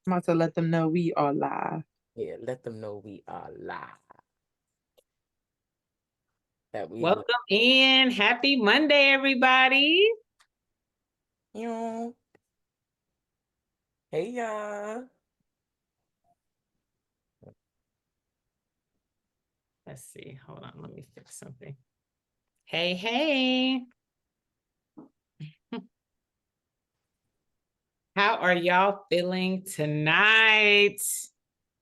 I'm about to let them know we are live. Yeah, let them know we are live. That we Welcome in. Happy Monday, everybody. will. Hey, y'all. Let's see. Hold on. Let me fix something. Hey, hey. How are y'all feeling tonight?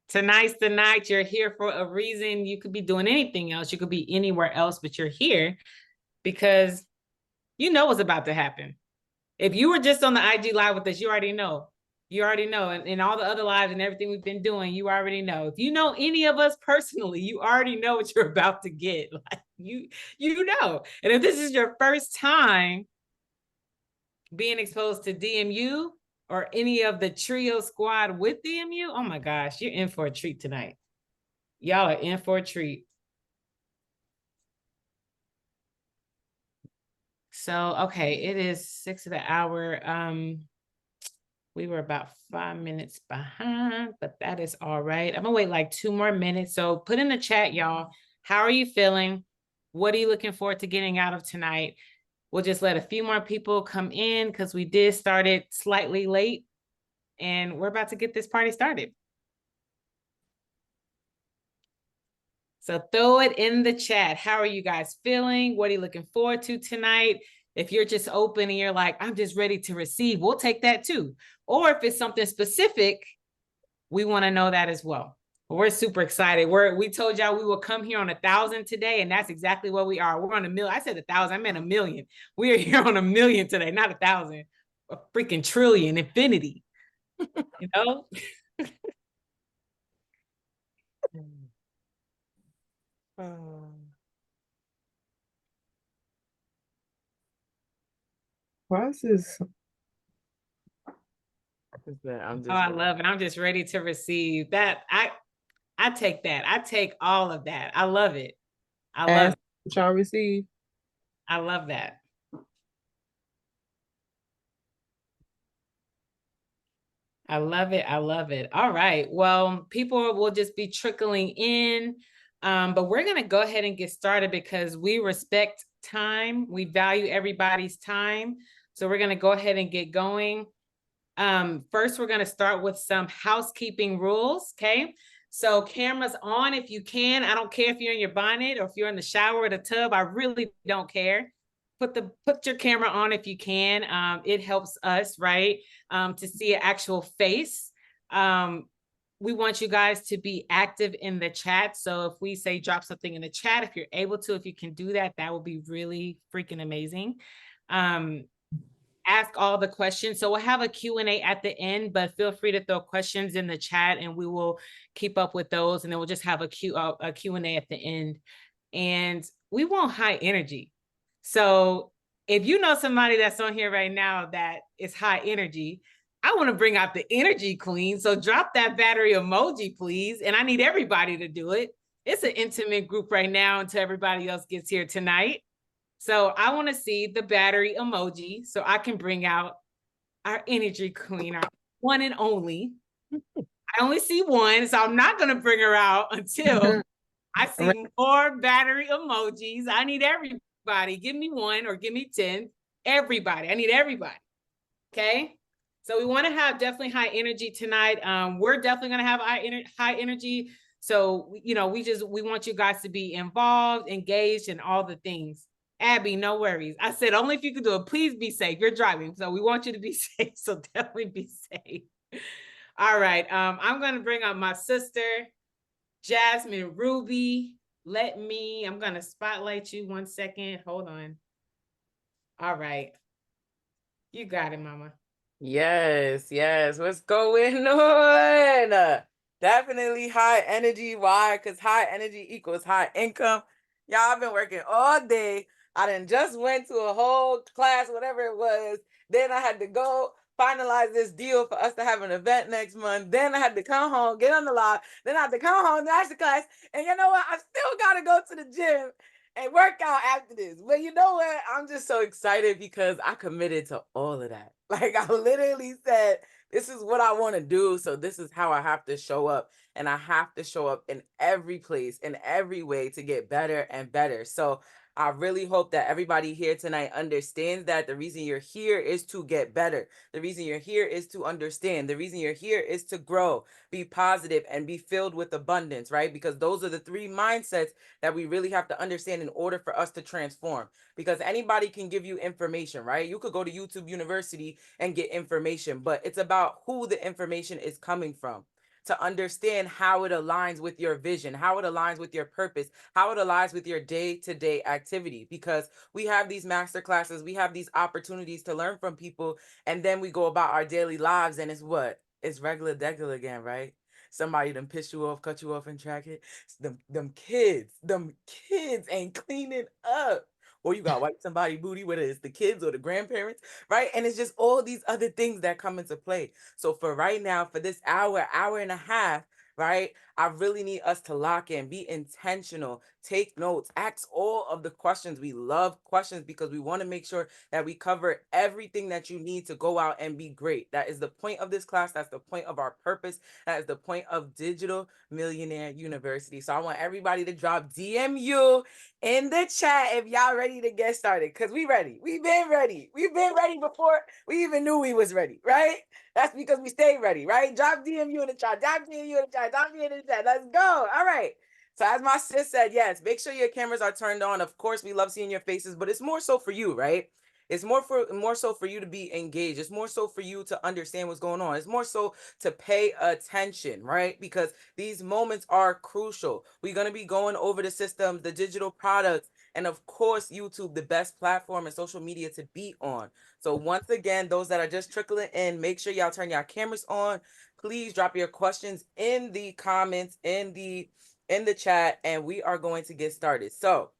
Tonight's the night. You're here for a reason. You could be doing anything else. You could be anywhere else, but you're here because you know what's about to happen. If you were just on the IG live with us, you already know. You already know. And all the other lives and everything we've been doing, you already know. If you know any of us personally, you already know what you're about to get. Like you know. And if this is your first time being exposed to DMU or any of the trio squad with DMU, oh my gosh, you're in for a treat tonight. Y'all are in for a treat. So, okay, it is 6 of the hour. We were about 5 minutes behind, but that is all right. I'm gonna wait like 2 more minutes. So put in the chat, y'all. How are you feeling? What are you looking forward to getting out of tonight? We'll just let a few more people come in because we did start it slightly late and we're about to get this party started. So throw it in the chat. How are you guys feeling? What are you looking forward to tonight? If you're just open and you're like, I'm just ready to receive, we'll take that too. Or if it's something specific, we want to know that as well. We're super excited. We told y'all we will come here on 1,000 today, and that's exactly what we are. We're on 1 million. I said 1,000, I meant 1 million. We are here on 1 million today, not 1,000. A freaking trillion, infinity. You know? Why is this? I love it. I'm just ready to receive that. I take that. I take all of that. I love it. I love it. What y'all receive? I love that. I love it. I love it. All right. Well, people will just be trickling in. But we're going to go ahead and get started because we respect time. We value everybody's time. So we're going to go ahead and get going. First, we're going to start with some housekeeping rules. Okay. So cameras on if you can. I don't care if you're in your bonnet or if you're in the shower or the tub. I really don't care. Put your camera on if you can. It helps us, right? To see an actual face. We want you guys to be active in the chat. So if we say drop something in the chat, if you're able to, if you can do that, that would be really freaking amazing. Ask all the questions. So we'll have a Q&A at the end, but feel free to throw questions in the chat and we will keep up with those. And then we'll just have a Q&A at the end. And we want high energy. So if you know somebody that's on here right now that is high energy, I want to bring out the energy queen. So drop that battery emoji, please. And I need everybody to do it. It's an intimate group right now until everybody else gets here tonight. So I want to see the battery emoji so I can bring out our energy queen, our one and only. I only see one, so I'm not going to bring her out until I see more battery emojis. I need everybody. Give me one or give me 10. Everybody. I need everybody. Okay. So we want to have definitely high energy tonight. We're definitely going to have high energy. So, we want you guys to be involved, engaged in all the things. Abby, no worries. I said, only if you could do it. Please be safe. You're driving. So we want you to be safe. So definitely be safe. All right. I'm going to bring up my sister, Jasmine Ruby. I'm going to spotlight you 1 second. Hold on. All right. You got it, mama. Yes. What's going on? Definitely high energy. Why? Because high energy equals high income. Y'all, I've been working all day. I done just went to a whole class, whatever it was. Then I had to go finalize this deal for us to have an event next month. Then I had to come home, get on the live. Then I had to come home, dash the class. And you know what? I still got to go to the gym and work out after this. But you know what? I'm just so excited because I committed to all of that. Like I literally said, This is what I want to do. So this is how I have to show up. And I have to show up in every place, in every way to get better and better. So I really hope that everybody here tonight understands that the reason you're here is to get better. The reason you're here is to understand. The reason you're here is to grow, be positive, and be filled with abundance, right? Because those are the three mindsets that we really have to understand in order for us to transform. Because anybody can give you information, right? You could go to YouTube University and get information, but it's about who the information is coming from, to understand how it aligns with your vision, how it aligns with your purpose, how it aligns with your day-to-day activity. Because we have these master classes, we have these opportunities to learn from people, and then we go about our daily lives and it's what? It's regular degular again, right? Somebody done piss you off, cut you off in traffic. Them kids ain't cleaning up. Or you got wipe somebody booty, whether it's the kids or the grandparents, right? And it's just all these other things that come into play. So for right now, for this hour and a half, right? I really need us to lock in, be intentional, take notes, ask all of the questions. We love questions because we want to make sure that we cover everything that you need to go out and be great. That is the point of this class. That's the point of our purpose. That is the point of Digital Millionaire University. So I want everybody to drop DMU in the chat if y'all ready to get started, because we ready. We've been ready. We've been ready before we even knew we was ready, right? That's because we stay ready, right? Drop DMU in the chat. Drop DMU in the chat. Drop DMU in the chat. Let's go. All right. So as my sis said, yes, make sure your cameras are turned on. Of course, we love seeing your faces, but it's more so for you, right? It's more so for you to be engaged. It's more so for you to understand what's going on. It's more so to pay attention, right? Because these moments are crucial. We're going to be going over the systems, the digital products, and of course, YouTube, the best platform and social media to be on. So once again, those that are just trickling in, make sure y'all turn your cameras on. Please drop your questions in the comments, in the chat, and we are going to get started. So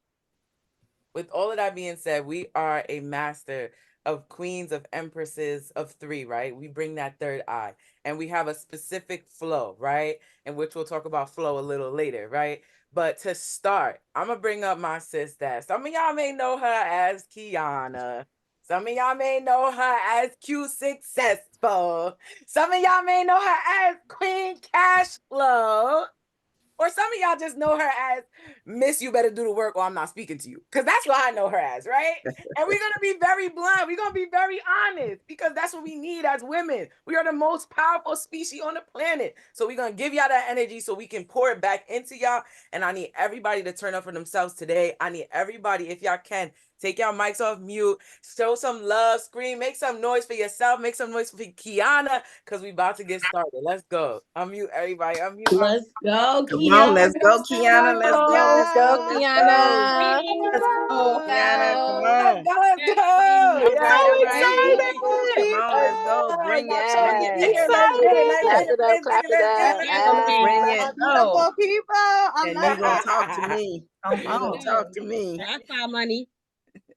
with all of that being said, we are a master of queens, of empresses, of three, right? We bring that third eye, and we have a specific flow, right? And which we'll talk about flow a little later, right? But to start, I'm gonna bring up my sis that some of y'all may know her as Kiana. Some of y'all may know her as Q Successful. Some of y'all may know her as Queen Cash Flow. Or some of y'all just know her as Miss You Better Do the Work or I'm Not Speaking to You. Because that's what I know her as, right? And we're going to be very blunt. We're going to be very honest because that's what we need as women. We are the most powerful species on the planet. So we're going to give y'all that energy so we can pour it back into y'all. And I need everybody to turn up for themselves today. I need everybody, if y'all can, take y'all mics off mute, show some love, scream, make some noise for yourself, make some noise for Kiana, because we about to get started. Let's go. Unmute everybody. Unmute. Let's go, Come on, let's go, Kiana. Let's go, let's go, let's go. Kiana. Let's go, Kiana. Come Let's on. go, let's Yes, go. queen. I'm Yes, so queen. excited. Come on, let's go. Bring it, That's why bring we it. be Yes. here. Let's get it. Let's Clap get Excited. it. it up, Let's clap get it. it Let's get it. up. Let's Yes, get it. Ah, Bring queen. it. my Go. beautiful people. I And love you gonna it. talk to me. Come You gonna on. talk to me. That's our money.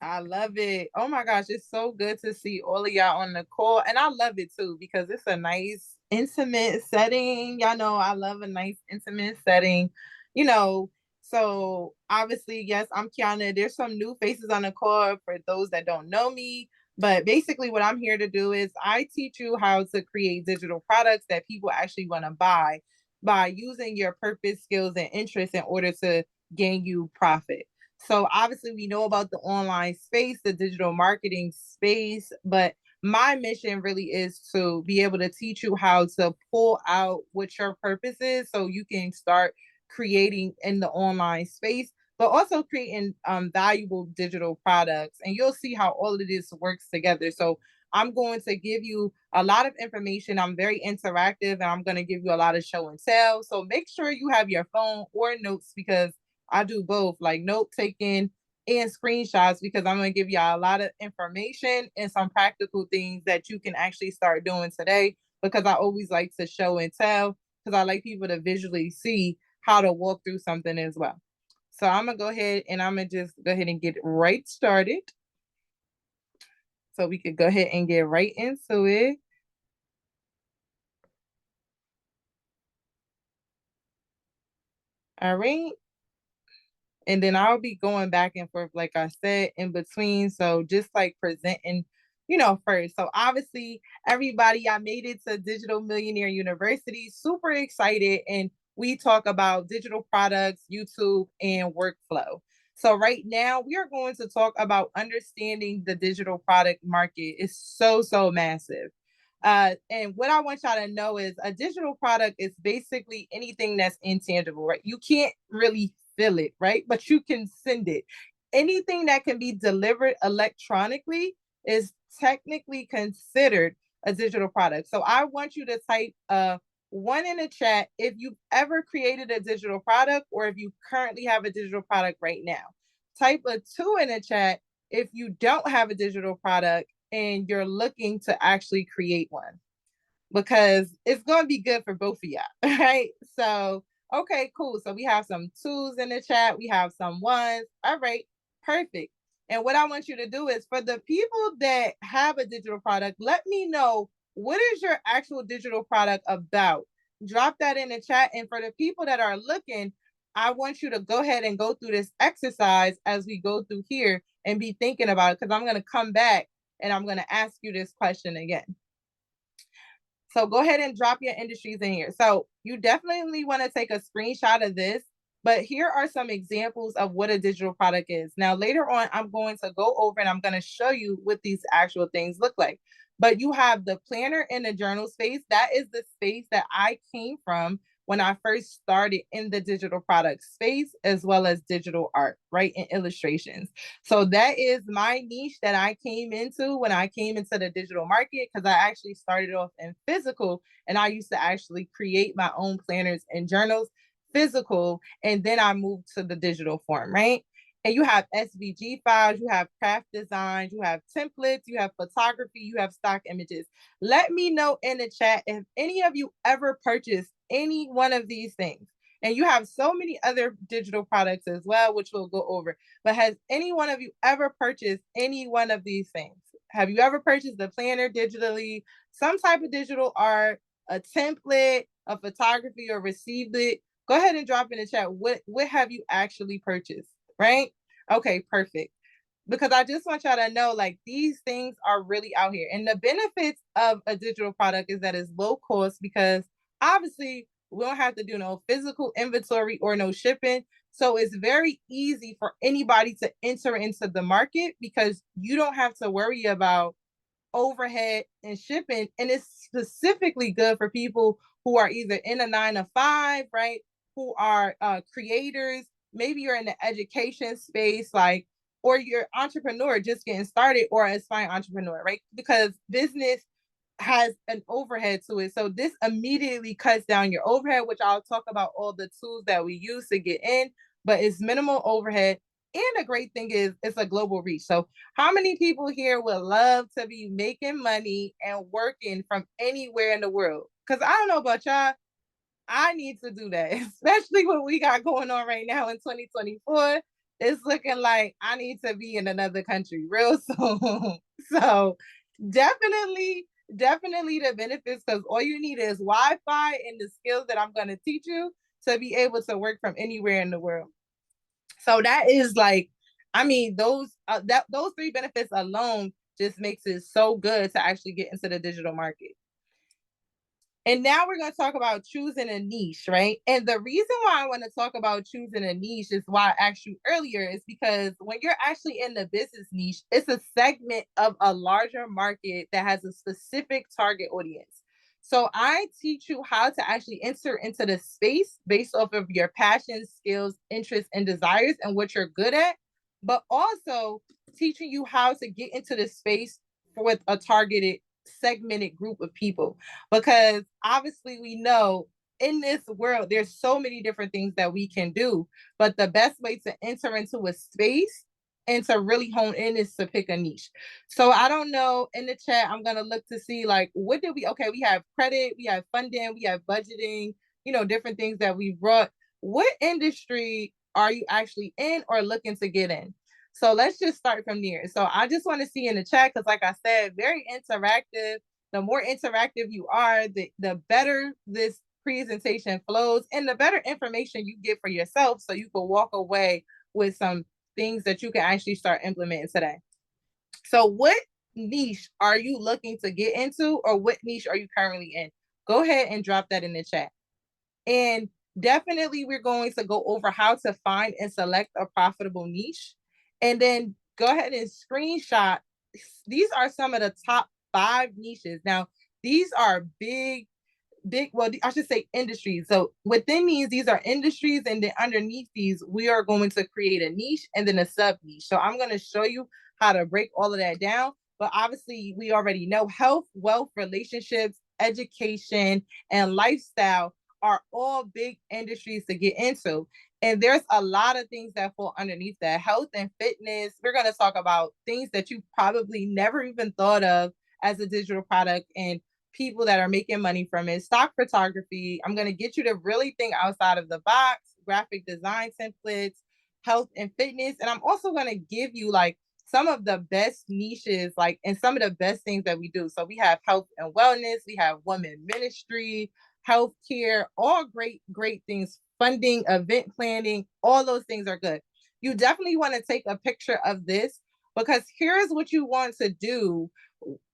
I love it. Oh my gosh, it's so good to see all of y'all on the call. And I love it too because it's a nice, intimate setting. Y'all know I love a nice, intimate setting. You know, so obviously, yes, I'm Kiana. There's some new faces on the call for those that don't know me. But basically, what I'm here to do is I teach you how to create digital products that people actually want to buy by using your purpose, skills, and interests in order to gain you profit. So obviously we know about the online space, the digital marketing space, but my mission really is to be able to teach you how to pull out what your purpose is so you can start creating in the online space, but also creating valuable digital products. And you'll see how all of this works together. So I'm going to give you a lot of information. I'm very interactive and I'm going to give you a lot of show and tell. So make sure you have your phone or notes because I do both, like note taking and screenshots, because I'm going to give y'all a lot of information and some practical things that you can actually start doing today. Because I always like to show and tell, because I like people to visually see how to walk through something as well. So I'm going to go ahead and I'm going to just go ahead and get right started. So we could go ahead and get right into it. All right. And then I'll be going back and forth, like I said, in between. So just like presenting first. So obviously, everybody, I made it to Digital Millionaire University, super excited. And we talk about digital products, YouTube, and workflow. So right now, we are going to talk about understanding the digital product market. It's so, so massive. And what I want y'all to know is a digital product is basically anything that's intangible, right? You can't really feel it, right? But you can send it. Anything that can be delivered electronically is technically considered a digital product. So I want you to type one in the chat if you've ever created a digital product or if you currently have a digital product right now. Type a 2 in the chat if you don't have a digital product and you're looking to actually create one, because it's going to be good for both of y'all, right? So, okay, cool. So we have some 2s in the chat. We have some 1s. All right, perfect. And what I want you to do is for the people that have a digital product, let me know, what is your actual digital product about? Drop that in the chat. And for the people that are looking, I want you to go ahead and go through this exercise as we go through here and be thinking about it, because I'm going to come back and I'm going to ask you this question again. So go ahead and drop your industries in here. So you definitely want to take a screenshot of this, but here are some examples of what a digital product is. Now, later on, I'm going to go over and I'm going to show you what these actual things look like. But you have the planner and the journal space. That is the space that I came from when I first started in the digital product space, as well as digital art, right? And illustrations. So that is my niche that I came into when I came into the digital market, because I actually started off in physical and I used to actually create my own planners and journals, physical, and then I moved to the digital form, right? And you have SVG files, you have craft designs, you have templates, you have photography, you have stock images. Let me know in the chat if any of you ever purchased any one of these things. And you have so many other digital products as well, which we'll go over. But has any one of you ever purchased any one of these things? Have you ever purchased a planner digitally, some type of digital art, a template, a photography, or received it? Go ahead and drop in the chat. What have you actually purchased? Right? Okay, perfect. Because I just want y'all to know, like, these things are really out here. And the benefits of a digital product is that it's low cost, because obviously we don't have to do no physical inventory or no shipping. So it's very easy for anybody to enter into the market, because you don't have to worry about overhead and shipping. And it's specifically good for people who are either in a 9 to 5, right? Who are creators. Maybe you're in the education space, like, or you're entrepreneur just getting started, or an aspiring entrepreneur, right? Because business has an overhead to it. So this immediately cuts down your overhead, which I'll talk about all the tools that we use to get in, but it's minimal overhead. And the great thing is it's a global reach. So how many people here would love to be making money and working from anywhere in the world? Because I don't know about y'all, I need to do that, especially what we got going on right now in 2024. It's looking like I need to be in another country real soon. So definitely the benefits, because all you need is Wi-Fi and the skills that I'm going to teach you to be able to work from anywhere in the world. So that is like, I mean, those 3 benefits alone just makes it so good to actually get into the digital market. And now we're going to talk about choosing a niche, right? And the reason why I want to talk about choosing a niche is why I asked you earlier, is because when you're actually in the business niche, it's a segment of a larger market that has a specific target audience. So I teach you how to actually enter into the space based off of your passions, skills, interests, and desires, and what you're good at, but also teaching you how to get into the space with a targeted segmented group of people, because obviously we know in this world there's so many different things that we can do, but the best way to enter into a space and to really hone in is to pick a niche. So I don't know, in the chat I'm going to look to see, like, what did we we have credit, we have funding, we have budgeting, different things that we brought. What industry are you actually in or looking to get in? So let's just start from there. So I just want to see in the chat, because like I said, very interactive. The more interactive you are, the better this presentation flows and the better information you get for yourself, so you can walk away with some things that you can actually start implementing today. So what niche are you looking to get into, or what niche are you currently in? Go ahead and drop that in the chat. And definitely we're going to go over how to find and select a profitable niche. And then go ahead and screenshot. These are some of the top 5 niches. Now, these are big, well, I should say industries. So within these are industries, and then underneath these, we are going to create a niche and then a sub niche. So I'm going to show you how to break all of that down. But obviously, we already know health, wealth, relationships, education, and lifestyle are all big industries to get into. And there's a lot of things that fall underneath that. Health and fitness, we're going to talk about things that you probably never even thought of as a digital product, and people that are making money from it. Stock photography, I'm going to get you to really think outside of the box. Graphic design templates, health and fitness. And I'm also going to give you like some of the best niches, like, and some of the best things that we do. So we have health and wellness, we have women ministry, healthcare, all great, great things. Funding, event planning, all those things are good. You definitely want to take a picture of this, because here's what you want to do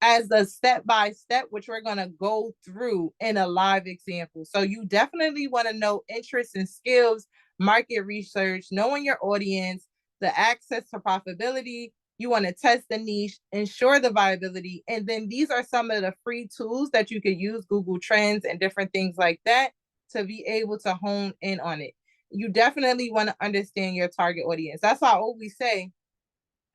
as a step-by-step, which we're going to go through in a live example. So you definitely want to know interests and skills, market research, knowing your audience, the access to profitability. You want to test the niche, ensure the viability. And then these are some of the free tools that you could use, Google Trends and different things like that, to be able to hone in on it. You definitely want to understand your target audience. That's why I always say,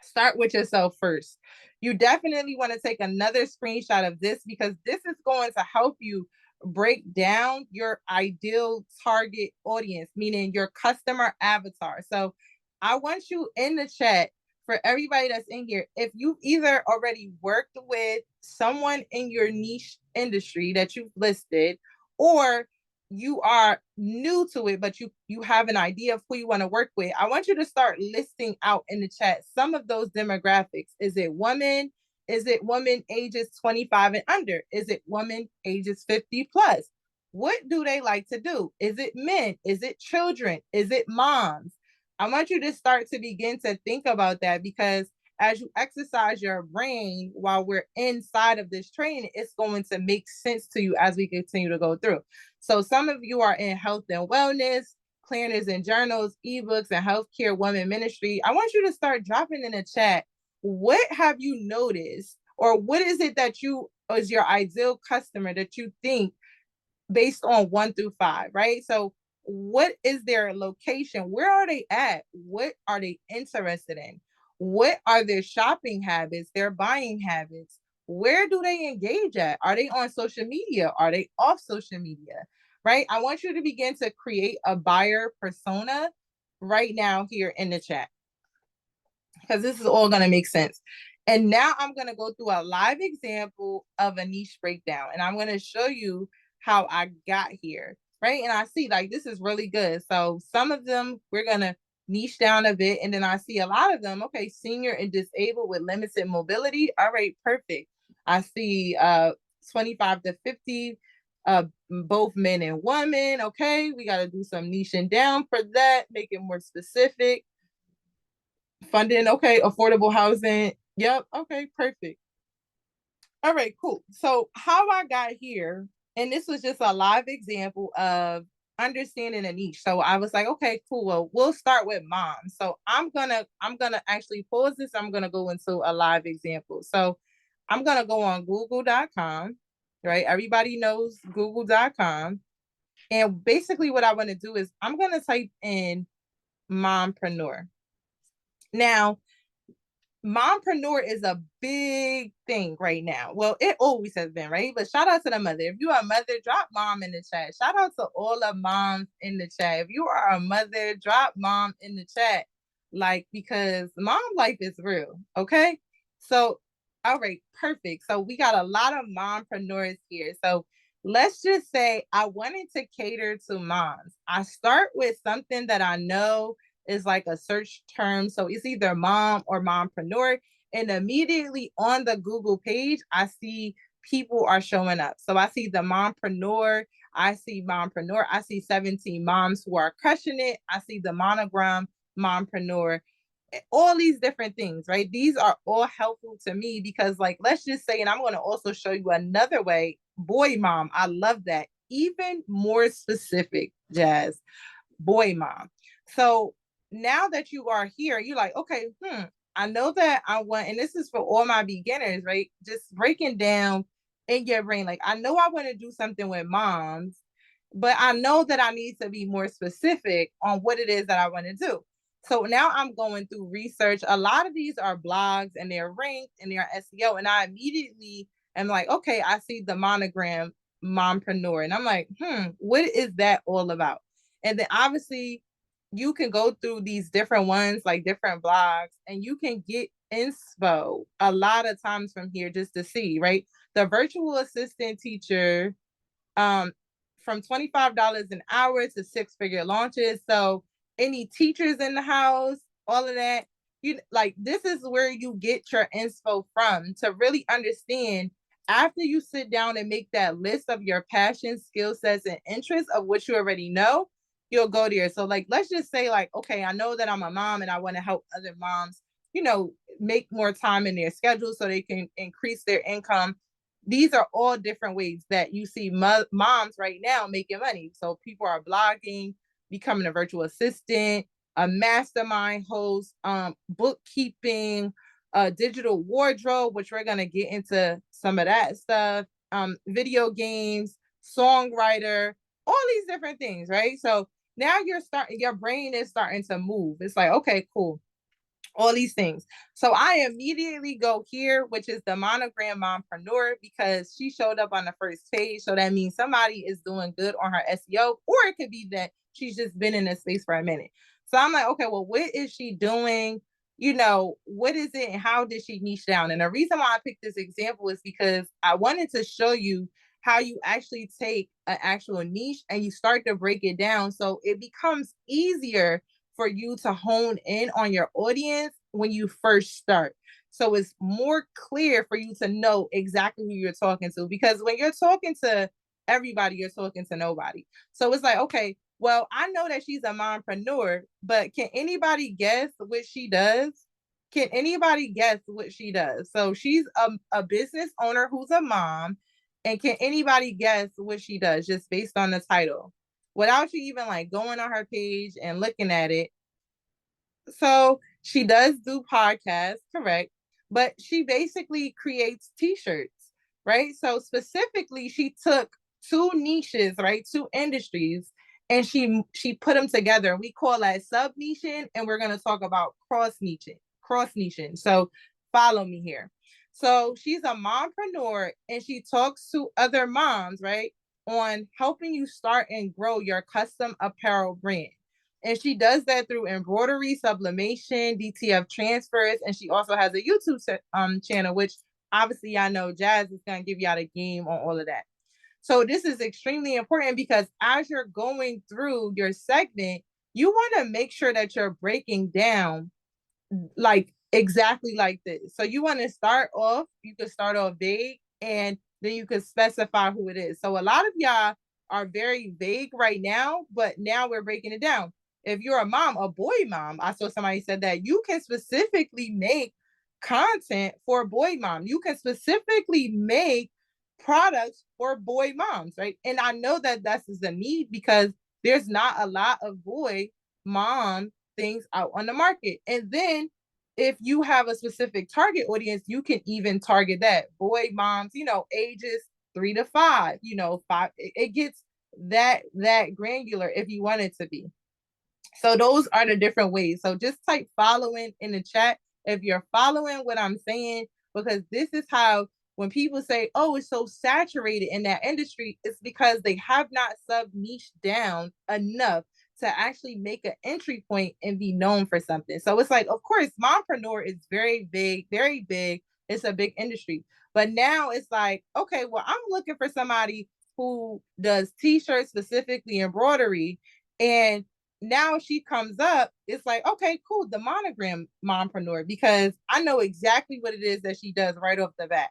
start with yourself first. You definitely want to take another screenshot of this, because this is going to help you break down your ideal target audience, meaning your customer avatar. So I want you in the chat, for everybody that's in here, if you either already worked with someone in your niche industry that you've listed, or you are new to it, but you have an idea of who you want to work with, I want you to start listing out in the chat some of those demographics. Is it women? Is it women ages 25 and under? Is it women ages 50 plus? What do they like to do? Is it men? Is it children? Is it moms? I want you to start to begin to think about that, because as you exercise your brain while we're inside of this training, it's going to make sense to you as we continue to go through. So some of you are in health and wellness, planners and journals, ebooks, and healthcare women ministry. I want you to start dropping in the chat, what have you noticed, or what is it that you is your ideal customer that you think, based on 1 through 5, right? So what is their location? Where are they at? What are they interested in? What are their shopping habits, their buying habits? Where do they engage at? Are they on social media? Are they off social media? Right? I want you to begin to create a buyer persona right now here in the chat, because this is all going to make sense. And now I'm going to go through a live example of a niche breakdown, and I'm going to show you how I got here, right? And I see like this is really good. So some of them we're going to niche down a bit, and then I see a lot of them, okay, senior and disabled with limited mobility. All right, perfect. I see 25 to 50, both men and women. Okay, we got to do some niching down for that, make it more specific. Funding, okay, affordable housing. Yep, okay, perfect. All right, cool. So how I got here, and this was just a live example of understanding a niche. So I was like, okay, cool. Well, we'll start with moms. So I'm gonna actually pause this. I'm gonna go into a live example. So I'm gonna go on google.com, right? Everybody knows google.com. And basically what I want to do is I'm gonna type in mompreneur. Now, mompreneur is a big thing right now. Well, it always has been, right? But shout out to the mother. If you are a mother, drop mom in the chat. Shout out to all the moms in the chat. If you are a mother, drop mom in the chat. Like, because mom life is real, okay? So, all right, perfect. So we got a lot of mompreneurs here. So let's just say I wanted to cater to moms. I start with something that I know is like a search term. So it's either mom or mompreneur. And immediately on the Google page, I see people are showing up. So I see the mompreneur. I see mompreneur. I see 17 moms who are crushing it. I see the monogram mompreneur. all these different things, right? These are all helpful to me because, like, let's just say, and I'm going to also show you another way. Boy mom, I love that. Even more specific, Jazz. Boy mom. So now that you are here, you're like, okay, I know that I want, and this is for all my beginners, right? Just breaking down in your brain, like, I know I want to do something with moms, but I know that I need to be more specific on what it is that I want to do. So now I'm going through research. A lot of these are blogs and they're ranked and they're SEO. And I immediately am like, okay, I see the monogram mompreneur. And I'm like, what is that all about? And then obviously you can go through these different ones, like different blogs, and you can get inspo a lot of times from here just to see, right? The virtual assistant teacher, um, from $25 an hour to six-figure launches. So any teachers in the house, all of that, you like, this is where you get your inspo from to really understand. After you sit down and make that list of your passions, skill sets, and interests of what you already know, you'll go there. So like, let's just say like, okay, I know that I'm a mom and I want to help other moms, make more time in their schedule so they can increase their income. These are all different ways that you see moms right now making money. So people are blogging, becoming a virtual assistant, a mastermind host, bookkeeping, digital wardrobe, which we're going to get into some of that stuff, video games, songwriter, all these different things, right? So now your brain is starting to move. It's like, okay, cool, all these things. So I immediately go here, which is the monogram mompreneur, because she showed up on the first page. So that means somebody is doing good on her SEO, or it could be that she's just been in this space for a minute. So I'm like, okay, well, what is she doing? What is it and how did she niche down? And the reason why I picked this example is because I wanted to show you how you actually take an actual niche and you start to break it down so it becomes easier for you to hone in on your audience when you first start. So it's more clear for you to know exactly who you're talking to, because when you're talking to everybody, you're talking to nobody. So it's like, okay, well, I know that she's a mompreneur, but can anybody guess what she does? Can anybody guess what she does? So she's a business owner who's a mom. And can anybody guess what she does just based on the title? Without you even like going on her page and looking at it. So she does do podcasts, correct? But she basically creates t-shirts, right? So specifically, she took two niches, right? Two industries, and she put them together. We call that sub niching, and we're gonna talk about cross niching. So follow me here. So she's a mompreneur and she talks to other moms, right? On helping you start and grow your custom apparel brand. And she does that through embroidery, sublimation, DTF transfers, and she also has a YouTube channel, which obviously I know Jazz is going to give y'all a game on all of that. So this is extremely important because as you're going through your segment, you want to make sure that you're breaking down like exactly like this. So you want to start off, you could start off vague and then you could specify who it is. So a lot of y'all are very vague right now, but now we're breaking it down. If you're a mom, a boy mom, I saw somebody said that you can specifically make content for boy mom. You can specifically make products for boy moms, right? And I know that that's a need because there's not a lot of boy mom things out on the market. And then if you have a specific target audience, you can even target that boy moms, ages 3 to 5, 5. It gets that granular if you want it to be. So those are the different ways. So just type following in the chat if you're following what I'm saying, because this is how when people say, oh, it's so saturated in that industry, it's because they have not sub niche down enough to actually make an entry point and be known for something. So it's like, of course, mompreneur is very big, very big. It's a big industry. But now it's like, okay, well, I'm looking for somebody who does t-shirts, specifically embroidery. And now she comes up, it's like, okay, cool, the monogram mompreneur, because I know exactly what it is that she does right off the bat.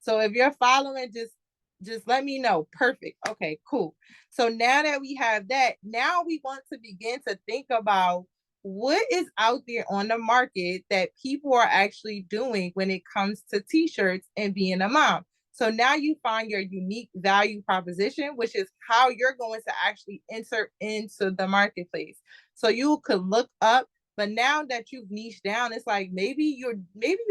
So if you're following, just let me know. Perfect. Okay, cool. So now that we have that, now we want to begin to think about what is out there on the market that people are actually doing when it comes to t-shirts and being a mom. So now you find your unique value proposition, which is how you're going to actually enter into the marketplace. So you could look up, but now that you've niched down, it's like maybe you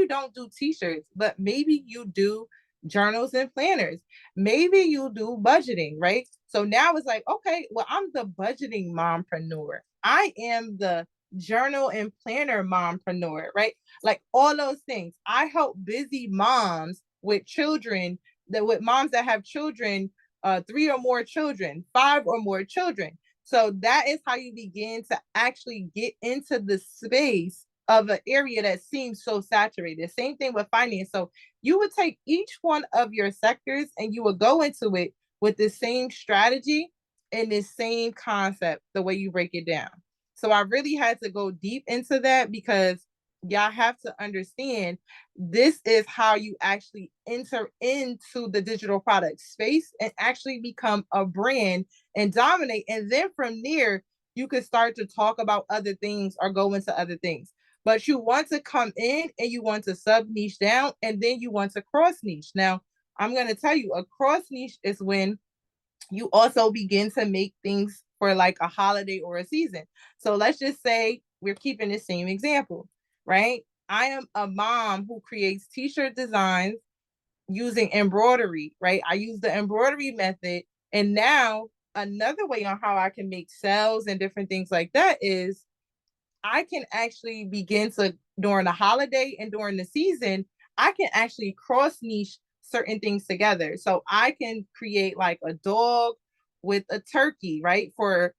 don't do t-shirts, but maybe you do journals and planners. Maybe you do budgeting, right? So now it's like, okay, well, I'm the budgeting mompreneur. I am the journal and planner mompreneur, right? Like all those things. I help busy moms with children, that with moms that have children, 3 or more children, 5 or more children. So that is how you begin to actually get into the space of an area that seems so saturated. Same thing with finance. So you would take each one of your sectors and you would go into it with the same strategy and the same concept, the way you break it down. So I really had to go deep into that because y'all have to understand this is how you actually enter into the digital product space and actually become a brand and dominate. And then from there, you could start to talk about other things or go into other things. But you want to come in and you want to sub niche down and then you want to cross niche. Now, I'm going to tell you, a cross niche is when you also begin to make things for like a holiday or a season. So let's just say we're keeping the same example, right? I am a mom who creates t-shirt designs using embroidery, right? I use the embroidery method. And now another way on how I can make sales and different things like that is I can actually begin to, during the holiday and during the season, I can actually cross niche certain things together. So I can create like a dog with a turkey, right? For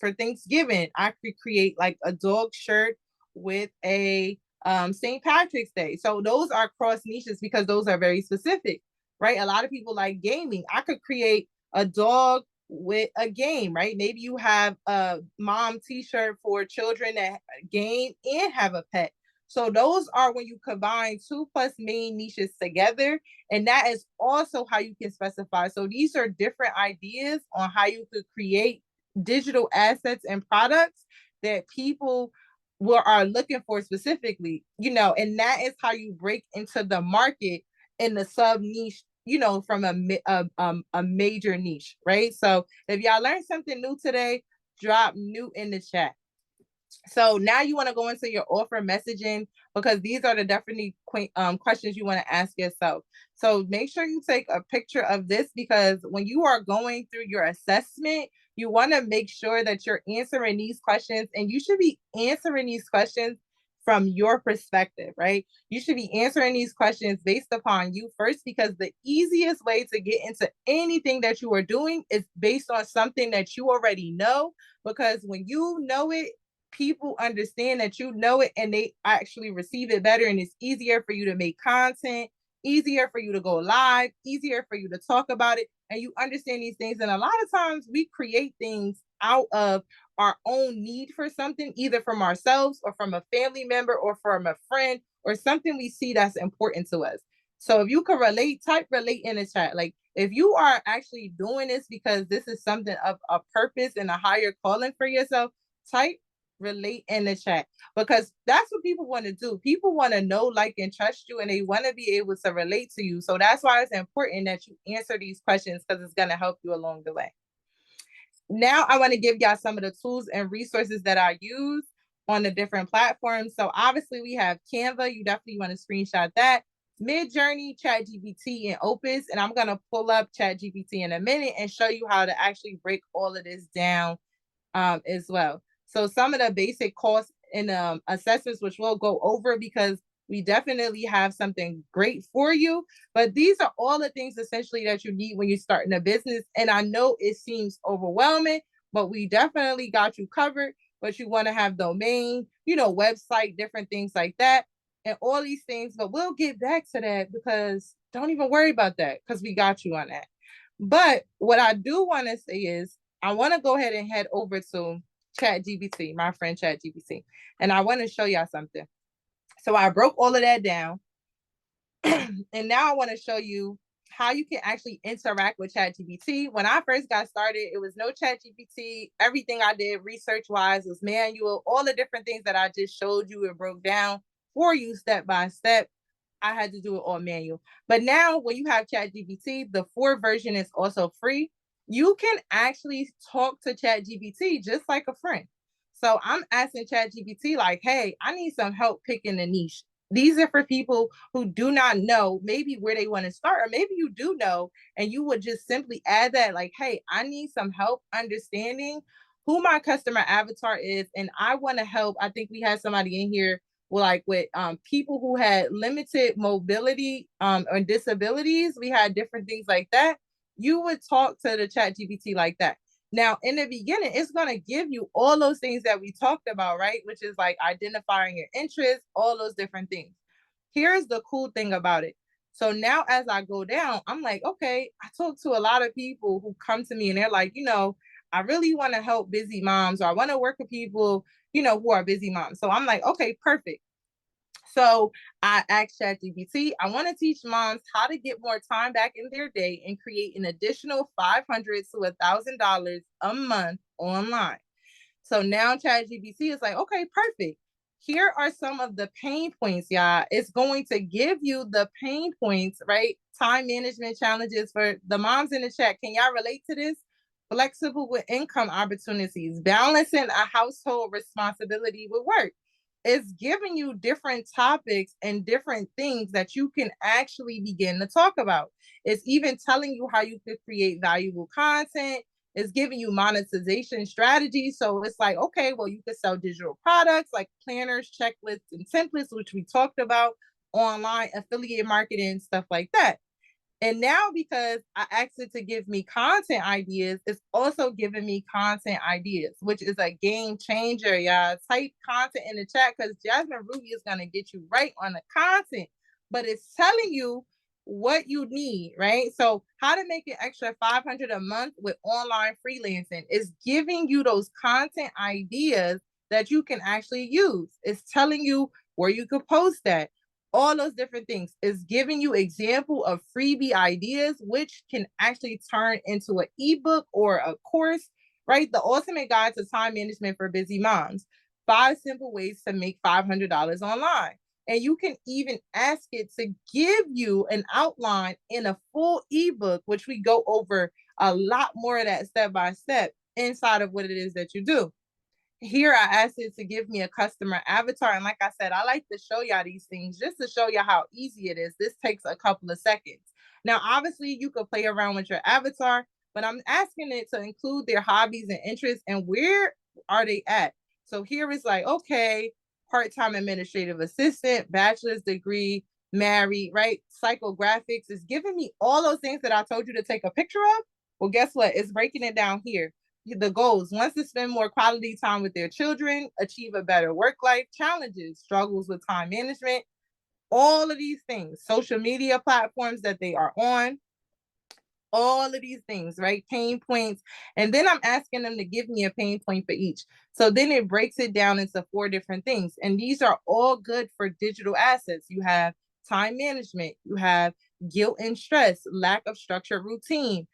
Thanksgiving, I could create like a dog shirt with a St. Patrick's Day. So those are cross niches because those are very specific, right? A lot of people like gaming. I could create a dog with a game, right? Maybe you have a mom t-shirt for children that game and have a pet. So those are when you combine 2+ main niches together. And that is also how you can specify. So these are different ideas on how you could create digital assets and products that people are looking for specifically, and that is how you break into the market in the sub niche, from a major niche, right? So if y'all learned something new today, drop new in the chat. So now you want to go into your offer messaging because these are the definitely questions you want to ask yourself. So make sure you take a picture of this because when you are going through your assessment, you want to make sure that you're answering these questions, and you should be answering these questions from your perspective, right? You should be answering these questions based upon you first, because the easiest way to get into anything that you are doing is based on something that you already know, because when you know it, people understand that you know it and they actually receive it better, and it's easier for you to make content, easier for you to go live, easier for you to talk about it, and you understand these things. And a lot of times we create things out of our own need for something, either from ourselves or from a family member or from a friend or something we see that's important to us. So if you can relate, type relate in the chat. Like if you are actually doing this because this is something of a purpose and a higher calling for yourself, type relate in the chat, because that's what people want to do. People want to know, like, and trust you, and they want to be able to relate to you. So that's why it's important that you answer these questions, because it's going to help you along the way. Now I want to give y'all some of the tools and resources that I use on the different platforms. So obviously we have Canva. You definitely want to screenshot that. Midjourney, ChatGPT, and Opus. And I'm going to pull up ChatGPT in a minute and show you how to actually break all of this down as well. So some of the basic costs and assessments, which we'll go over because we definitely have something great for you. But these are all the things essentially that you need when you're starting a business. And I know it seems overwhelming, but we definitely got you covered. But you want to have domain, website, different things like that, and all these things. But we'll get back to that, because don't even worry about that, because we got you on that. But what I do want to say is I want to go ahead and head over to ChatGPT, my friend ChatGPT, and I want to show y'all something. So I broke all of that down, and now I want to show you how you can actually interact with ChatGPT. When I first got started, it was no ChatGPT. Everything I did research-wise was manual. All the different things that I just showed you and broke down for you step by step, I had to do it all manual. But now when you have ChatGPT, the 4 version is also free. You can actually talk to ChatGPT just like a friend. So I'm asking ChatGPT like, hey, I need some help picking a niche. These are for people who do not know maybe where they want to start, or maybe you do know, and you would just simply add that like, hey, I need some help understanding who my customer avatar is, and I want to help. I think we had somebody in here like with people who had limited mobility or disabilities. We had different things like that. You would talk to the ChatGPT like that. Now, in the beginning, it's going to give you all those things that we talked about, right? Which is like identifying your interests, all those different things. Here's the cool thing about it. So now as I go down, I'm like, okay, I talk to a lot of people who come to me and they're like, I really want to help busy moms, or I want to work with people, who are busy moms. So I'm like, okay, perfect. So I asked ChatGPT, I want to teach moms how to get more time back in their day and create an additional $500 to $1,000 a month online. So now ChatGPT is like, okay, perfect. Here are some of the pain points, y'all. It's going to give you the pain points, right? Time management challenges for the moms in the chat. Can y'all relate to this? Flexible with income opportunities, balancing a household responsibility with work. It's giving you different topics and different things that you can actually begin to talk about. It's even telling you how you could create valuable content. It's giving you monetization strategies. So it's like, okay, well, you could sell digital products like planners, checklists, and templates, which we talked about, online affiliate marketing, stuff like that. And now, because I asked it to give me content ideas, it's also giving me content ideas, which is a game changer, y'all. Type content in the chat because Jasmine Ruby is going to get you right on the content, but it's telling you what you need, right? So how to make an extra $500 a month with online freelancing is giving you those content ideas that you can actually use. It's telling you where you could post that, all those different things. Is giving you example of freebie ideas, which can actually turn into an ebook or a course, right? The ultimate guide to time management for busy moms. 5 simple ways to make $500 online. And you can even ask it to give you an outline in a full ebook, which we go over a lot more of that step by step inside of what it is that you do. Here I asked it to give me a customer avatar. And like I said, I like to show y'all these things just to show you how easy it is. This takes a couple of seconds. Now, obviously, you could play around with your avatar, but I'm asking it to include their hobbies and interests and where are they at. So here is like, okay, part-time administrative assistant, bachelor's degree, married, right? Psychographics is giving me all those things that I told you to take a picture of. Well, guess what? It's breaking it down here. The goals: wants to spend more quality time with their children, achieve a better work life, challenges, struggles with time management, all of these things, social media platforms that they are on, all of these things, right? Pain points. And then I'm asking them to give me a pain point for each. So then it breaks it down into 4 different things. And these are all good for digital assets. You have time management, you have guilt and stress, lack of structured routine.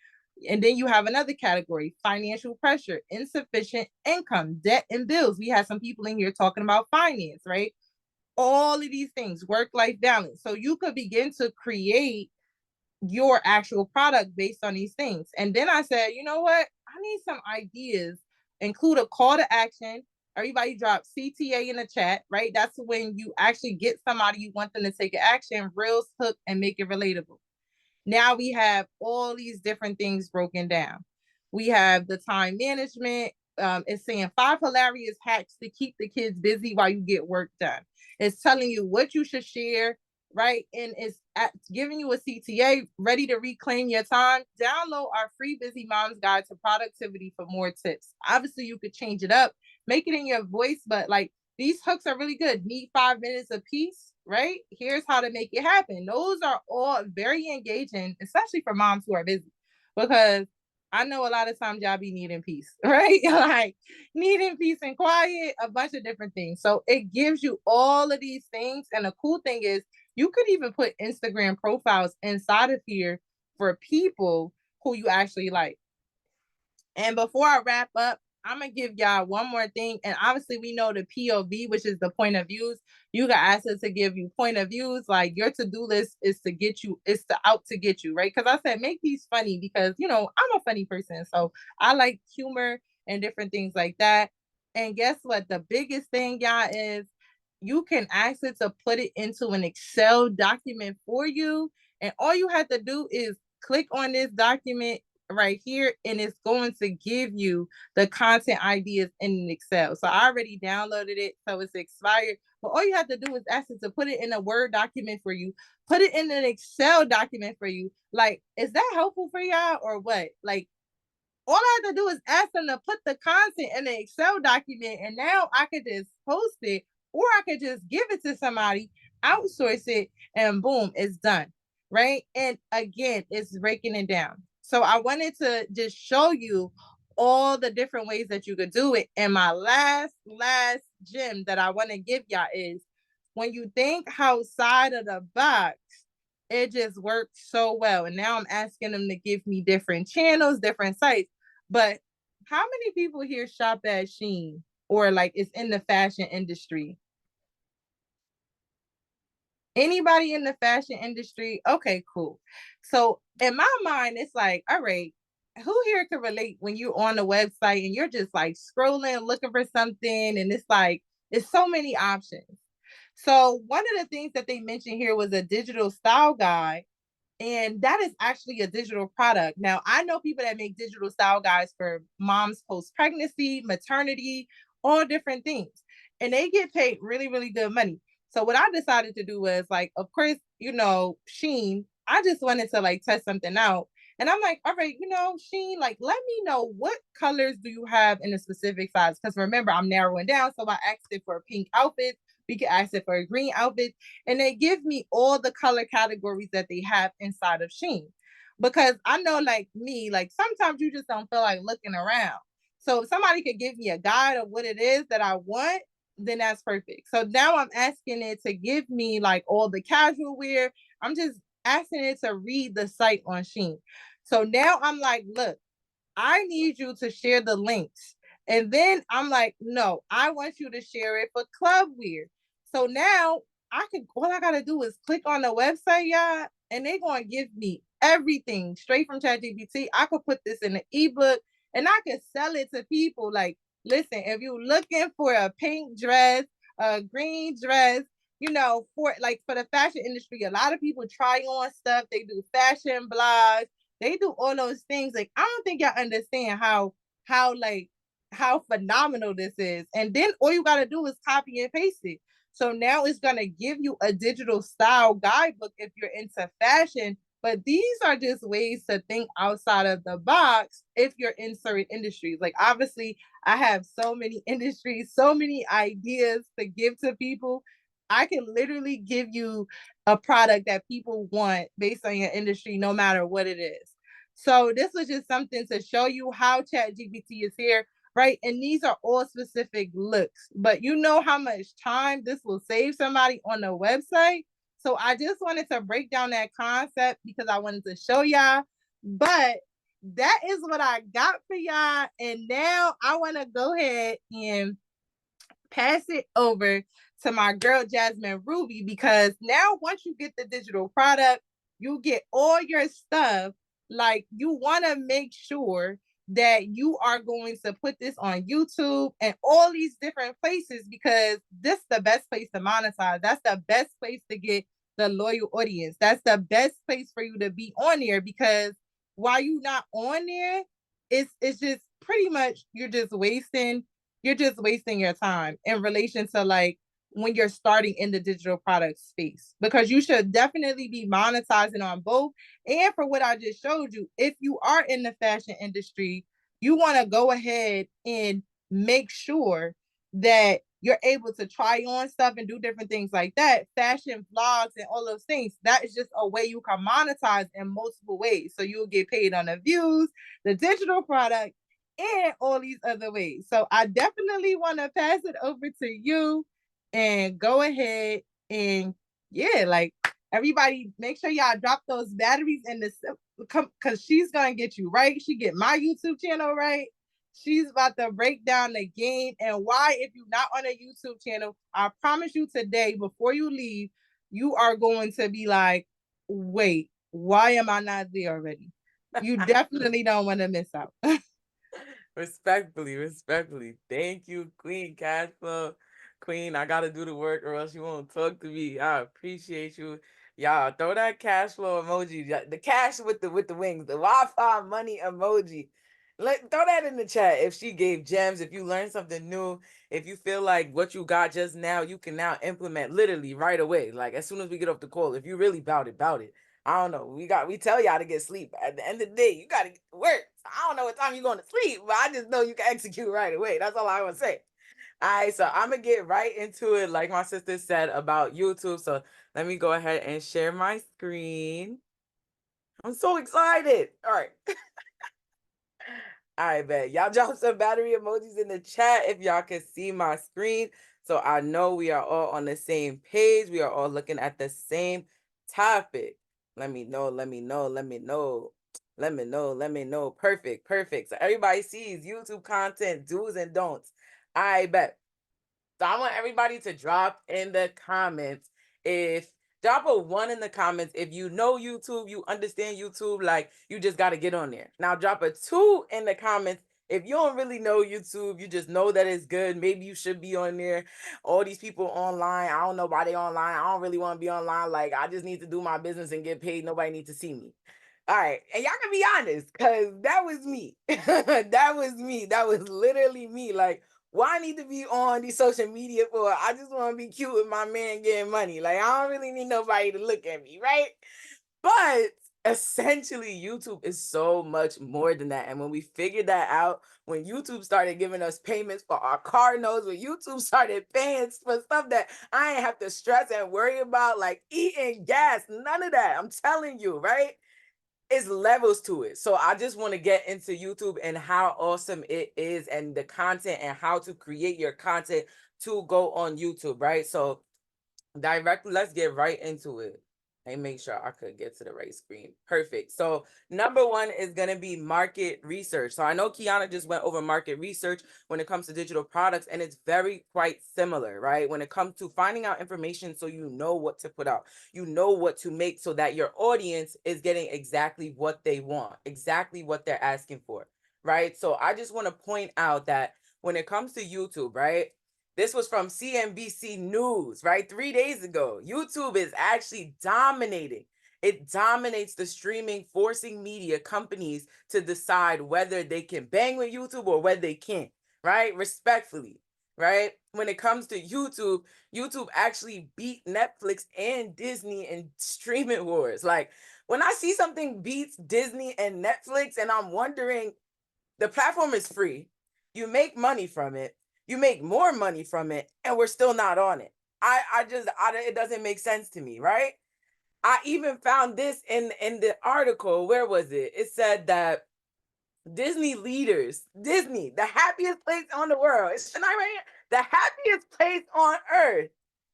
And then you have another category: financial pressure, insufficient income, debt and bills. We have some people in here talking about finance, right? All of these things, work-life balance. So you could begin to create your actual product based on these things. And then I said, you know what? I need some ideas. Include a call to action. Everybody drop CTA in the chat, right? That's when you actually get somebody you want them to take action, reels, hook, and make it relatable. Now we have all these different things broken down. We have the time management. It's saying 5 hilarious hacks to keep the kids busy while you get work done. It's telling you what you should share, right? And it's giving you a CTA, ready to reclaim your time. Download our free Busy Moms Guide to Productivity for more tips. Obviously, you could change it up, make it in your voice, but like these hooks are really good. Need 5 minutes a piece, right? Here's how to make it happen. Those are all very engaging, especially for moms who are busy, because I know a lot of times y'all be needing peace, right? Like needing peace and quiet, a bunch of different things. So it gives you all of these things. And the cool thing is you could even put Instagram profiles inside of here for people who you actually like. And before I wrap up, I'm gonna give y'all one more thing. And obviously, we know the POV, which is the point of views. You got asked us to give you point of views. Like your to-do list is to get you, it's to out to get you, right? Because I said make these funny because I'm a funny person, so I like humor and different things like that. And guess what? The biggest thing, y'all, is you can ask it to put it into an Excel document for you, and all you have to do is click on this document right here, and it's going to give you the content ideas in Excel. So I already downloaded it, so it's expired. But all you have to do is ask it to put it in a Word document for you, put it in an Excel document for you. Like, is that helpful for y'all or what? Like, all I have to do is ask them to put the content in an Excel document, and now I could just post it, or I could just give it to somebody, outsource it, and boom, it's done. Right. And again, it's breaking it down. So I wanted to just show you all the different ways that you could do it. And my last gem that I want to give y'all is when you think outside of the box, it just works so well. And now I'm asking them to give me different channels, different sites. But how many people here shop at Shein or like it's in the fashion industry? Anybody in the fashion industry? Okay, cool. So in my mind, it's like, all right, who here can relate when you're on the website and you're just like scrolling, looking for something, and it's like, it's so many options. So one of the things that they mentioned here was a digital style guide. And that is actually a digital product. Now, I know people that make digital style guides for moms post-pregnancy, maternity, all different things. And they get paid really, really good money. So what I decided to do was like, of course, Shein, I just wanted to like test something out. And I'm like, all right, Shein, like, let me know what colors do you have in a specific size? Because remember, I'm narrowing down. So I asked it for a pink outfit. We could ask it for a green outfit, and they give me all the color categories that they have inside of Shein. Because I know, like me, like sometimes you just don't feel like looking around. So if somebody could give me a guide of what it is that I want, then that's perfect. So now I'm asking it to give me like all the casual wear. I'm just asking it to read the site on Shein. So now I'm like, look, I need you to share the links. And then I'm like, no, I want you to share it for club wear. So now all I gotta do is click on the website, y'all, and they're gonna give me everything straight from ChatGPT. I could put this in an ebook and I could sell it to people. Like, listen, if you're looking for a pink dress, a green dress, for the fashion industry, a lot of people try on stuff. They do fashion blogs, they do all those things. Like, I don't think y'all understand how phenomenal this is. And then all you gotta do is copy and paste it. So now it's gonna give you a digital style guidebook if you're into fashion. But these are just ways to think outside of the box if you're in certain industries. Like, obviously, I have so many industries, so many ideas to give to people. I can literally give you a product that people want based on your industry, no matter what it is. So this was just something to show you how ChatGPT is here, right? And these are all specific looks, but you know how much time this will save somebody on the website. So I just wanted to break down that concept because I wanted to show y'all. But that is what I got for y'all. And now I want to go ahead and pass it over to my girl Jasmine Ruby, because now once you get the digital product, you get all your stuff. Like, you want to make sure that you are going to put this on YouTube and all these different places, because this is the best place to monetize. That's the best place to get the loyal audience. That's the best place for you to be on there, because while you're not on there, it's just pretty much you're just wasting your time in relation to like when you're starting in the digital product space, because you should definitely be monetizing on both. And for what I just showed you, if you are in the fashion industry, you want to go ahead and make sure that you're able to try on stuff and do different things like that. Fashion vlogs and all those things, that is just a way you can monetize in multiple ways. So you'll get paid on the views, the digital product, and all these other ways. So I definitely want to pass it over to you and go ahead and, yeah, like, Everybody, make sure y'all drop those batteries in the because she's gonna get you right. She get my YouTube channel right. She's about to break down the game and why. If you're not on a YouTube channel, I promise you today, before you leave, you are going to be like, "Wait, why am I not there already?" You definitely don't want to miss out. Respectfully. Thank you, Queen Cashflow. Queen, I gotta do the work or else you won't talk to me. I appreciate you. Y'all, throw that cash flow emoji. The cash with the wings, the Wi-Fi money emoji. Throw that in the chat if she gave gems, if you learned something new, if you feel like what you got just now, you can now implement literally right away. Like as soon as we get off the call, if you really bout it. I don't know. We tell y'all to get sleep. At the end of the day, you gotta work. I don't know what time you're going to sleep, but I just know you can execute right away. That's all I want to say. All right, so I'm gonna get right into it, like my sister said about YouTube. So let me go ahead and share my screen. I'm so excited. All right. All right, bet. Y'all drop some battery emojis in the chat if y'all can see my screen. So I know we are all on the same page. We are all looking at the same topic. Let me know. Perfect. So everybody sees YouTube content, do's and don'ts. I bet. So I want everybody to drop in the comments drop a 1 in the comments if you know YouTube, you understand YouTube, like you just got to get on there. Now drop a 2 in the comments if you don't really know YouTube, you just know that it's good. Maybe you should be on there. All these people online, I don't know why they online. I don't really want to be online. Like I just need to do my business and get paid. Nobody needs to see me. All right. And y'all can be honest, because that was me. That was me. That was literally me. Like, why I need to be on these social media for? I just want to be cute with my man getting money. Like, I don't really need nobody to look at me, right? But essentially, YouTube is so much more than that. And when we figured that out, when YouTube started giving us payments for our car notes, when YouTube started paying for stuff that I ain't have to stress and worry about, like eating gas, none of that. I'm telling you, right? It's levels to it. So I just want to get into YouTube and how awesome it is and the content and how to create your content to go on YouTube, right? So directly, let's get right into it. And make sure I could get to the right screen. Perfect. So number 1 is going to be market research. So I know Kiana just went over market research when it comes to digital products, and it's very quite similar, right? When it comes to finding out information so you know what to put out, you know what to make so that your audience is getting exactly what they want, exactly what they're asking for, right? So I just want to point out that when it comes to YouTube, right? This was from CNBC News, right? 3 days ago. YouTube is actually dominating. It dominates the streaming, forcing media companies to decide whether they can bang with YouTube or whether they can't, right? Respectfully, right? When it comes to YouTube, YouTube actually beat Netflix and Disney in streaming wars. Like when I see something beats Disney and Netflix and I'm wondering, the platform is free. You make money from it. You make more money from it, and we're still not on it. It doesn't make sense to me, right? I even found this in the article. Where was it? It said that Disney leaders, Disney, the happiest place on the world. It's tonight right here. The happiest place on earth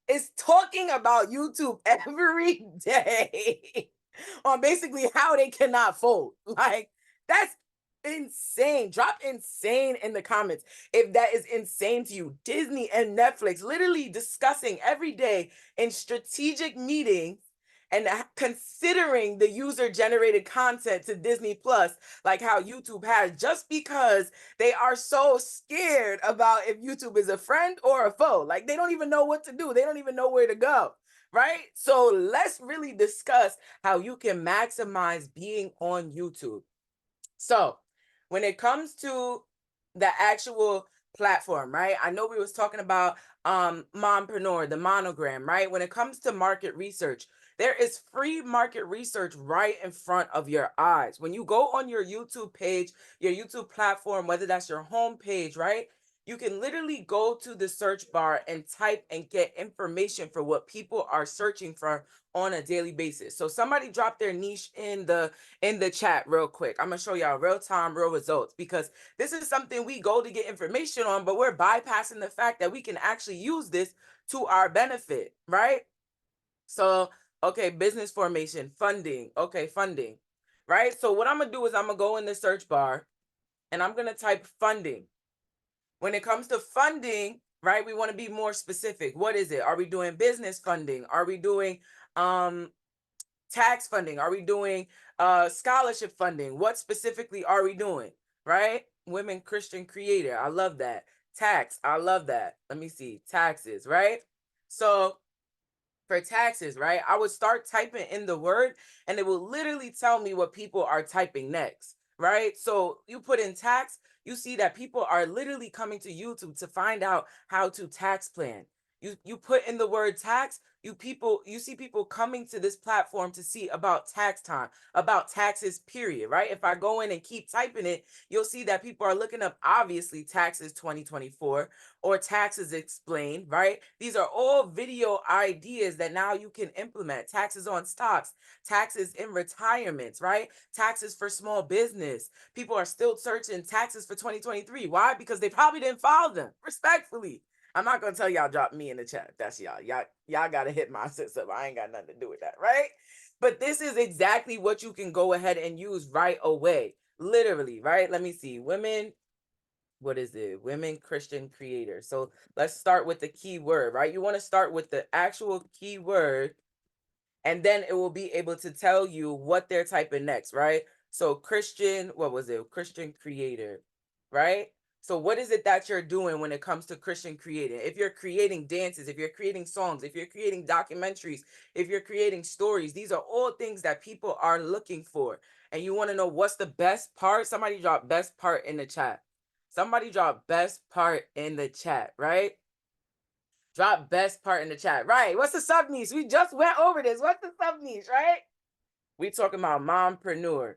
is talking about YouTube every day on basically how they cannot fold. Like that's insane. Drop insane in the comments if that is insane to you. Disney and Netflix literally discussing every day in strategic meetings and considering the user generated content to Disney Plus, like how YouTube has, just because they are so scared about if YouTube is a friend or a foe. Like they don't even know what to do. They don't even know where to go. Right? So let's really discuss how you can maximize being on YouTube. So when it comes to the actual platform, right? I know we was talking about mompreneur, the monogram, right? When it comes to market research, there is free market research right in front of your eyes. When you go on your YouTube page, your YouTube platform, whether that's your home page, right? You can literally go to the search bar and type and get information for what people are searching for on a daily basis. So somebody drop their niche in the chat real quick. I'm gonna show y'all real time, real results, because this is something we go to get information on, but we're bypassing the fact that we can actually use this to our benefit, right? So Okay, business formation, funding. Okay, funding. Right? So what I'm going to do is I'm going to go in the search bar and I'm going to type funding. When it comes to funding, right, we want to be more specific. What is it? Are we doing business funding? Are we doing tax funding? Are we doing scholarship funding? What specifically are we doing? Right? Women Christian creator. I love that. Tax. I love that. Let me see. Taxes, right? So for taxes, right? I would start typing in the word and it will literally tell me what people are typing next, right? So you put in tax, you see that people are literally coming to YouTube to find out how to tax plan. You put in the word tax, you see people coming to this platform to see about tax time, about taxes, period, right? If I go in and keep typing it, you'll see that people are looking up obviously taxes 2024 or taxes explained, right? These are all video ideas that now you can implement. Taxes on stocks, taxes in retirements, right? Taxes for small business. People are still searching taxes for 2023. Why? Because they probably didn't file them. Respectfully. I'm not gonna tell y'all drop me in the chat. That's y'all. Y'all gotta hit my sis up. I ain't got nothing to do with that, right? But this is exactly what you can go ahead and use right away. Literally, right? Let me see. Women, what is it? Women Christian creators. So let's start with the keyword, right? You want to start with the actual keyword, and then it will be able to tell you what they're typing next, right? So Christian, what was it? Christian creator, right? So what is it that you're doing when it comes to Christian creating? If you're creating dances, if you're creating songs, if you're creating documentaries, if you're creating stories, these are all things that people are looking for. And you want to know what's the best part? Somebody drop best part in the chat. Somebody drop best part in the chat, right? Drop best part in the chat. Right. What's the sub niche? We just went over this. What's the sub niche, right? We talking about mompreneur.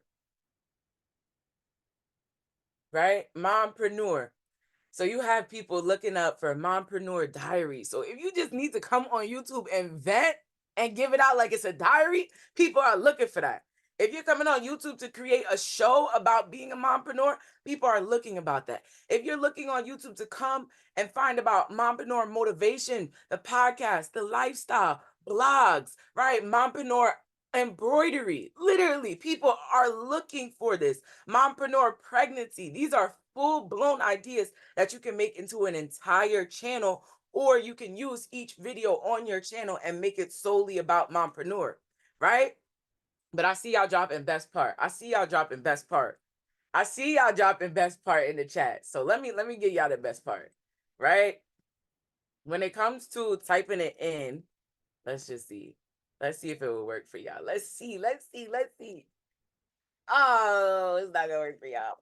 Right? Mompreneur. So you have people looking up for mompreneur diary. So if you just need to come on YouTube and vent and give it out like it's a diary, people are looking for that. If you're coming on YouTube to create a show about being a mompreneur, people are looking about that. If you're looking on YouTube to come and find about mompreneur motivation, the podcast, the lifestyle, blogs, right? Mompreneur embroidery. Literally, people are looking for this. Mompreneur pregnancy. These are full-blown ideas that you can make into an entire channel, or you can use each video on your channel and make it solely about mompreneur, right? But I see y'all dropping best part. I see y'all dropping best part. I see y'all dropping best part in the chat. So let me get y'all the best part, right? When it comes to typing it in, let's just see. Let's see if it will work for y'all. Let's see. Oh, it's not gonna work for y'all.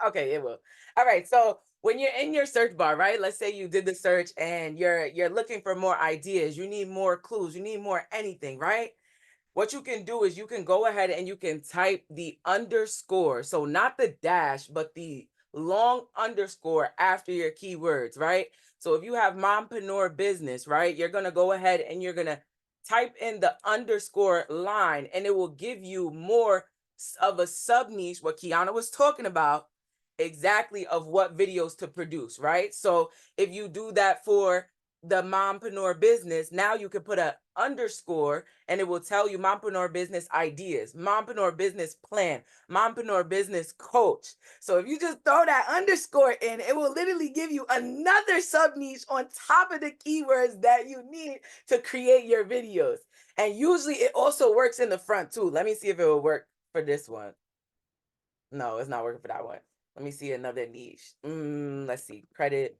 Okay, it will. All right. So when you're in your search bar, right? Let's say you did the search and you're looking for more ideas. You need more clues. You need more anything, right? What you can do is you can go ahead and you can type the underscore. So not the dash, but the long underscore after your keywords, right? So if you have mompreneur business, right, you're going to go ahead and you're going to type in the underscore line and it will give you more of a sub niche, what Kiana was talking about, exactly of what videos to produce, right? So if you do that for the mompreneur business, now you can put a underscore and it will tell you mompreneur business ideas, mompreneur business plan, mompreneur business coach. So if you just throw that underscore in, it will literally give you another sub niche on top of the keywords that you need to create your videos. And usually it also works in the front too. Let me see if it will work for this one. No, it's not working for that one. Let me see another niche. Let's see, credit,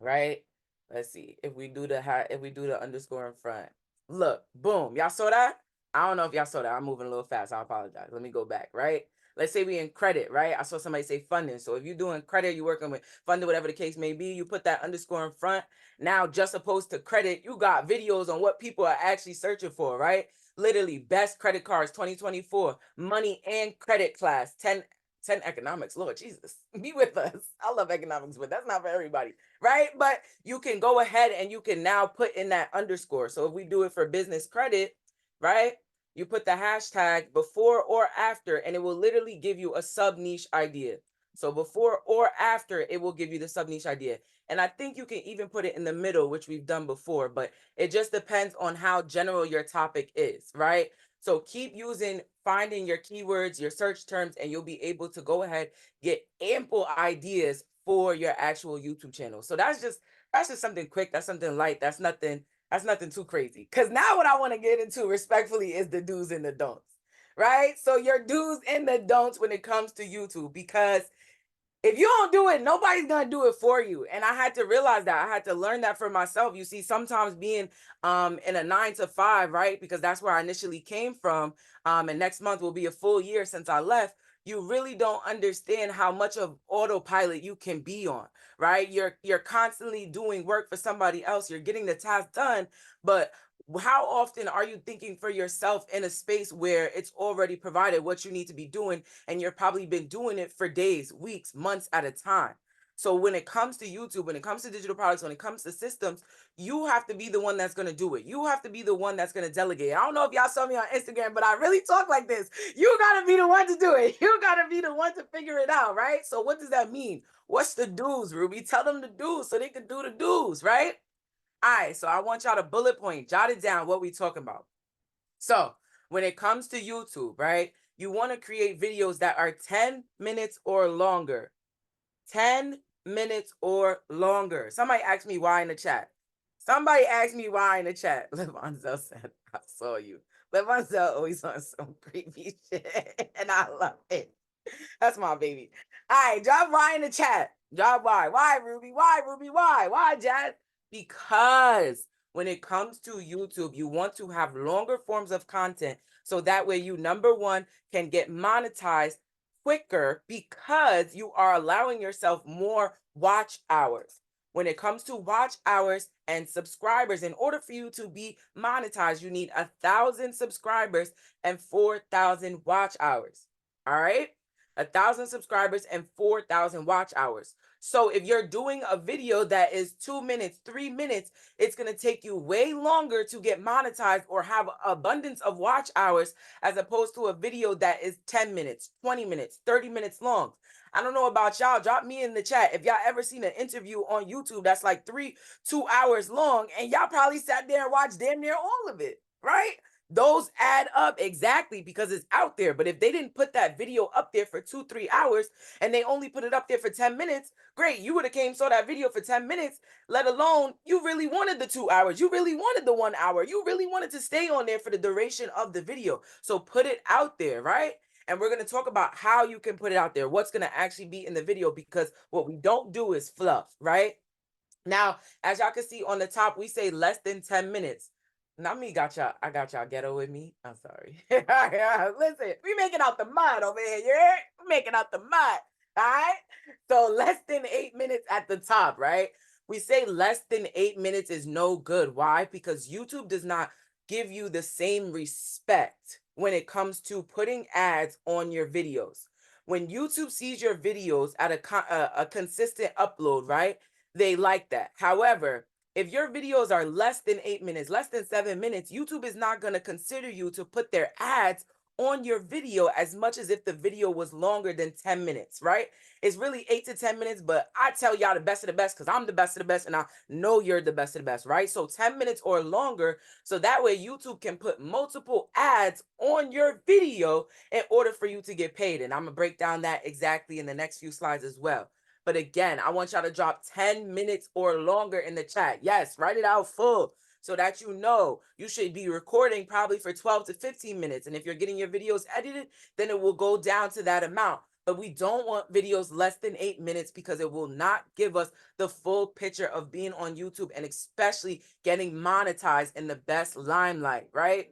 right? Let's see if we do the underscore in front. Look, boom. Y'all saw that? I don't know if y'all saw that. I'm moving a little fast. I apologize. Let me go back, right? Let's say we in credit, right? I saw somebody say funding. So if you're doing credit, you're working with funding, whatever the case may be, you put that underscore in front. Now, just opposed to credit, you got videos on what people are actually searching for, right? Literally, best credit cards 2024, money and credit class, 10 economics. Lord Jesus, be with us. I love economics, but that's not for everybody, right? But you can go ahead and you can now put in that underscore. So if we do it for business credit, right? You put the hashtag before or after, and it will literally give you a sub niche idea. So before or after, it will give you the sub niche idea. And I think you can even put it in the middle, which we've done before, but it just depends on how general your topic is, right? So keep finding your keywords, your search terms, and you'll be able to go ahead, get ample ideas for your actual YouTube channel. So that's just something quick. That's something light. That's nothing too crazy. Because now what I want to get into respectfully is the do's and the don'ts, right? So your do's and the don'ts when it comes to YouTube, because if you don't do it, nobody's going to do it for you. And I had to realize that. I had to learn that for myself. You see, sometimes being in a 9 to 5, right? Because that's where I initially came from. And next month will be a full year since I left. You really don't understand how much of autopilot you can be on, right? You're constantly doing work for somebody else. You're getting the task done, but how often are you thinking for yourself in a space where it's already provided what you need to be doing, and you're probably been doing it for days, weeks, months at a time? So when it comes to YouTube, when it comes to digital products, when it comes to systems, you have to be the one that's going to do it. You have to be the one that's going to delegate. I don't know if y'all saw me on Instagram, but I really talk like this. You got to be the one to do it. You got to be the one to figure it out, right? So what does that mean? What's the do's, Ruby? Tell them the do's so they can do the do's, right? All right, so I want y'all to bullet point, jot it down what we talking about. So when it comes to YouTube, right, you want to create videos that are 10 minutes or longer. 10 minutes or longer. Somebody asked me why in the chat. Somebody asked me why in the chat. Levanzel said, I saw you. Levanzel always on some creepy shit, and I love it. That's my baby. All right, drop why in the chat. Drop why. Why, Ruby? Why, Ruby? Why? Why, Jazz? Because when it comes to YouTube, you want to have longer forms of content. So that way you, number one, can get monetized quicker because you are allowing yourself more watch hours. When it comes to watch hours and subscribers, in order for you to be monetized, you need 1,000 subscribers and 4,000 watch hours. All right? 1,000 subscribers and 4,000 watch hours. So if you're doing a video that is 2 minutes, 3 minutes, it's going to take you way longer to get monetized or have abundance of watch hours as opposed to a video that is 10 minutes, 20 minutes, 30 minutes long. I don't know about y'all. Drop me in the chat if y'all ever seen an interview on YouTube that's like 2 hours long, and y'all probably sat there and watched damn near all of it, right? Those add up exactly because it's out there. But if they didn't put that video up there for 2-3 hours and they only put it up there for 10 minutes, great. You would have came saw that video for 10 minutes, let alone you really wanted the 2 hours. You really wanted the 1 hour. You really wanted to stay on there for the duration of the video. So put it out there, right? And we're going to talk about how you can put it out there, what's going to actually be in the video, because what we don't do is fluff, right? Now, as y'all can see on the top, we say less than 10 minutes. Not me, I got y'all ghetto with me. I'm sorry. Listen, we making out the mud over here. Yeah, we making out the mud. All right. So less than 8 minutes at the top, right? We say less than 8 minutes is no good. Why? Because YouTube does not give you the same respect when it comes to putting ads on your videos. When YouTube sees your videos at a consistent upload, right? They like that. However, if your videos are less than 8 minutes, less than 7 minutes, YouTube is not going to consider you to put their ads on your video as much as if the video was longer than 10 minutes, right? It's really 8 to 10 minutes, but I tell y'all the best of the best because I'm the best of the best and I know you're the best of the best, right? So 10 minutes or longer, so that way YouTube can put multiple ads on your video in order for you to get paid. And I'm going to break down that exactly in the next few slides as well. But again, I want y'all to drop 10 minutes or longer in the chat. Yes, write it out full so that you know you should be recording probably for 12 to 15 minutes. And if you're getting your videos edited, then it will go down to that amount. But we don't want videos less than 8 minutes because it will not give us the full picture of being on YouTube and especially getting monetized in the best limelight, right?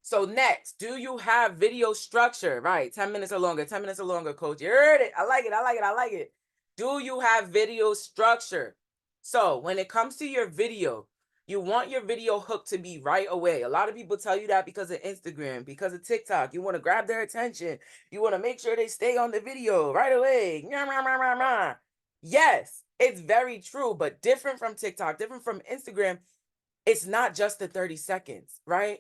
So next, do you have video structure? Right, 10 minutes or longer, 10 minutes or longer, coach. You heard it. I like it, I like it, I like it. Do you have video structure? So when it comes to your video, you want your video hook to be right away. A lot of people tell you that because of Instagram, because of TikTok. You want to grab their attention. You want to make sure they stay on the video right away. Yes, it's very true, but different from TikTok, different from Instagram. It's not just the 30 seconds, right?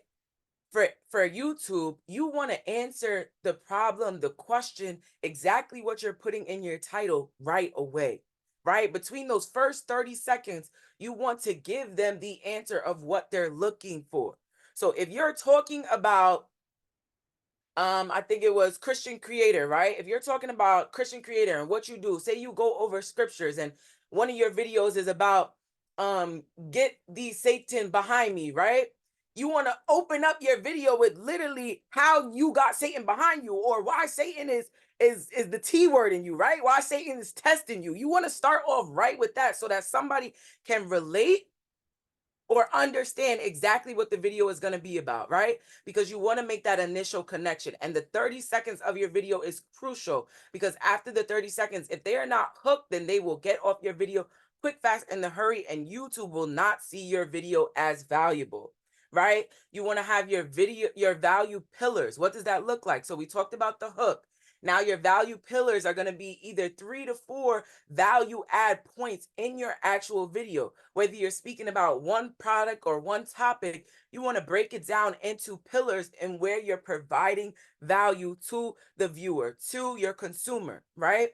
for YouTube, you want to answer the problem, the question, exactly what you're putting in your title right away, right? Between those first 30 seconds, you want to give them the answer of what they're looking for. So if you're talking about, I think it was Christian creator, right? If you're talking about Christian creator and what you do, say you go over scriptures and one of your videos is about get the Satan behind me, right? You want to open up your video with literally how you got Satan behind you, or why Satan is the T word in you, right? Why Satan is testing you. You want to start off right with that so that somebody can relate or understand exactly what the video is going to be about, right? Because you want to make that initial connection. And the 30 seconds of your video is crucial, because after the 30 seconds, if they are not hooked, then they will get off your video quick, fast, in the hurry, and YouTube will not see your video as valuable, right? You want to have your video, your value pillars. What does that look like? So we talked about the hook. Now your value pillars are going to be either 3 to 4 value add points in your actual video. Whether you're speaking about one product or one topic, you want to break it down into pillars and where you're providing value to the viewer, to your consumer, right?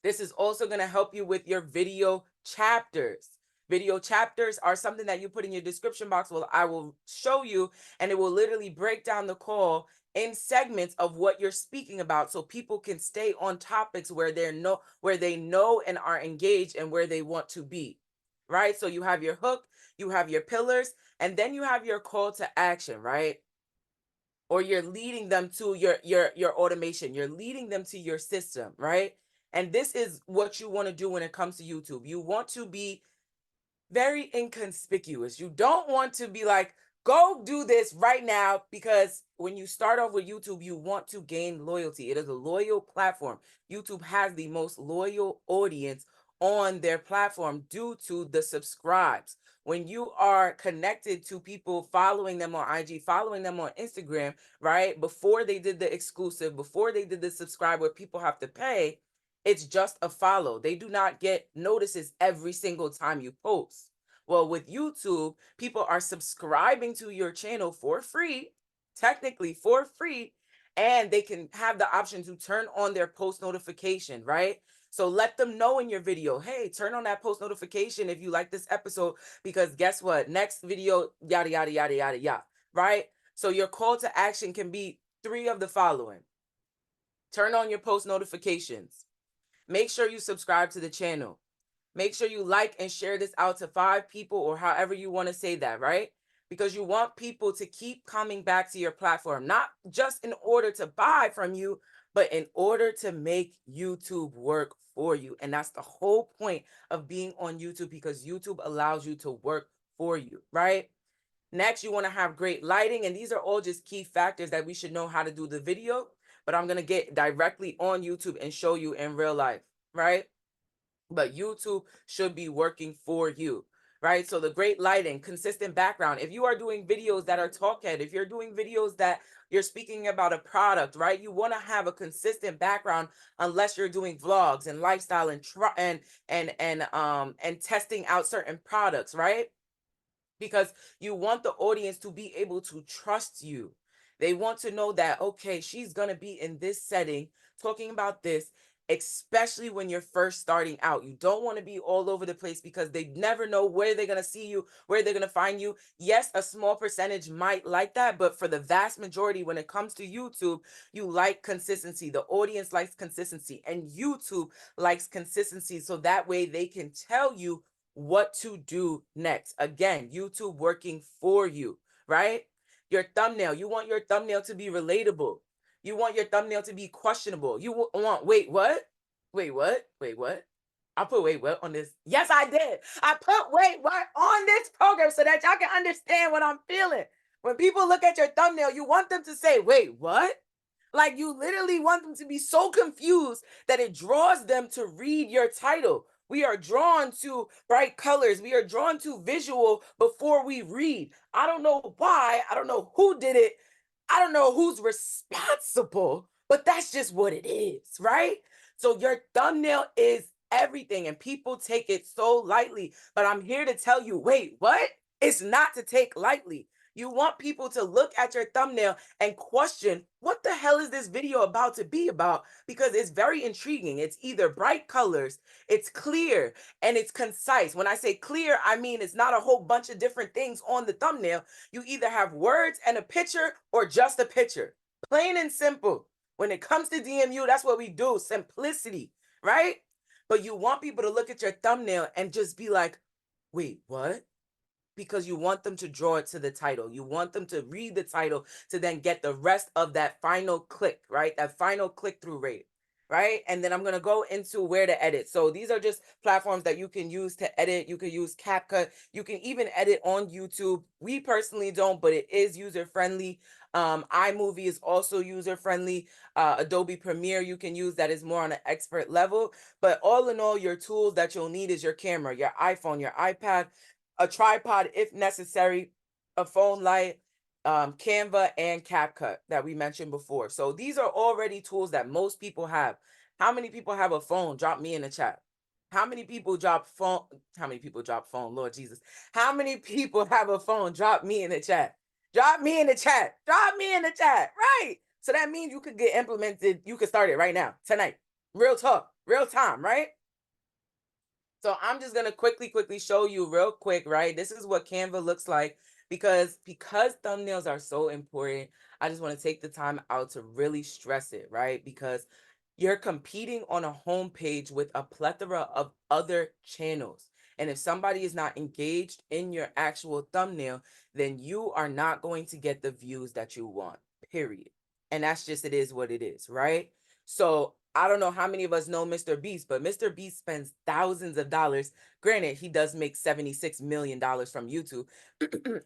This is also going to help you with your video chapters. Video chapters are something that you put in your description box. Well, I will show you, and it will literally break down the call in segments of what you're speaking about, so people can stay on topics where they know and are engaged and where they want to be, right? So you have your hook, you have your pillars, and then you have your call to action, right? Or you're leading them to your automation, you're leading them to your system, right? And this is what you want to do when it comes to YouTube. You want to be very inconspicuous. You don't want to be like, go do this right now, because when you start off with YouTube, you want to gain loyalty. It is a loyal platform. YouTube has the most loyal audience on their platform due to the subscribes. When you are connected to people, following them on IG, following them on Instagram, right? Before they did the exclusive, before they did the subscribe where people have to pay, it's just a follow. They do not get notices every single time you post. Well, with YouTube, people are subscribing to your channel for free, technically for free, and they can have the option to turn on their post notification, right? So let them know in your video, hey, turn on that post notification if you like this episode, because guess what? Next video, yada, yada, yada, yada, yada, right? So your call to action can be 3 of the following. Turn on your post notifications. Make sure you subscribe to the channel. Make sure you like and share this out to 5 people, or however you want to say that, right? Because you want people to keep coming back to your platform, not just in order to buy from you, but in order to make YouTube work for you. And that's the whole point of being on YouTube, because YouTube allows you to work for you, right? Next, you want to have great lighting. And these are all just key factors that we should know how to do the video. But I'm going to get directly on YouTube and show you in real life, right? But YouTube should be working for you, right? So the great lighting, consistent background. If you are doing videos that are talk head, if you're doing videos that you're speaking about a product, right? You want to have a consistent background, unless you're doing vlogs and lifestyle and testing out certain products, right? Because you want the audience to be able to trust you. They want to know that, okay, she's going to be in this setting talking about this, especially when you're first starting out. You don't want to be all over the place, because they never know where they're going to see you, where they're going to find you. Yes, a small percentage might like that, but for the vast majority, when it comes to YouTube, you like consistency. The audience likes consistency, and YouTube likes consistency. So that way they can tell you what to do next. Again, YouTube working for you, right? Your thumbnail, you want your thumbnail to be relatable. You want your thumbnail to be questionable. You want, wait, what? Wait, what? Wait, what? I put wait, what on this? Yes, I did. I put wait, what on this program so that y'all can understand what I'm feeling. When people look at your thumbnail, you want them to say, wait, what? Like, you literally want them to be so confused that it draws them to read your title. We are drawn to bright colors. We are drawn to visual before we read. I don't know why. I don't know who did it. I don't know who's responsible, but that's just what it is, right? So your thumbnail is everything, and people take it so lightly. But I'm here to tell you, wait, what? It's not to take lightly. You want people to look at your thumbnail and question, what the hell is this video about to be about? Because it's very intriguing. It's either bright colors, it's clear, and it's concise. When I say clear, I mean it's not a whole bunch of different things on the thumbnail. You either have words and a picture or just a picture. Plain and simple. When it comes to DMU, that's what we do, simplicity, right? But you want people to look at your thumbnail and just be like, wait, what? Because you want them to draw it to the title. You want them to read the title to then get the rest of that final click, right? That final click-through rate, right? And then I'm going to go into where to edit. So these are just platforms that you can use to edit. You can use CapCut. You can even edit on YouTube. We personally don't, but it is user-friendly. iMovie is also user-friendly. Adobe Premiere you can use, that is more on an expert level. But all in all, your tools that you'll need is your camera, your iPhone, your iPad, a tripod if necessary, a phone light, Canva, and CapCut that we mentioned before. So these are already tools that most people have. How many people have a phone? Drop me in the chat. How many people drop phone? How many people drop phone? Lord Jesus. How many people have a phone? Drop me in the chat. Drop me in the chat. Drop me in the chat. Right. So that means you could get implemented. You could start it right now, tonight. Real talk, real time, right? So I'm just going to quickly show you real quick, right? This is what Canva looks like because thumbnails are so important. I just want to take the time out to really stress it, right? Because you're competing on a homepage with a plethora of other channels. And if somebody is not engaged in your actual thumbnail, then you are not going to get the views that you want, period. And that's just, it is what it is, right? So I don't know how many of us know Mr. Beast, but Mr. Beast spends thousands of dollars. Granted, he does make $76 million from YouTube.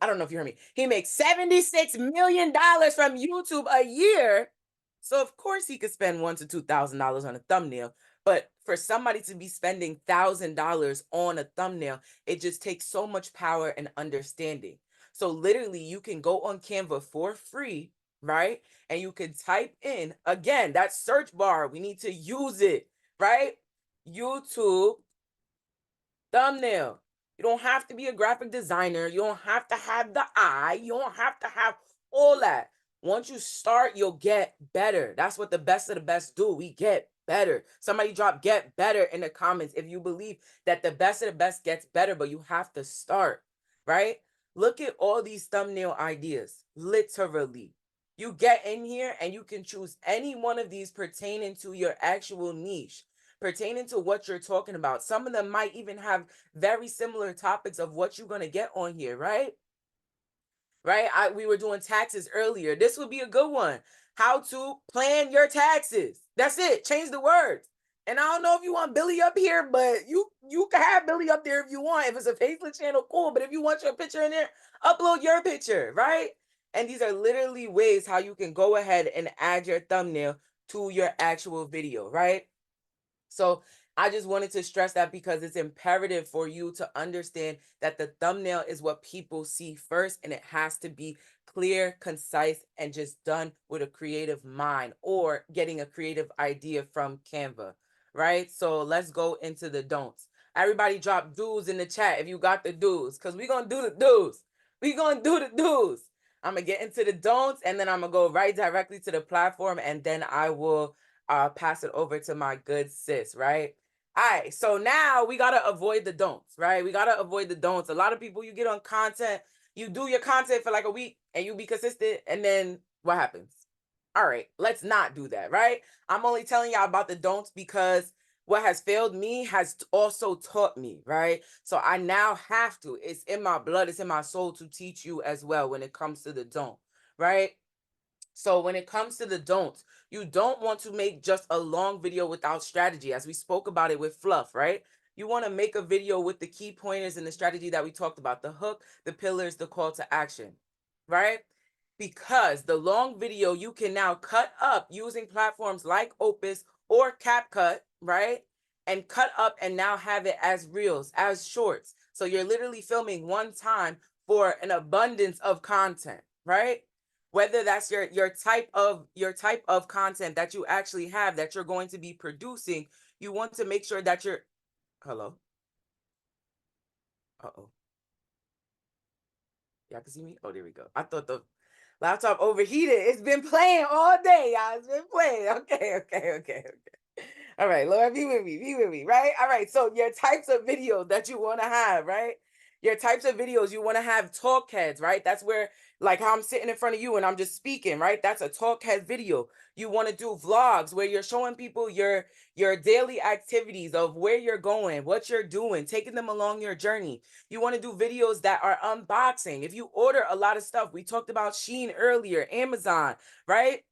I don't know if you heard me. He makes $76 million from YouTube a year. So of course he could spend $1,000 to $2,000 on a thumbnail. But for somebody to be spending $1,000 on a thumbnail, it just takes so much power and understanding. So literally you can go on Canva for free, right? And you can type in, again, that search bar, we need to use it, right? YouTube thumbnail. You don't have to be a graphic designer. You don't have to have the eye. You don't have to have all that. Once you start, you'll get better. That's what the best of the best do. We get better. Somebody drop get better in the comments if you believe that the best of the best gets better, but you have to start, right? Look at all these thumbnail ideas, literally. You get in here and you can choose any one of these pertaining to your actual niche, pertaining to what you're talking about. Some of them might even have very similar topics of what you're going to get on here, right? Right? We were doing taxes earlier. This would be a good one. How to plan your taxes. That's it. Change the words. And I don't know if you want Billy up here, but you can have Billy up there if you want. If it's a faceless channel, cool. But if you want your picture in there, upload your picture, right? And these are literally ways how you can go ahead and add your thumbnail to your actual video, right? So I just wanted to stress that because it's imperative for you to understand that the thumbnail is what people see first, and it has to be clear, concise, and just done with a creative mind or getting a creative idea from Canva, right? So let's go into the don'ts. Everybody drop do's in the chat if you got the do's, because we're going to do the do's. We're going to do the do's. I'm going to get into the don'ts, and then I'm going to go right directly to the platform, and then I will pass it over to my good sis, right? All right, so now we got to avoid the don'ts, right? We got to avoid the don'ts. A lot of people, you get on content, you do your content for like a week and you be consistent, and then what happens? All right, let's not do that, right? I'm only telling y'all about the don'ts because what has failed me has also taught me, right? So I now have to, it's in my blood, it's in my soul to teach you as well when it comes to the don't, right? So when it comes to the don'ts, you don't want to make just a long video without strategy, as we spoke about it with fluff, right? You want to make a video with the key pointers and the strategy that we talked about, the hook, the pillars, the call to action, right? Because the long video you can now cut up using platforms like Opus or CapCut, right? And cut up and now have it as reels, as shorts. So you're literally filming one time for an abundance of content, right? Whether that's your type of content that you actually have that you're going to be producing, you want to make sure that you're hello. Uh-oh. Y'all can see me? Oh, there we go. I thought the laptop overheated. It's been playing all day, y'all. It's been playing. Okay. All right, Lord, be with me, right? All right, so your types of videos that you want to have, right? Your types of videos, you want to have talk heads, right? That's where, like how I'm sitting in front of you and I'm just speaking, right? That's a talk head video. You want to do vlogs where you're showing people your daily activities of where you're going, what you're doing, taking them along your journey. You want to do videos that are unboxing. If you order a lot of stuff, we talked about Shein earlier, Amazon, right?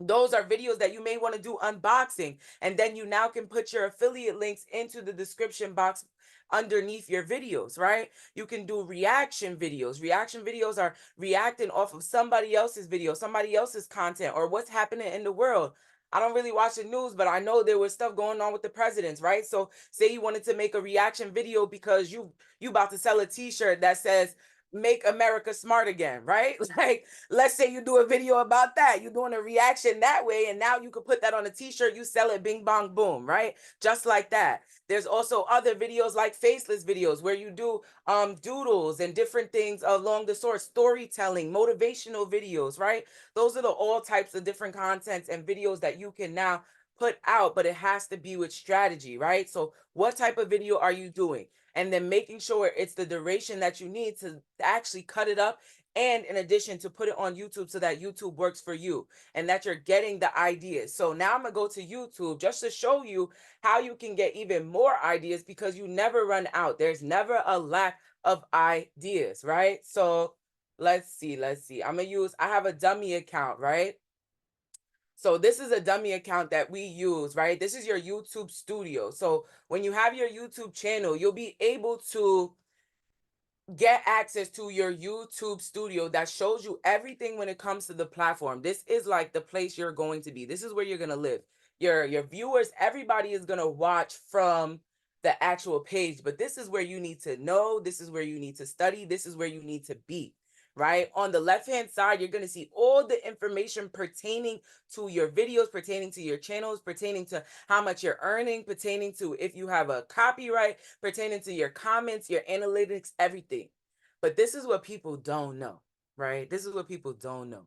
Those are videos that you may want to do unboxing, and then you now can put your affiliate links into the description box underneath your videos, right? You can do reaction videos. Reaction videos are reacting off of somebody else's video, somebody else's content, or what's happening in the world. I don't really watch the news, but I know there was stuff going on with the presidents, right? So say you wanted to make a reaction video because you about to sell a t-shirt that says make America smart again, right? Like, let's say you do a video about that. You're doing a reaction that way, and now you could put that on a t-shirt, you sell it, bing, bong, boom, right? Just like that. There's also other videos like faceless videos where you do doodles and different things along the sort, storytelling, motivational videos, right? Those are the all types of different contents and videos that you can now put out, but it has to be with strategy, right? So what type of video are you doing? And then making sure it's the duration that you need to actually cut it up, and in addition to put it on YouTube so that YouTube works for you and that you're getting the ideas. So now I'm gonna go to YouTube just to show you how you can get even more ideas, because you never run out. There's never a lack of ideas, right? So let's see. I have a dummy account, right? So this is a dummy account that we use, right? This is your YouTube studio. So when you have your YouTube channel, you'll be able to get access to your YouTube studio that shows you everything when it comes to the platform. This is like the place you're going to be. This is where you're going to live. Your viewers, everybody is going to watch from the actual page, but this is where you need to know, this is where you need to study, this is where you need to be. Right? On the left-hand side, you're going to see all the information pertaining to your videos, pertaining to your channels, pertaining to how much you're earning, pertaining to if you have a copyright, pertaining to your comments, your analytics, everything. But this is what people don't know, right? This is what people don't know.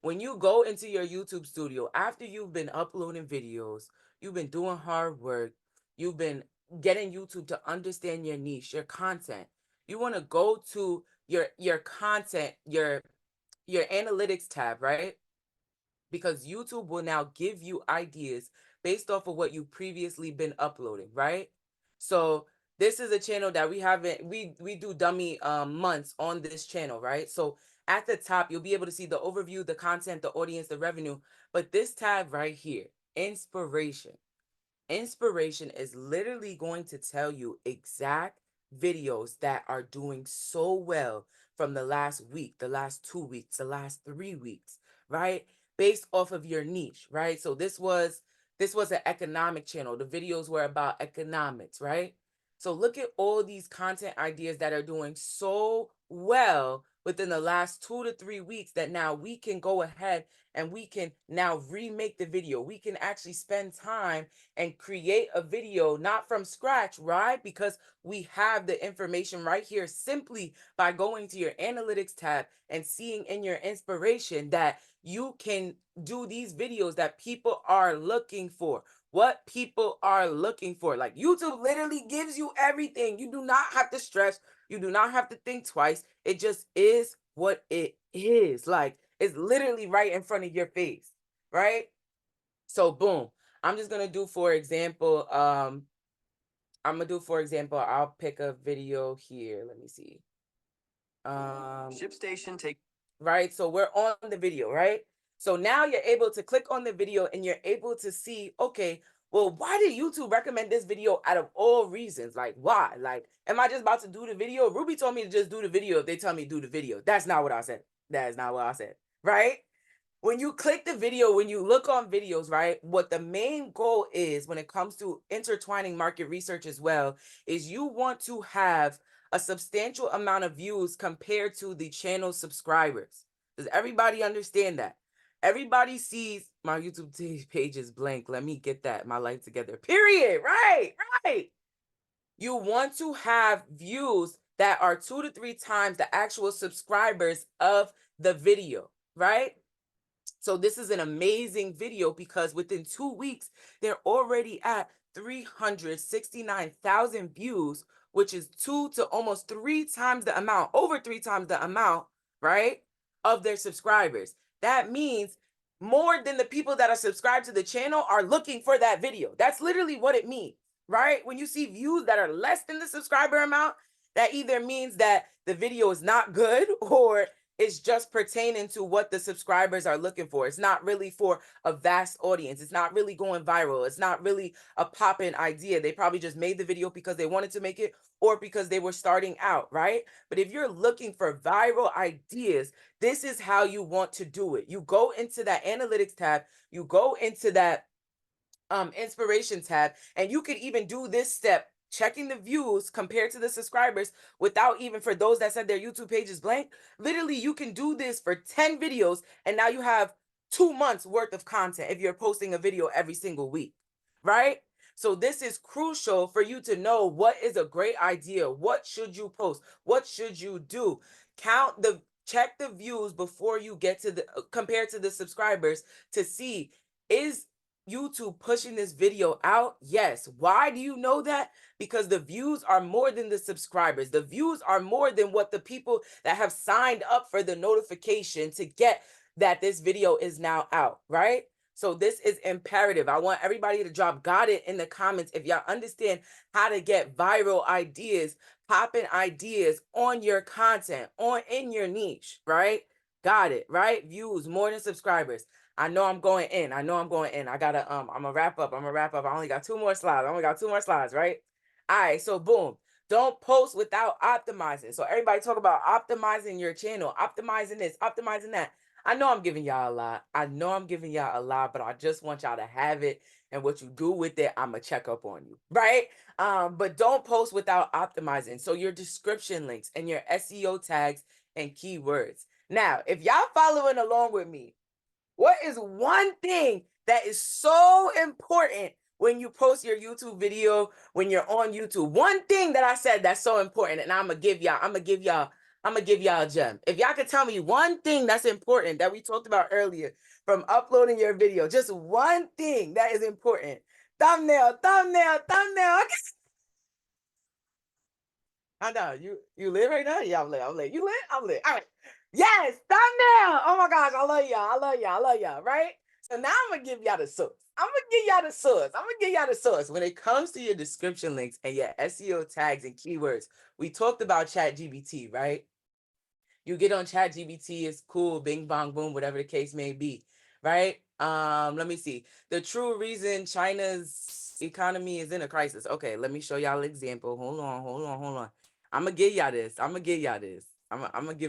When you go into your YouTube studio, after you've been uploading videos, you've been doing hard work, you've been getting YouTube to understand your niche, your content, you want to go to your content, your analytics tab, right? Because YouTube will now give you ideas based off of what you previously been uploading, right? So this is a channel that we do dummy months on this channel, right? So at the top, you'll be able to see the overview, the content, the audience, the revenue. But this tab right here, inspiration. Inspiration is literally going to tell you exact videos that are doing so well from the last week, the last 2 weeks, the last 3 weeks, right? Based off of your niche, right? So this was an economic channel. The videos were about economics, right? So look at all these content ideas that are doing so well within the last 2 to 3 weeks that now we can go ahead and we can now remake the video. We can actually spend time and create a video, not from scratch, right? Because we have the information right here simply by going to your analytics tab and seeing in your inspiration that you can do these videos that people are looking for. What people are looking for. Like, YouTube literally gives you everything. You do not have to stress. You do not have to think twice. It just is what it is. Like, it's literally right in front of your face, right? So boom. I'm just gonna do, for example, I'll pick a video here. Let me see. Ship station take. Right. So we're on the video, right? So now you're able to click on the video and you're able to see, okay, well, why did YouTube recommend this video out of all reasons? Like, why? Like, am I just about to do the video? Ruby told me to just do the video if they tell me to do the video. That's not what I said. That is not what I said. Right? When you click the video, when you look on videos, right, what the main goal is when it comes to intertwining market research as well, is you want to have a substantial amount of views compared to the channel subscribers. Does everybody understand that? Everybody sees my YouTube page is blank. Let me get my life together. Period. Right. You want to have views that are 2 to 3 times the actual subscribers of the video, right? So this is an amazing video because within 2 weeks, they're already at 369,000 views, which is 2 to almost 3 times the amount, over 3 times the amount, right, of their subscribers. That means more than the people that are subscribed to the channel are looking for that video. That's literally what it means, right? When you see views that are less than the subscriber amount, that either means that the video is not good or it's just pertaining to what the subscribers are looking for. It's not really for a vast audience. It's not really going viral. It's not really a pop-in idea. They probably just made the video because they wanted to make it or because they were starting out, right? But if you're looking for viral ideas, this is how you want to do it. You go into that analytics tab, you go into that inspiration tab, and you could even do this step, checking the views compared to the subscribers without even, for those that said their YouTube page is blank, literally you can do this for 10 videos and now you have 2 months worth of content if you're posting a video every single week, right? So this is crucial for you to know what is a great idea. What should you post? What should you do? Check the views before you get to the, compared to the subscribers, to see, is YouTube pushing this video out? Yes. Why do you know that? Because the views are more than the subscribers. The views are more than what the people that have signed up for the notification to get that this video is now out, right? So this is imperative. I want everybody to drop "got it" in the comments if y'all understand how to get viral ideas, popping ideas on your content, in your niche, right? Got it, right? Views more than subscribers. I know I'm going in. I gotta, I'm gonna wrap up. I only got 2 more slides. Right? All right. So boom. Don't post without optimizing. So everybody talk about optimizing your channel, optimizing this, optimizing that. I know I'm giving y'all a lot. But I just want y'all to have it. And what you do with it, I'm gonna check up on you, right? But don't post without optimizing. So your description links and your SEO tags and keywords. Now, if y'all following along with me, what is one thing that is so important when you post your YouTube video, when you're on YouTube? One thing that I said that's so important, and I'm gonna give y'all a gem. If y'all could tell me one thing that's important that we talked about earlier from uploading your video, just one thing that is important. Thumbnail. I know you lit right now. Yeah, I'm lit. You lit? I'm lit. All right. Yes, thumbnail. Oh my gosh, I love y'all. Right? So now I'm gonna give y'all the source. When it comes to your description links and your SEO tags and keywords, we talked about ChatGPT, right? You get on ChatGPT, it's cool, bing bong boom, whatever the case may be, right? Let me see. The true reason China's economy is in a crisis. Okay, let me show y'all an example. Hold on. I'm gonna give y'all this. I'm gonna give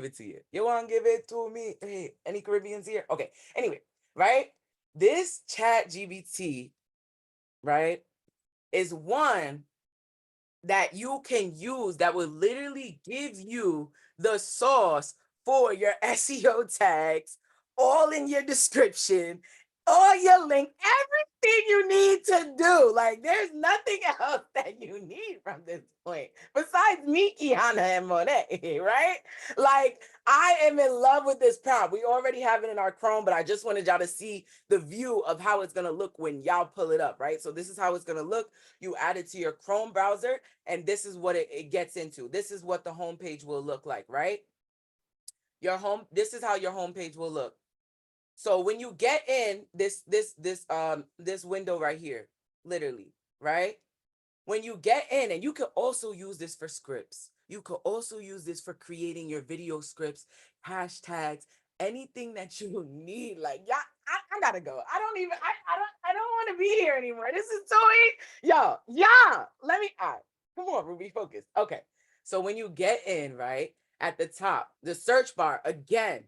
it to you. You want to give it to me? Hey, any Caribbeans here? Okay. Anyway, right? This ChatGPT, right, is one that you can use that will literally give you the sauce for your SEO tags, all in your description, all your link, everything you need to do. Like, there's nothing else that you need from this point besides me, Kiana, and Monet, right? Like, I am in love with this prompt. We already have it in our Chrome, but I just wanted y'all to see the view of how it's going to look when y'all pull it up, right? So this is how it's going to look. You add it to your Chrome browser, and this is what it gets into. This is what the homepage will look like, right? This is how your homepage will look. So when you get in this window right here, literally, right? When you get in, and you can also use this for scripts. You could also use this for creating your video scripts, hashtags, anything that you need. Like, yeah, I gotta go. I don't want to be here anymore. This is so easy. Let me, all right, come on, Ruby, focus. Okay. So when you get in, right, at the top, the search bar, again,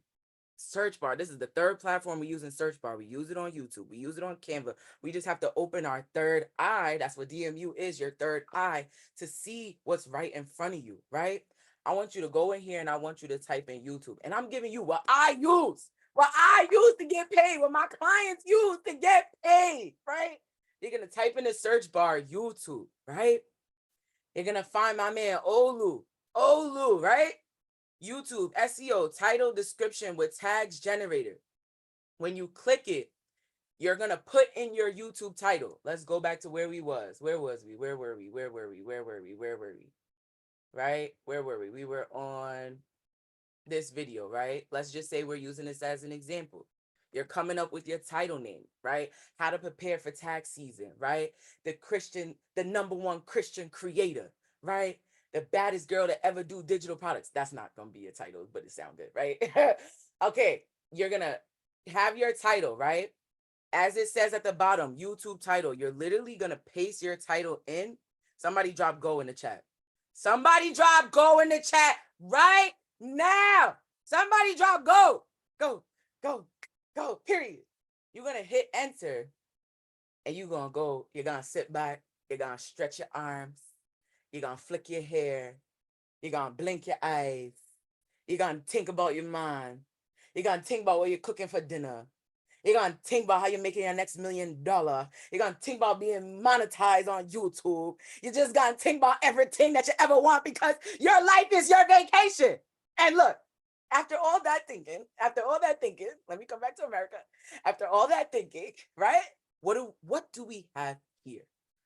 search bar. This is the third platform we use in search bar. We use it on YouTube. We use it on Canva. We just have to open our third eye. That's what DMU is, your third eye, to see what's right in front of you, right? I want you to go in here and I want you to type in YouTube. And I'm giving you what I use to get paid, what my clients use to get paid, right? You're going to type in the search bar, YouTube, right? You're going to find my man, Olu. Olu, right? YouTube, SEO, title, description with tags generator. When you click it, you're going to put in your YouTube title. Let's go back to where we was. Where was we? Where were we? Where were we? Where were we? Where were we? Right? Where were we? We were on this video, right? Let's just say we're using this as an example. You're coming up with your title name, right? How to prepare for tax season, right? The #1 Christian creator, right? The baddest girl to ever do digital products. That's not going to be a title, but it sounds good, right? Okay, you're going to have your title, right? As it says at the bottom, YouTube title, you're literally going to paste your title in. Somebody drop go in the chat. Somebody drop go in the chat right now. Somebody drop go. Go, go, go, period. You're going to hit enter and you're going to go. You're going to sit back. You're going to stretch your arms. You're going to flick your hair. You're going to blink your eyes. You're going to think about your mind. You're going to think about what you're cooking for dinner. You're going to think about how you're making your next $1 million. You're going to think about being monetized on YouTube. You're just going to think about everything that you ever want because your life is your vacation. And look, after all that thinking, let me come back to America. After all that thinking, right? What do we have here?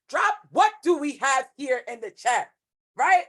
Drop what do we have here in the chat, right?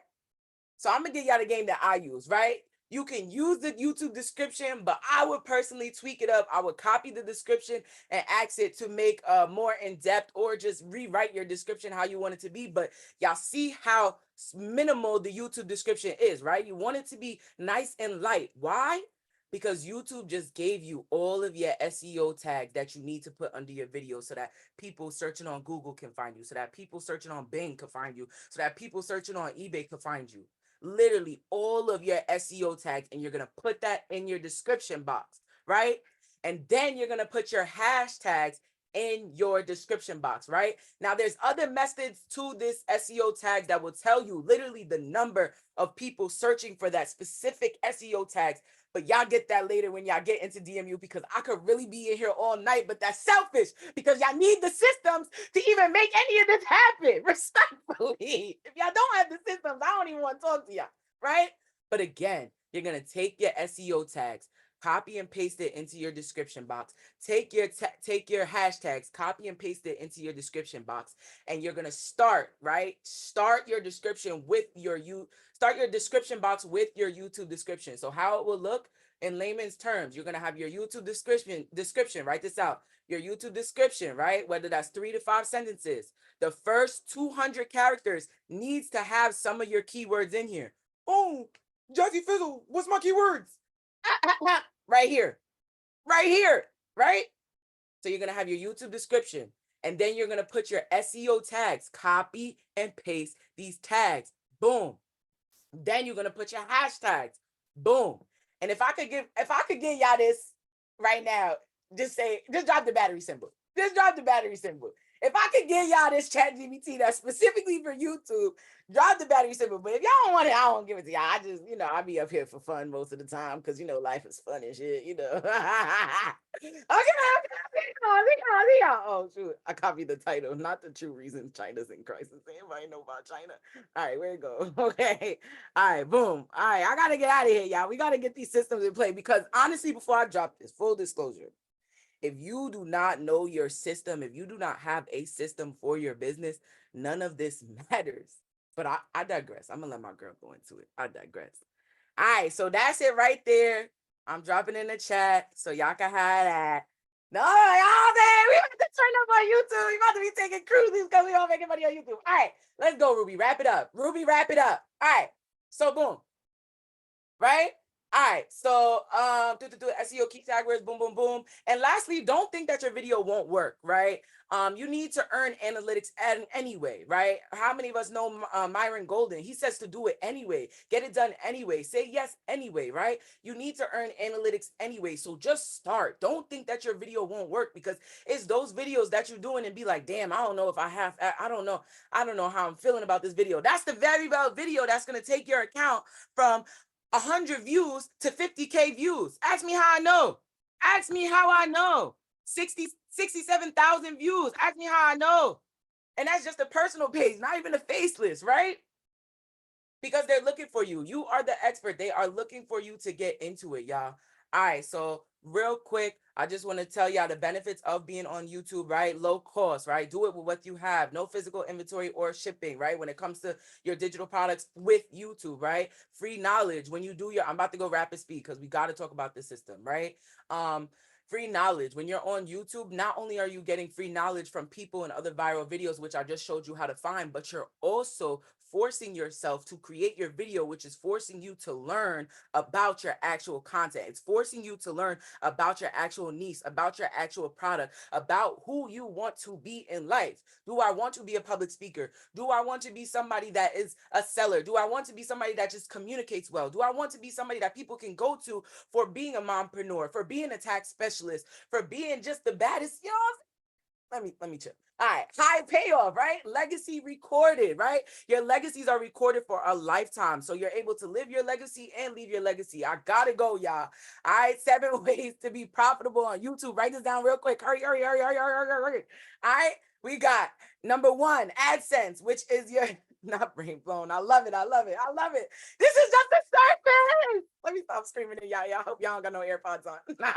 So I'm going to give y'all the game that I use, right? You can use the YouTube description, but I would personally tweak it up. I would copy the description and ask it to make more in-depth or just rewrite your description how you want it to be. But y'all see how minimal the YouTube description is, right? You want it to be nice and light. Why? Because YouTube just gave you all of your SEO tags that you need to put under your video so that people searching on Google can find you, so that people searching on Bing can find you, so that people searching on eBay can find you. Literally all of your SEO tags, and you're going to put that in your description box, right? And then you're going to put your hashtags in your description box, right? Now, there's other methods to this SEO tags that will tell you literally the number of people searching for that specific SEO tags. But y'all get that later when y'all get into DMU because I could really be in here all night, but that's selfish because y'all need the systems to even make any of this happen, respectfully. If y'all don't have the systems, I don't even want to talk to y'all, right? But again, you're going to take your SEO tags, copy and paste it into your description box. Take your hashtags, copy and paste it into your description box, and you're going to start, right? Start your description with start your description box with your YouTube description. So how it will look in layman's terms, you're going to have your YouTube description, write this out. Your YouTube description, right? Whether that's 3 to 5 sentences. The first 200 characters needs to have some of your keywords in here. Oh, Jazzy Fizzle, what's my keywords? Right here, right? So you're going to have your YouTube description, and then you're going to put your SEO tags, copy and paste these tags. Boom. Then you're going to put your hashtags. Boom. And if I could give y'all this right now, just drop the battery symbol. Just drop the battery symbol. If I could give y'all this ChatGPT that's specifically for YouTube, drop the battery symbol. But if y'all don't want it, I won't give it to y'all. I just, I be up here for fun most of the time because, life is fun and shit, Okay. Oh, shoot. I copied the title, not the true reason China's in crisis. Anybody know about China? All right, where it go? Okay. All right, boom. All right, I got to get out of here, y'all. We got to get these systems in play because honestly, before I drop this, full disclosure, if you do not know your system, if you do not have a system for your business, none of this matters. But I digress. I'm going to let my girl go into it. I digress. All right, so that's it right there. I'm dropping in the chat so y'all can have that. No, y'all, man, we about to turn up on YouTube. We about to be taking cruises because we don't make money on YouTube. All right, let's go, Ruby. Wrap it up. Ruby, wrap it up. All right, so boom. Right? All right, so SEO key tag words, boom, boom, boom. And lastly, don't think that your video won't work, right? You need to earn analytics anyway, right? How many of us know Myron Golden? He says to do it anyway, get it done anyway, say yes anyway, right? You need to earn analytics anyway, so just start. Don't think that your video won't work because it's those videos that you're doing and be like, damn, I don't know if I don't know how I'm feeling about this video. That's the very well video that's gonna take your account from 100 views to 50K views. Ask me how I know. Ask me how I know. 67,000 views. Ask me how I know. And that's just a personal page, not even a faceless, right? because they're looking for you. You are the expert. They are looking for you to get into it, y'all. All right, so real quick, I just want to tell y'all the benefits of being on YouTube, right? Low cost, right? Do it with what you have. No physical inventory or shipping, right? When it comes to your digital products with YouTube, right? Free knowledge. When you do your, I'm about to go rapid speed because we got to talk about this system, right? Free knowledge. When you're on YouTube, not only are you getting free knowledge from people and other viral videos, which I just showed you how to find, but you're also forcing yourself to create your video, which is forcing you to learn about your actual content. It's forcing you to learn about your actual niche, about your actual product, about who you want to be in life. Do I want to be a public speaker? Do I want to be somebody that is a seller? Do I want to be somebody that just communicates well? Do I want to be somebody that people can go to for being a mompreneur, for being a tax specialist, for being just the baddest, you know? Let me chill. All right, high payoff, right? Legacy recorded, right? Your legacies are recorded for a lifetime. So you're able to live your legacy and leave your legacy. I gotta go, y'all. All right, 7 ways to be profitable on YouTube. Write this down real quick. Hurry. All right, we got number 1, AdSense, which is your not brain blown. I love it. This is just the surface. Let me stop screaming at y'all. I hope y'all don't got no AirPods on. All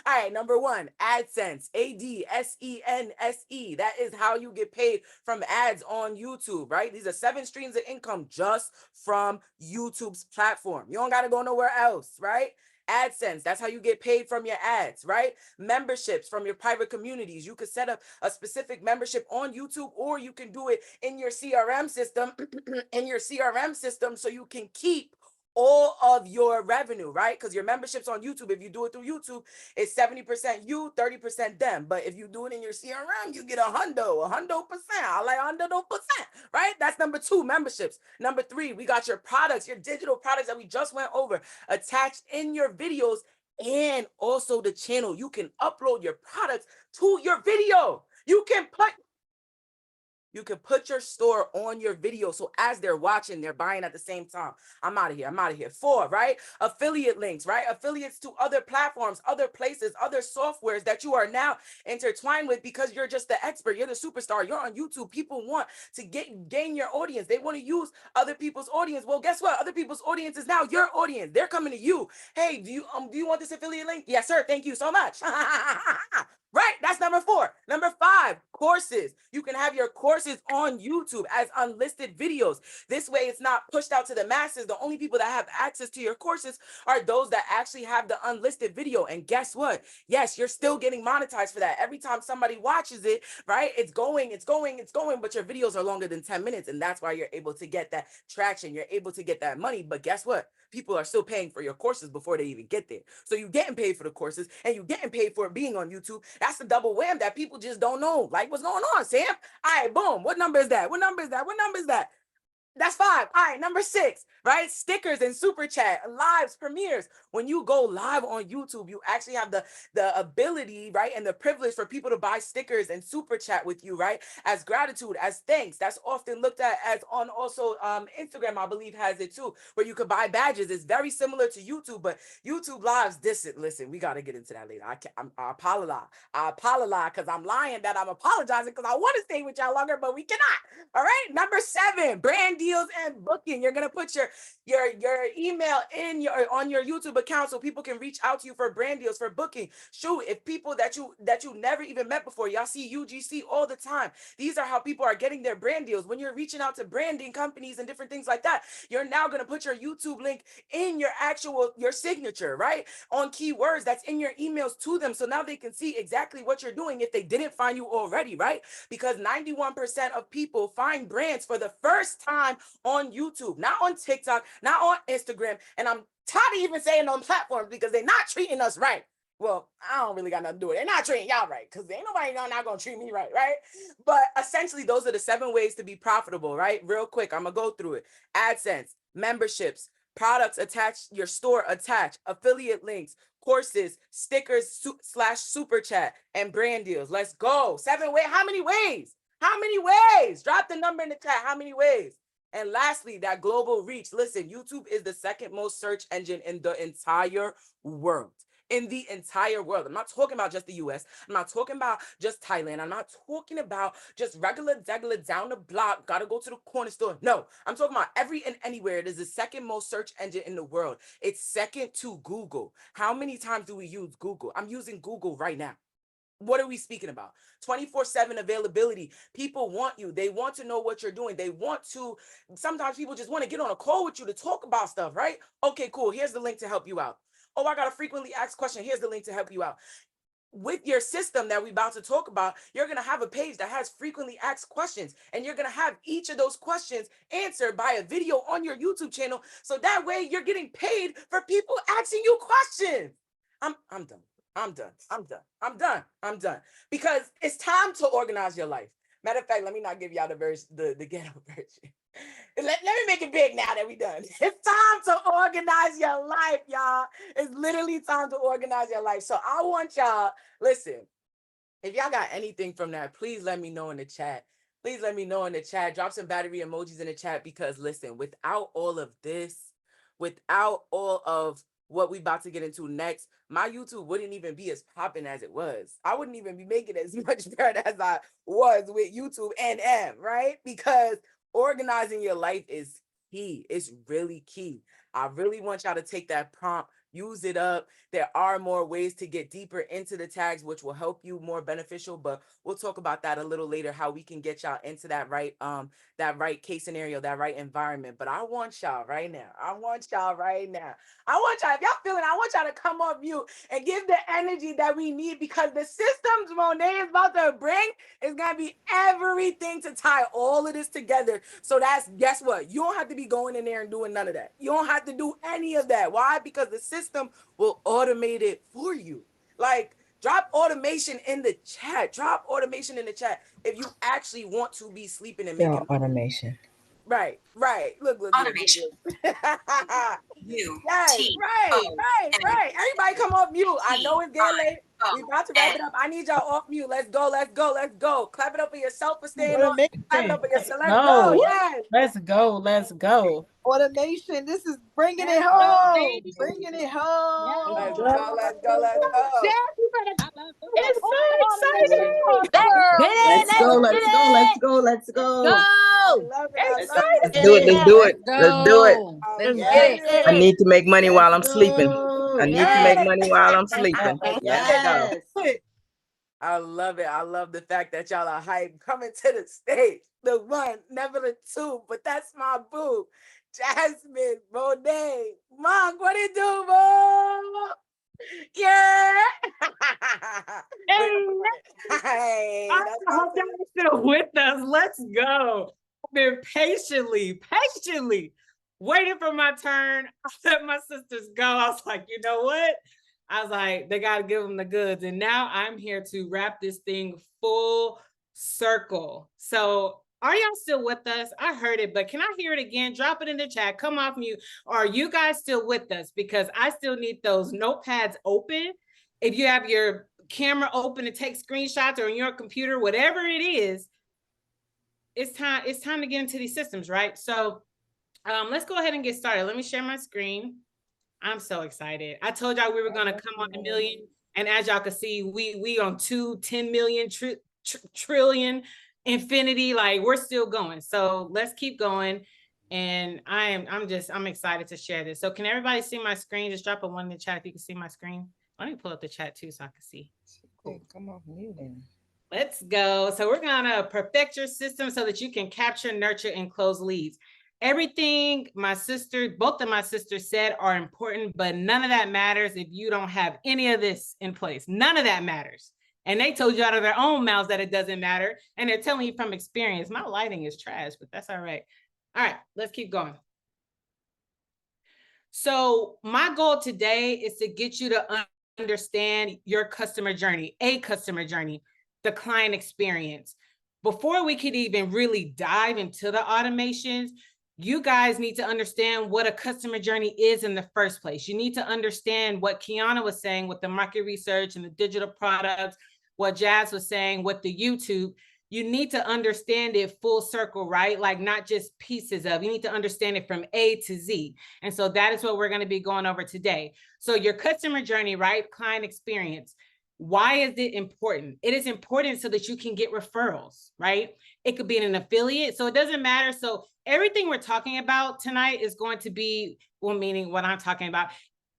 right, number 1, AdSense, AdSense. That is how you get paid from ads on YouTube, right? These are 7 streams of income just from YouTube's platform. You don't got to go nowhere else, right? AdSense, that's how you get paid from your ads, right? Memberships from your private communities. You could set up a specific membership on YouTube, or you can do it in your CRM system, so you can keep all of your revenue, right? Because your memberships on YouTube, if you do it through YouTube, it's 70% you, 30% them. But if you do it in your CRM, you get a hundo percent. I like 100%, right? That's number 2, memberships. Number 3, we got your products, your digital products that we just went over, attached in your videos, and also the channel. You can upload your products to your video. You can put your store on your video. So as they're watching, they're buying at the same time. I'm out of here. 4, right? Affiliate links, right? Affiliates to other platforms, other places, other softwares that you are now intertwined with because you're just the expert. You're the superstar. You're on YouTube. People want to gain your audience. They want to use other people's audience. Well, guess what? Other people's audience is now your audience. They're coming to you. Hey, do you want this affiliate link? Yes, sir. Thank you so much. Right? That's number 4. Number 5, courses. You can have your courses on YouTube as unlisted videos. This way, it's not pushed out to the masses. The only people that have access to your courses are those that actually have the unlisted video. And guess what? Yes, you're still getting monetized for that. Every time somebody watches it, right? It's going, but your videos are longer than 10 minutes. And that's why you're able to get that traction. You're able to get that money. But guess what? People are still paying for your courses before they even get there. So you're getting paid for the courses and you're getting paid for being on YouTube. That's the double wham that people just don't know. Like, what's going on, Sam? All right, boom. What number is that? That's 5. All right, number 6, right? Stickers and super chat, lives, premieres. When you go live on YouTube, you actually have the ability, right, and the privilege for people to buy stickers and super chat with you, right? As gratitude, as thanks. That's often looked at as on also Instagram, I believe, has it too, where you could buy badges. It's very similar to YouTube, but YouTube lives, listen, we got to get into that later. I apologize because I'm lying that I'm apologizing because I want to stay with y'all longer, but we cannot. All right, number 7, brand deals and booking. You're gonna put your email in on your YouTube account so people can reach out to you for brand deals, for booking. Shoot, if people that you never even met before, y'all see UGC all the time. These are how people are getting their brand deals. When you're reaching out to branding companies and different things like that, you're now gonna put your YouTube link in your signature, right? On keywords that's in your emails to them. So now they can see exactly what you're doing if they didn't find you already, right? Because 91% of people find brands for the first time on YouTube, not on TikTok, not on Instagram. And I'm tired of even saying on platforms because they're not treating us right. Well, I don't really got nothing to do with it. They're not treating y'all right because ain't nobody not going to treat me right, right? But essentially, those are the 7 ways to be profitable, right? Real quick, I'm going to go through it. AdSense, memberships, products attached, your store attached, affiliate links, courses, stickers / super chat, and brand deals. Let's go. 7 ways. How many ways? Drop the number in the chat. How many ways? And lastly, that global reach. Listen, YouTube is the 2nd most search engine in the entire world. in the entire world. I'm not talking about just the US. I'm not talking about just Thailand. I'm not talking about just regular down the block, gotta go to the corner store. No, I'm talking about every and anywhere. It is the second most search engine in the world. It's second to Google. How many times do we use Google? I'm using Google right now. What are we speaking about? 24/7 availability. People want you. They want to know what you're doing. They want to, sometimes people just want to get on a call with you to talk about stuff, right? Okay, cool. Here's the link to help you out. Oh, I got a frequently asked question. Here's the link to help you out. With your system that we're about to talk about, you're going to have a page that has frequently asked questions, and you're going to have each of those questions answered by a video on your YouTube channel. So that way you're getting paid for people asking you questions. I'm done. I'm done. Because it's time to organize your life. Matter of fact, let me not give y'all the ghetto version. Let me make it big now that we done. It's time to organize your life, y'all. It's literally time to organize your life. So I want y'all, listen, if y'all got anything from that, please let me know in the chat. Please let me know in the chat. Drop some battery emojis in the chat, because listen, without all of this, without all of what we about to get into next, my YouTube wouldn't even be as popping as it was. I wouldn't even be making as much bread as I was with YouTube and right? Because organizing your life is key. It's really key. I really want y'all to take that prompt, use it up. There are more ways to get deeper into the tags, which will help you more beneficial, but we'll talk about that a little later, how we can get y'all into that right case scenario, that right environment. But I want y'all right now. I want y'all, if y'all feeling, I want y'all to come off mute and give the energy that we need, because the systems Monet is about to bring is going to be everything to tie all of this together. So that's, guess what? You don't have to be going in there and doing none of that. You don't have to do any of that. Why? Because the system will automate it for you. Like, drop automation in the chat. Drop automation in the chat if you actually want to be sleeping and making automation. Right. Look. Automation. Yes, right. Everybody come off mute. I know it's getting late. We about to wrap it up. I need y'all off mute. Let's go. Clap it up for yourself for staying on. Clap it up for yourself. Let's go. Yes. Let's go. Automation. This is bringing it home. Bringing it home. Let's go. It's so exciting. Let's go. I love it. Let's do it. Let's get it. I need to make money while I'm sleeping. Yes. I love it. I love the fact that y'all are hype coming to the stage. The one, never the two, but that's my boo. Jasmine, Monet, Monk, what it do, boo? Yeah. Hey, I hope y'all are still with us. Let's go. I've been patiently waiting for my turn. I let my sisters go. I was like, you know what? I was like, they got to give them the goods. And now I'm here to wrap this thing full circle. So are y'all still with us? I heard it, but can I hear it again? Drop it in the chat. Come off mute. Are you guys still with us? Because I still need those notepads open. If you have your camera open to take screenshots, or on your computer, whatever it is, it's time to get into these systems, right? So let's go ahead and get started. Let me share my screen. I'm so excited. I told y'all we were going to come on 1 million. And as y'all can see, we on 10 million, trillion, infinity. Like, we're still going. So let's keep going. And I'm excited to share this. So can everybody see my screen? Just drop a 1 in the chat if you can see my screen. Let me pull up the chat too so I can see. Cool. Come off mute then. Let's go. So we're going to perfect your system so that you can capture, nurture, and close leads. Everything both of my sisters said are important, but none of that matters if you don't have any of this in place. None of that matters. And they told you out of their own mouths that it doesn't matter. And they're telling you from experience. My lighting is trash, but that's all right. All right, let's keep going. So my goal today is to get you to understand your customer journey, the client experience. Before we could even really dive into the automations, you guys need to understand what a customer journey is in the first place. You need to understand what Kiana was saying with the market research and the digital products, what Jazz was saying with the YouTube. you need to understand it full circle, right? Like not just pieces of, you need to understand it from A to Z. And so that is what we're going to be going over today. So your customer journey, right? Client experience. Why is it important? It is important so that you can get referrals, right? It could be an affiliate. So it doesn't matter. So everything we're talking about tonight is going to be, well, meaning what I'm talking about.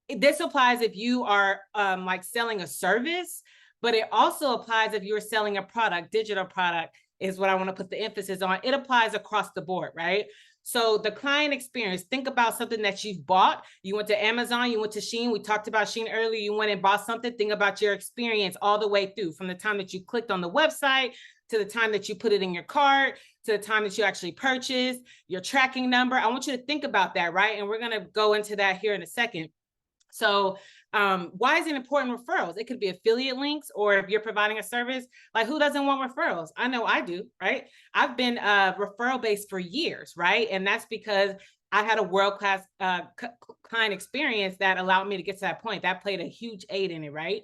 This applies if you are like selling a service, but it also applies if you're selling a product, digital product is what I want to put the emphasis on. It applies across the board, right? So the client experience, think about something that you've bought. You went to Amazon, you went to Shein. We talked about Shein earlier. You went and bought something. Think about your experience all the way through, from the time that you clicked on the website to the time that you put it in your cart, to the time that you actually purchased, your tracking number. I want you to think about that, right? And we're going to go into that here in a second. So why is it important referrals? It could be affiliate links, or if you're providing a service, like who doesn't want referrals? I know I do, right? I've been referral based for years, right? And that's because I had a world-class client experience that allowed me to get to that point. That played a huge aid in it, right?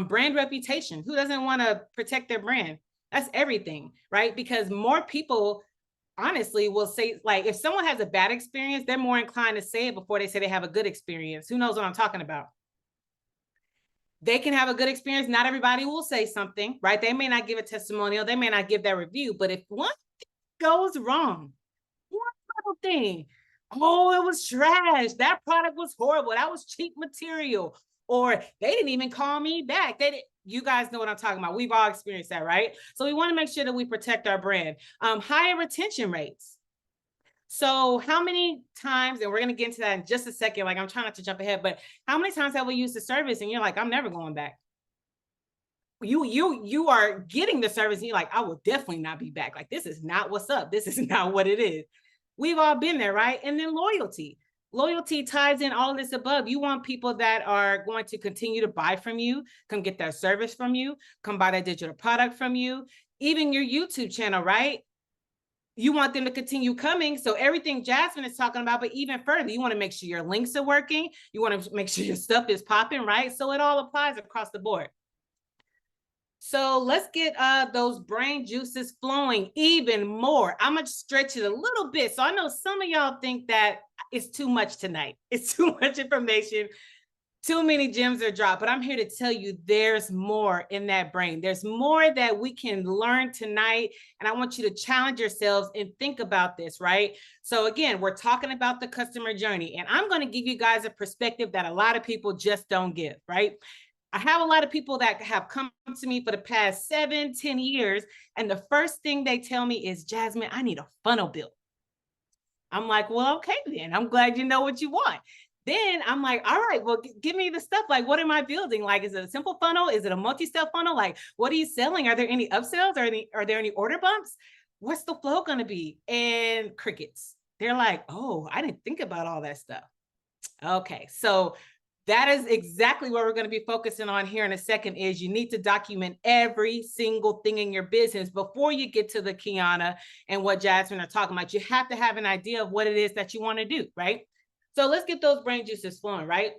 Brand reputation. Who doesn't want to protect their brand? That's everything, right? Because more people honestly will say, like, if someone has a bad experience, they're more inclined to say it before they say they have a good experience. Who knows what I'm talking about? They can have a good experience. Not everybody will say something, right? They may not give a testimonial. They may not give that review. But if one thing goes wrong, one little thing, oh, it was trash. That product was horrible. That was cheap material. Or they didn't even call me back. You guys know what I'm talking about. We've all experienced that, right? So we want to make sure that we protect our brand. Higher retention rates. So how many times, and we're going to get into that in just a second, like I'm trying not to jump ahead, but how many times have we used the service and you're like, I'm never going back? You are getting the service and you're like, I will definitely not be back. Like, this is not what's up. This is not what it is. We've all been there, right? And then loyalty. Loyalty ties in all of this above. You want people that are going to continue to buy from you, come get that service from you, come buy that digital product from you, even your YouTube channel, right? You want them to continue coming. So everything Jasmine is talking about, but even further, you want to make sure your links are working. You want to make sure your stuff is popping, right? So it all applies across the board. So let's get those brain juices flowing even more. I'm going to stretch it a little bit. So I know some of y'all think that it's too much tonight. It's too much information. Too many gems are dropped, but I'm here to tell you there's more in that brain. There's more that we can learn tonight. And I want you to challenge yourselves and think about this, right? So again, we're talking about the customer journey, and I'm going to give you guys a perspective that a lot of people just don't give, right? I have a lot of people that have come to me for the past 7-10 years. And the first thing they tell me is, Jasmine, I need a funnel built. I'm like, well, okay, then I'm glad you know what you want. Then I'm like, all right, well, give me the stuff. Like, what am I building? Like, is it a simple funnel? Is it a multi-step funnel? Like, what are you selling? Are there any upsells? Are there any order bumps? What's the flow going to be? And crickets. They're like, oh, I didn't think about all that stuff. Okay, so that is exactly what we're going to be focusing on here in a second. Is you need to document every single thing in your business before you get to the Kiana and what Jasmine are talking about. You have to have an idea of what it is that you want to do, right? So let's get those brain juices flowing, right?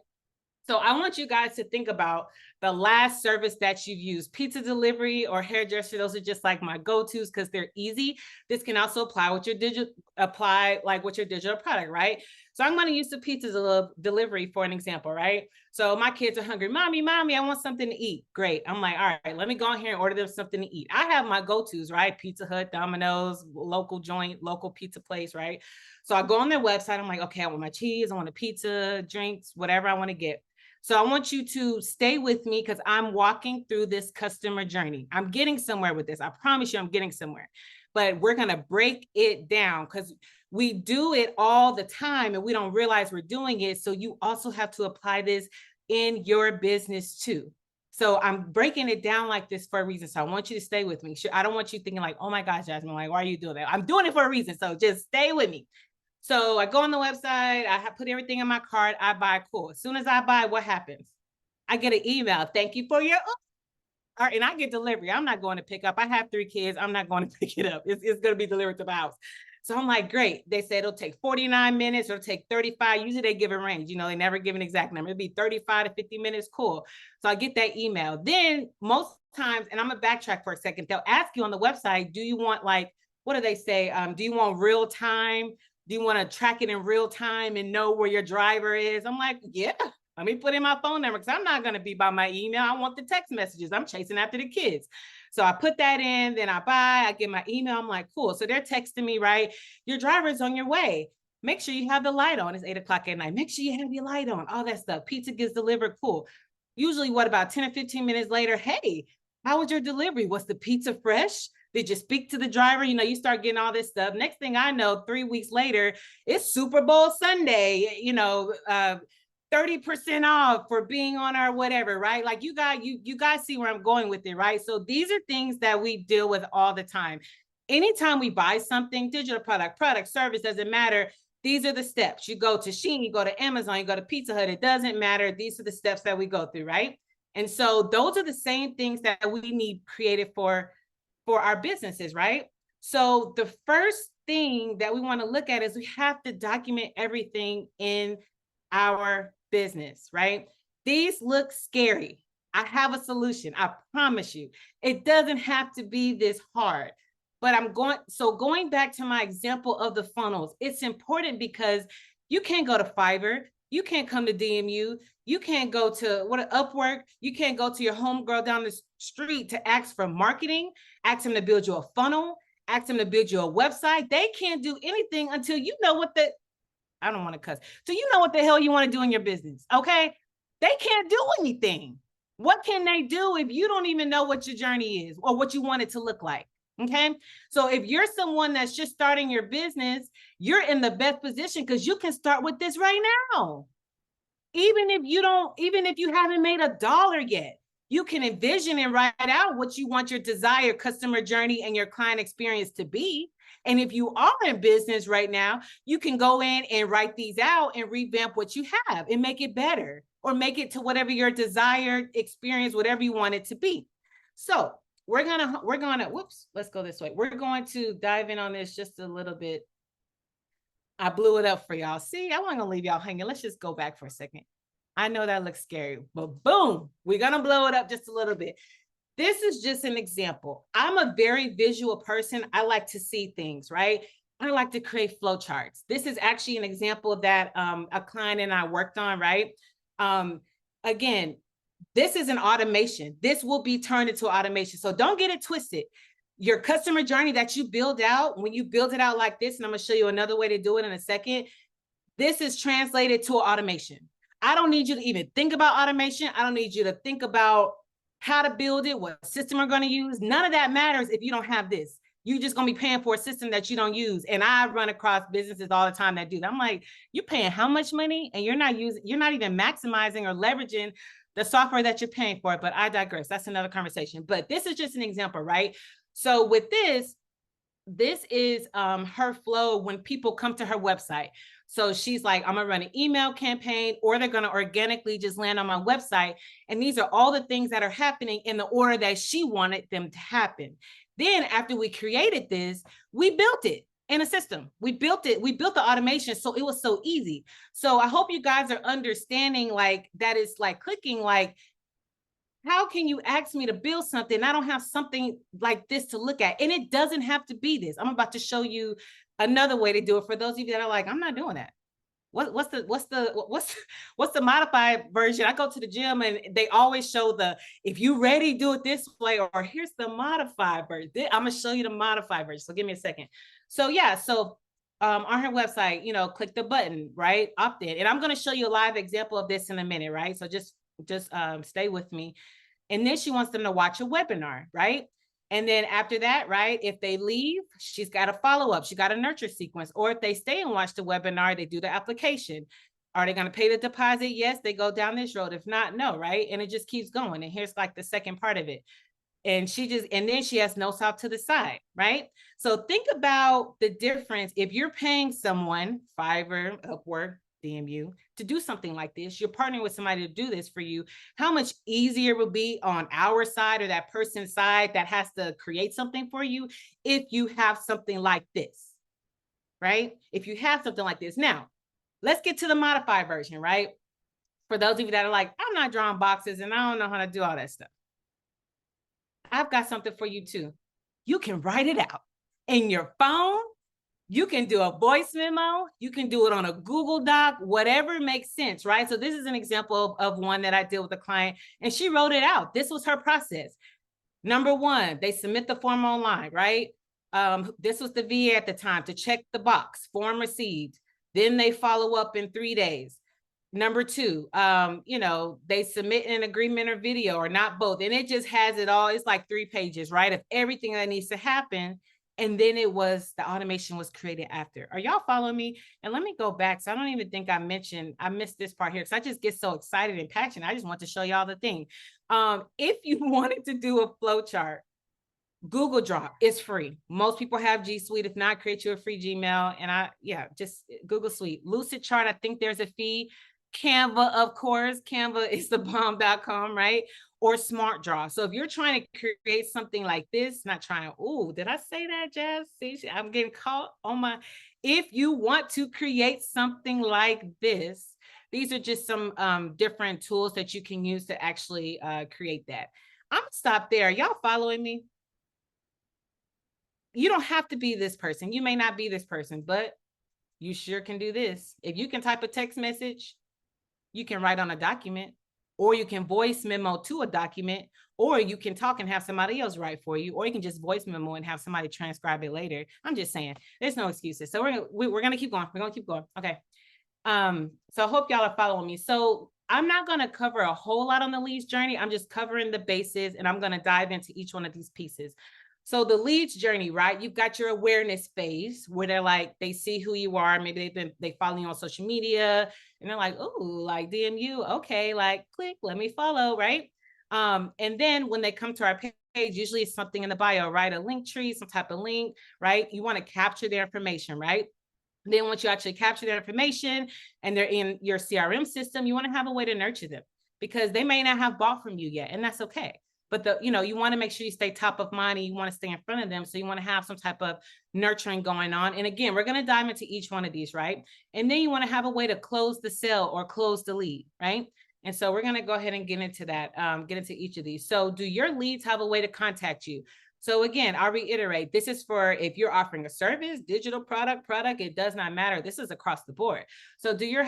So I want you guys to think about the last service that you've used. Pizza delivery or hairdresser, those are just like my go-tos because they're easy. This can also apply with your digital product, right? So I'm going to use the pizza delivery for an example, right? So my kids are hungry. Mommy, I want something to eat. Great. I'm like, all right, let me go in here and order them something to eat. I have my go-tos, right? Pizza Hut, Domino's, local joint, local pizza place, right? So I go on their website. I'm like, okay, I want my cheese. I want a pizza, drinks, whatever I want to get. So I want you to stay with me because I'm walking through this customer journey. I'm getting somewhere with this. I promise you I'm getting somewhere. But we're going to break it down because we do it all the time and we don't realize we're doing it. So you also have to apply this in your business too. So I'm breaking it down like this for a reason. So I want you to stay with me. I don't want you thinking like, oh my gosh, Jasmine, like, why are you doing that? I'm doing it for a reason. So just stay with me. So I go on the website, I put everything in my cart, I buy, cool. As soon as I buy, what happens? I get an email, thank you for your, and I get delivery. I'm not going to pick up. I have 3 kids. I'm not going to pick it up. It's going to be delivered to my house. So I'm like, great. They said it'll take 49 minutes or it'll take 35. Usually they give a range, you know, they never give an exact number. It'll be 35 to 50 minutes. Cool. So I get that email. Then most times, and I'm gonna backtrack for a second, they'll ask you on the website, do you want like, what do they say? Do you want real time? Do you want to track it in real time and know where your driver is? I'm like, yeah, let me put in my phone number because I'm not going to be by my email. I want the text messages. I'm chasing after the kids. So I put that in, then I get my email. I'm like, cool. So they're texting me, right? Your driver's on your way. Make sure you have the light on. It's 8:00 at night. Make sure you have your light on, all that stuff. Pizza gets delivered. Cool. Usually what, about 10 or 15 minutes later, hey, how was your delivery? Was the pizza fresh? Did you speak to the driver? You know, you start getting all this stuff. Next thing I know, 3 weeks later, it's Super Bowl Sunday, you know, 30% off for being on our whatever, right? Like you guys see where I'm going with it, right? So these are things that we deal with all the time. Anytime we buy something, digital product, service, doesn't matter. These are the steps. You go to Shein, you go to Amazon, you go to Pizza Hut, it doesn't matter. These are the steps that we go through, right? And so those are the same things that we need created for our businesses, right? So the first thing that we want to look at is we have to document everything in our business, right? These look scary. I have a solution. I promise you. It doesn't have to be this hard. But going back to my example of the funnels, it's important because you can't go to Fiverr. You can't come to DMU. You can't go to Upwork. You can't go to your homegirl down the street to ask for marketing, ask them to build you a funnel, ask them to build you a website. They can't do anything until you know I don't want to cuss. So you know what the hell you want to do in your business, okay? They can't do anything. What can they do if you don't even know what your journey is or what you want it to look like? Okay. So if you're someone that's just starting your business, you're in the best position because you can start with this right now. Even if you haven't made $1 yet, you can envision and write out what you want your desired customer journey and your client experience to be. And if you are in business right now, you can go in and write these out and revamp what you have and make it better or make it to whatever your desired experience, whatever you want it to be. So we're gonna, whoops, let's go this way. We're going to dive in on this just a little bit. I blew it up for y'all. See, I wasn't gonna leave y'all hanging. Let's just go back for a second. I know that looks scary, but boom, we're gonna blow it up just a little bit. This is just an example. I'm a very visual person. I like to see things, right? I like to create flow charts. This is actually an example that a client and I worked on, right? Again, this is an automation. This will be turned into automation. So don't get it twisted. Your customer journey that you build out, when you build it out like this, and I'm going to show you another way to do it in a second, this is translated to automation. I don't need you to even think about automation. I don't need you to think about how to build it, what system we're going to use. None of that matters if you don't have this. You're just going to be paying for a system that you don't use. And I run across businesses all the time that do that. I'm like, you're paying how much money? And you're not even maximizing or leveraging the software that you're paying for. But I digress. That's another conversation. But this is just an example, right? So with this is her flow when people come to her website. So she's like, I'm gonna run an email campaign, or they're gonna organically just land on my website. And these are all the things that are happening in the order that she wanted them to happen. Then after we created this, we built it in a system. We built the automation. So it was so easy. So I hope you guys are understanding, like, that is like clicking, like, how can you ask me to build something? I don't have something like this to look at. And it doesn't have to be this. I'm about to show you another way to do it for those of you that are like, I'm not doing that. What's the modified version? I go to the gym and they always show if you ready, do it this way, or here's the modified version. I'm gonna show you the modified version. So give me a second. So yeah, on her website, click the button, right? Opt in. And I'm gonna show you a live example of this in a minute, right? So just stay with me. And then she wants them to watch a webinar, right? And then after that, right, if they leave, she's got a follow-up. She got a nurture sequence. Or if they stay and watch the webinar, they do the application. Are they going to pay the deposit? Yes, they go down this road. If not, no, right? And it just keeps going. And here's like the second part of it. And then she has notes off to the side, right? So think about the difference. If you're paying someone, Fiverr, Upwork, DMU, to do something like this, you're partnering with somebody to do this for you, how much easier it will be on our side or that person's side that has to create something for you if you have something like this. right? If you have something like this. Now, let's get to the modified version, right? For those of you that are like, I'm not drawing boxes and I don't know how to do all that stuff. I've got something for you too. You can write it out in your phone. You can do a voice memo. You can do it on a Google Doc, whatever makes sense, right? So this is an example of one that I did with a client, and she wrote it out. This was her process. Number one, they submit the form online, right? This was the VA at the time to check the box, form received. Then they follow up in 3 days. Number two, they submit an agreement or video or not both. And it just has it all. It's like 3 pages, right? Of everything that needs to happen. And then the automation was created after. Are y'all following me? And let me go back. So I don't even think I missed this part here because I just get so excited and passionate. I just want to show y'all the thing. If you wanted to do a flow chart, Google Drop is free. Most people have G Suite. If not, create you a free Gmail. And just Google Suite. Lucid Chart, I think there's a fee. Canva, of course. Canva is the bomb.com, right? Or Smart Draw. So if you're trying to create something like this, did I say that, Jazz? See, I'm getting caught on my, if you want to create something like this, these are just some different tools that you can use to actually create that. I'm gonna stop there. Y'all following me? You don't have to be this person. You may not be this person, but you sure can do this. If you can type a text message, you can write on a document, or you can voice memo to a document, or you can talk and have somebody else write for you, or you can just voice memo and have somebody transcribe it later. I'm just saying, there's no excuses. So we're gonna keep going. We're gonna keep going. Okay. So I hope y'all are following me. So I'm not gonna cover a whole lot on the leads journey. I'm just covering the bases, and I'm gonna dive into each one of these pieces. So the leads journey, right? You've got your awareness phase where they see who you are. Maybe they follow you on social media and they're like, oh, like DMU. Okay. Like click, let me follow. Right. And then when they come to our page, usually it's something in the bio, right? A link tree, some type of link, right? You want to capture their information, right? Then once you actually capture their information and they're in your CRM system, you want to have a way to nurture them because they may not have bought from you yet. And that's okay. But you want to make sure you stay top of mind and you want to stay in front of them. So you want to have some type of nurturing going on. And again, we're going to dive into each one of these, right? And then you want to have a way to close the sale or close the lead, right? And so we're going to go ahead and get into that, get into each of these. So do your leads have a way to contact you? So again, I'll reiterate, this is for if you're offering a service, digital product, it does not matter. This is across the board. So do your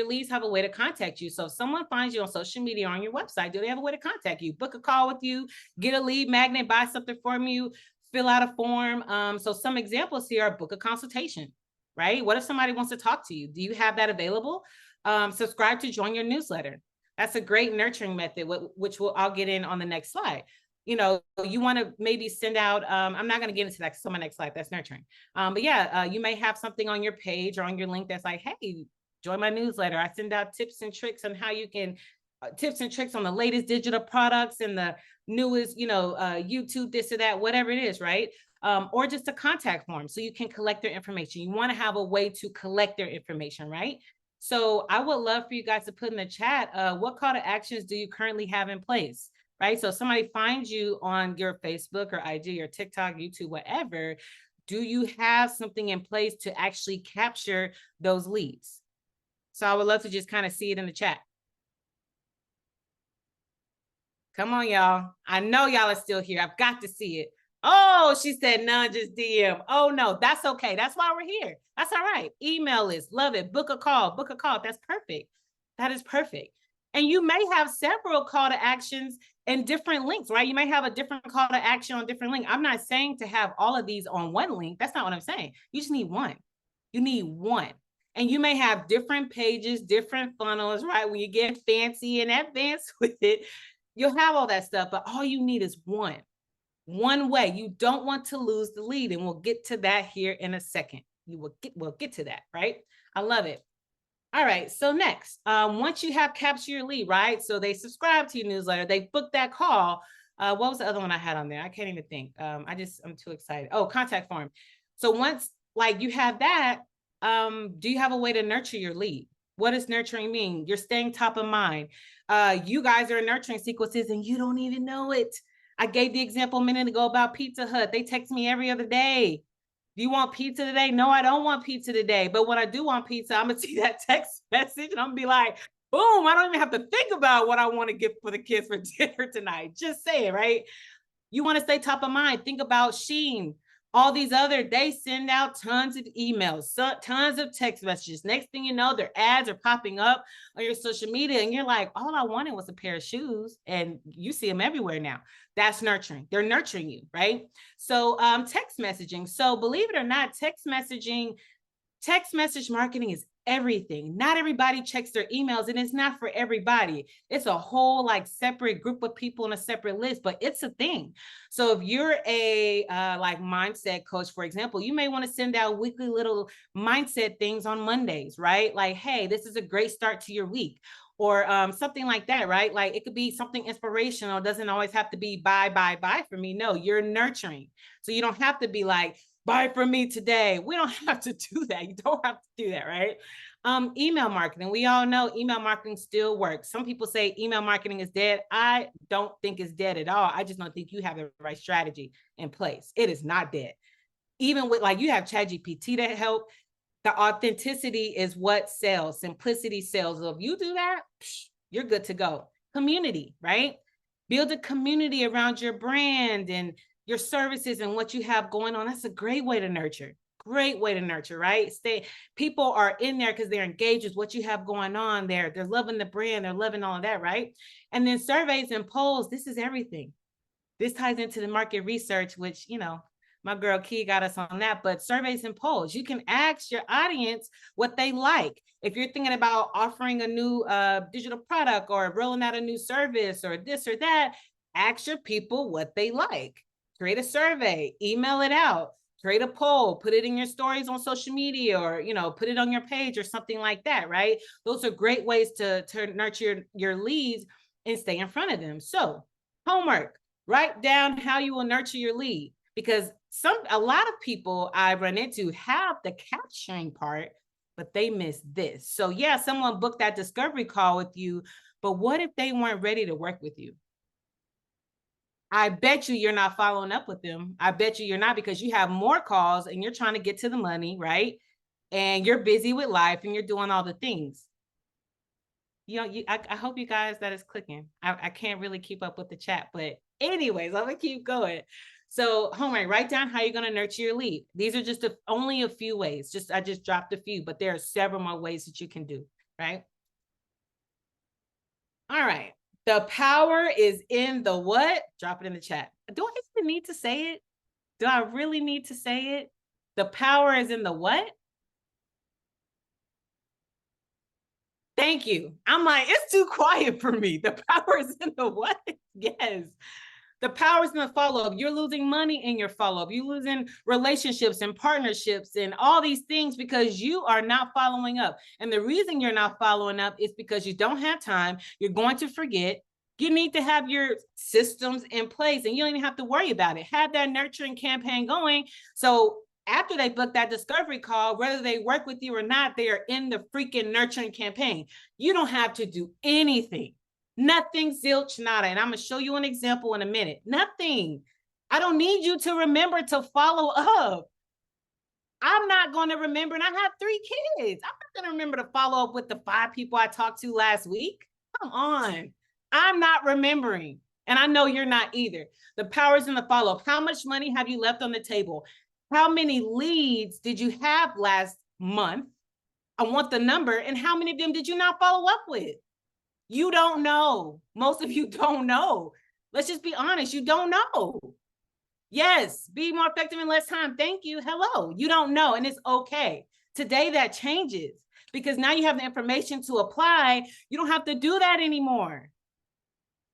leads have a way to contact you? So if someone finds you on social media or on your website, do they have a way to contact you? Book a call with you, get a lead magnet, buy something from you, fill out a form. So some examples here are book a consultation, right? What if somebody wants to talk to you? Do you have that available? Subscribe to join your newsletter. That's a great nurturing method, which I'll get in on the next slide. You want to maybe send out, I'm not going to get into that. So my next slide, that's nurturing. But yeah, you may have something on your page or on your link that's like, hey, join my newsletter. I send out tips and tricks on how you can, tips and tricks on the latest digital products and the newest, YouTube, this or that, whatever it is, right? Or just a contact form so you can collect their information. You want to have a way to collect their information, right? So I would love for you guys to put in the chat, what call to actions do you currently have in place? Right? So if somebody finds you on your Facebook or IG or TikTok, YouTube, whatever, do you have something in place to actually capture those leads? So I would love to just kind of see it in the chat. Come on, y'all. I know y'all are still here. I've got to see it. Oh, she said none, just DM. Oh, no, that's okay. That's why we're here. That's all right. Email list. Love it. Book a call. That's perfect. That is perfect. And you may have several call to actions and different links, right? You may have a different call to action on different link. I'm not saying to have all of these on one link. That's not what I'm saying. You just need one. You need one. And you may have different pages, different funnels, right? When you get fancy and advanced with it, you'll have all that stuff, but all you need is one way. You don't want to lose the lead. And we'll get to that here in a second. We'll get to that, right? I love it. All right, so next, once you have captured your lead, right? So they subscribe to your newsletter, they book that call. What was the other one I had on there? I can't even think. I'm too excited. Oh, contact form. So once you have that, do you have a way to nurture your lead? What does nurturing mean? You're staying top of mind. You guys are in nurturing sequences and you don't even know it. I gave the example a minute ago about Pizza Hut. They text me every other day. Do you want pizza today? No, I don't want pizza today. But when I do want pizza, I'm gonna see that text message and I'm gonna be like, boom, I don't even have to think about what I want to get for the kids for dinner tonight. Just say it, right? You want to stay top of mind. Think about Sheen. All these other, they send out tons of emails, tons of text messages. Next thing you know, their ads are popping up on your social media. And you're like, all I wanted was a pair of shoes. And you see them everywhere now. That's nurturing. They're nurturing you, right? So text messaging. So believe it or not, text message marketing is everything. Not everybody checks their emails, and it's not for everybody. It's a whole like separate group of people on a separate list, but it's a thing. So if you're a like mindset coach, for example, you may want to send out weekly little mindset things on Mondays, right? Like, hey, this is a great start to your week. Or something like that, right? Like it could be something inspirational. It doesn't always have to be buy for me. No, you're nurturing. So you don't have to be like, buy from me today. We don't have to do that. You don't have to do that, right? Email marketing. We all know email marketing still works. Some people say email marketing is dead. I don't think it's dead at all. I just don't think you have the right strategy in place. It is not dead. Even with like you have ChatGPT to help. The authenticity is what sells. Simplicity sells. So if you do that, you're good to go. Community, right? Build a community around your brand and your services and what you have going on. That's a great way to nurture. Great way to nurture, right? People are in there because they're engaged with what you have going on there. They're loving the brand. They're loving all of that, right? And then surveys and polls. This is everything. This ties into the market research, which, you know, my girl Key got us on that, but surveys and polls, you can ask your audience what they like. If you're thinking about offering a new digital product or rolling out a new service or this or that, ask your people what they like. Create a survey, email it out, create a poll, put it in your stories on social media or, you know, put it on your page or something like that, right? Those are great ways to nurture your leads and stay in front of them. So homework, write down how you will nurture your lead. Because a lot of people I run into have the capturing part, but they miss this. So yeah, someone booked that discovery call with you, but what if they weren't ready to work with you? I bet you're not following up with them. I bet you're not, because you have more calls and you're trying to get to the money, right? And you're busy with life and you're doing all the things. You know, I hope you guys that is clicking. I can't really keep up with the chat, but anyways, I'm gonna keep going. So homework, write down how you're going to nurture your lead. These are just only a few ways. I just dropped a few, but there are several more ways that you can do, right? All right. The power is in the what? Drop it in the chat. Do I even need to say it? Do I really need to say it? The power is in the what? Thank you. I'm like, it's too quiet for me. The power is in the what? Yes. The power is in the follow-up. You're losing money in your follow-up. You're losing relationships and partnerships and all these things because you are not following up. And the reason you're not following up is because you don't have time. You're going to forget. You need to have your systems in place and you don't even have to worry about it. Have that nurturing campaign going. So after they book that discovery call, whether they work with you or not, they are in the freaking nurturing campaign. You don't have to do anything. Nothing, zilch, nada. And I'm going to show you an example in a minute. Nothing. I don't need you to remember to follow up. I'm not going to remember. And I have 3 kids. I'm not going to remember to follow up with the 5 people I talked to last week. Come on. I'm not remembering. And I know you're not either. The power's in the follow-up. How much money have you left on the table? How many leads did you have last month? I want the number. And how many of them did you not follow up with? You don't know. Most of you don't know. Let's just be honest. You don't know. Yes, be more effective in less time. Thank you. Hello. You don't know, and it's okay. Today that changes because now you have the information to apply. You don't have to do that anymore.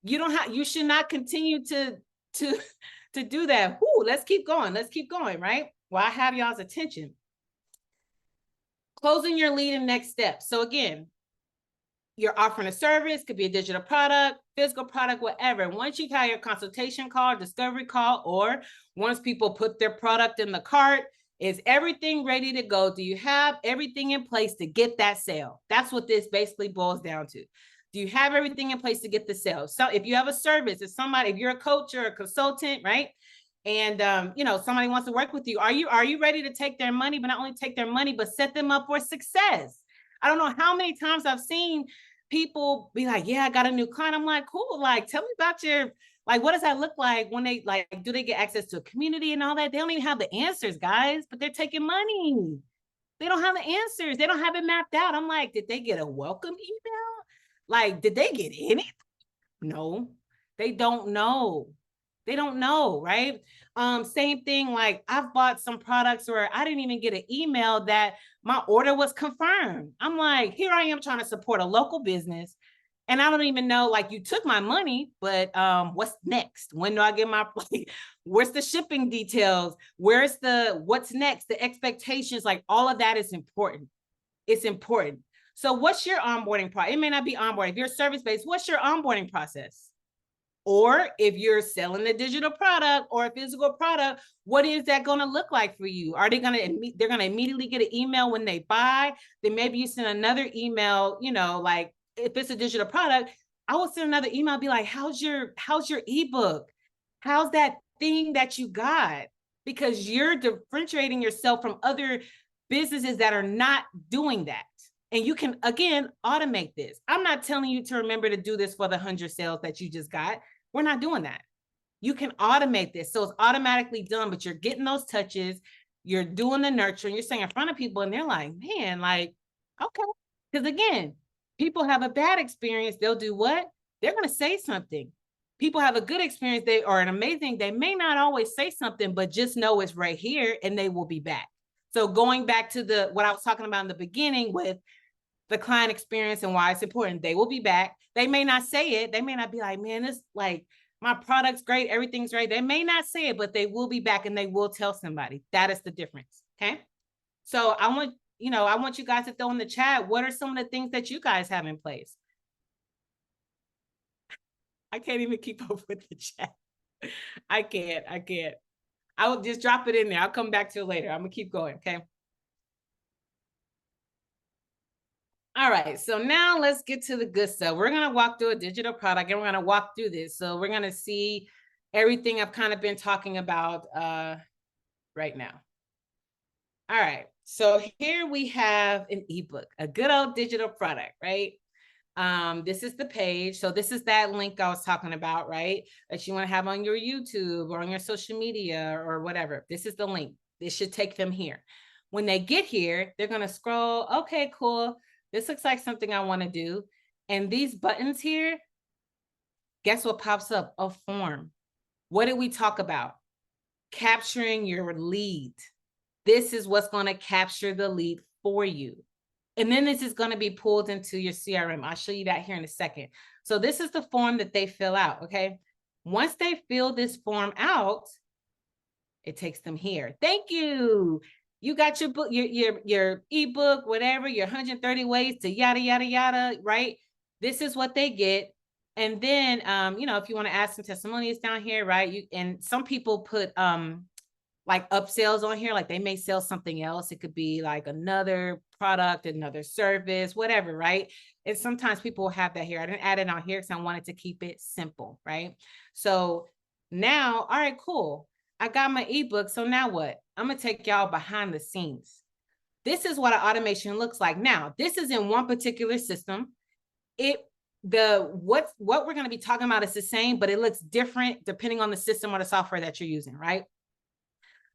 You should not continue to do that. Ooh, let's keep going. Let's keep going, right? Well, I have y'all's attention. Closing your lead and next steps. So again, you're offering a service, could be a digital product, physical product, whatever. Once you've had your consultation call, discovery call, or once people put their product in the cart, is everything ready to go? Do you have everything in place to get that sale? That's what this basically boils down to. Do you have everything in place to get the sale? So if you have a service, if you're a coach or a consultant, right? and you know, somebody wants to work with you. Are you ready to take their money, but not only take their money, but set them up for success? I don't know how many times I've seen people be like, yeah, I got a new client. I'm like, cool. Like, tell me about your, like, what does that look like when they, like, do they get access to a community and all that? They don't even have the answers, guys, but they're taking money. They don't have the answers. They don't have it mapped out. I'm like, did they get a welcome email? Like, did they get anything? No, they don't know. They don't know, right? Same thing, like I've bought some products where I didn't even get an email that my order was confirmed. I'm like, here I am trying to support a local business. And I don't even know, like, you took my money, but what's next? When do I get my, like, where's the shipping details? Where's the, what's next? The expectations, like all of that is important. It's important. So what's your onboarding process? It may not be onboarding. If you're service-based, what's your onboarding process? Or if you're selling a digital product or a physical product, what is that going to look like for you? Are they going to, they're going to immediately get an email when they buy? Then maybe you send another email, you know, like if it's a digital product, I will send another email, be like, how's your ebook? How's that thing that you got? Because you're differentiating yourself from other businesses that are not doing that. And you can, again, automate this. I'm not telling you to remember to do this for the 100 sales that you just got. We're not doing that. You can automate this. So it's automatically done, but you're getting those touches. You're doing the nurturing. You're staying in front of people and they're like, man, like, okay. Because again, people have a bad experience. They'll do what? They're going to say something. People have a good experience. They are an amazing. They may not always say something, but just know it's right here and they will be back. So going back to the, what I was talking about in the beginning with the client experience and why it's important, they will be back. They may not say it. They may not be like, man, this, like, my product's great. Everything's great. They may not say it, but they will be back and they will tell somebody. That is the difference. Okay. So I want you guys to throw in the chat, what are some of the things that you guys have in place? I can't even keep up with the chat. I can't. I will just drop it in there. I'll come back to it later. I'm gonna keep going. Okay. All right, so now let's get to the good stuff. We're going to walk through a digital product and we're going to walk through this. So we're going to see everything I've kind of been talking about right now. All right, so here we have an ebook, a good old digital product, right? This is the page. So this is that link I was talking about, right? That you want to have on your YouTube or on your social media or whatever. This is the link. This should take them here. When they get here, they're going to scroll. Okay, cool. This looks like something I want to do. And these buttons here, guess what pops up? A form. What did we talk about? Capturing your lead. This is what's going to capture the lead for you. And then this is going to be pulled into your CRM. I'll show you that here in a second. So this is the form that they fill out, okay? Once they fill this form out, it takes them here. Thank you. You got your book, your ebook, whatever, your 130 ways to yada, yada, yada, right? This is what they get. And then, you know, if you want to add some testimonials down here, right? And some people put like upsells on here, like they may sell something else. It could be like another product, another service, whatever, right? And sometimes people have that here. I didn't add it on here because I wanted to keep it simple, right? So now, all right, cool. I got my ebook. So now what? I'm going to take y'all behind the scenes. This is what an automation looks like. Now, this is in one particular system. What we're going to be talking about is the same, but it looks different depending on the system or the software that you're using, right?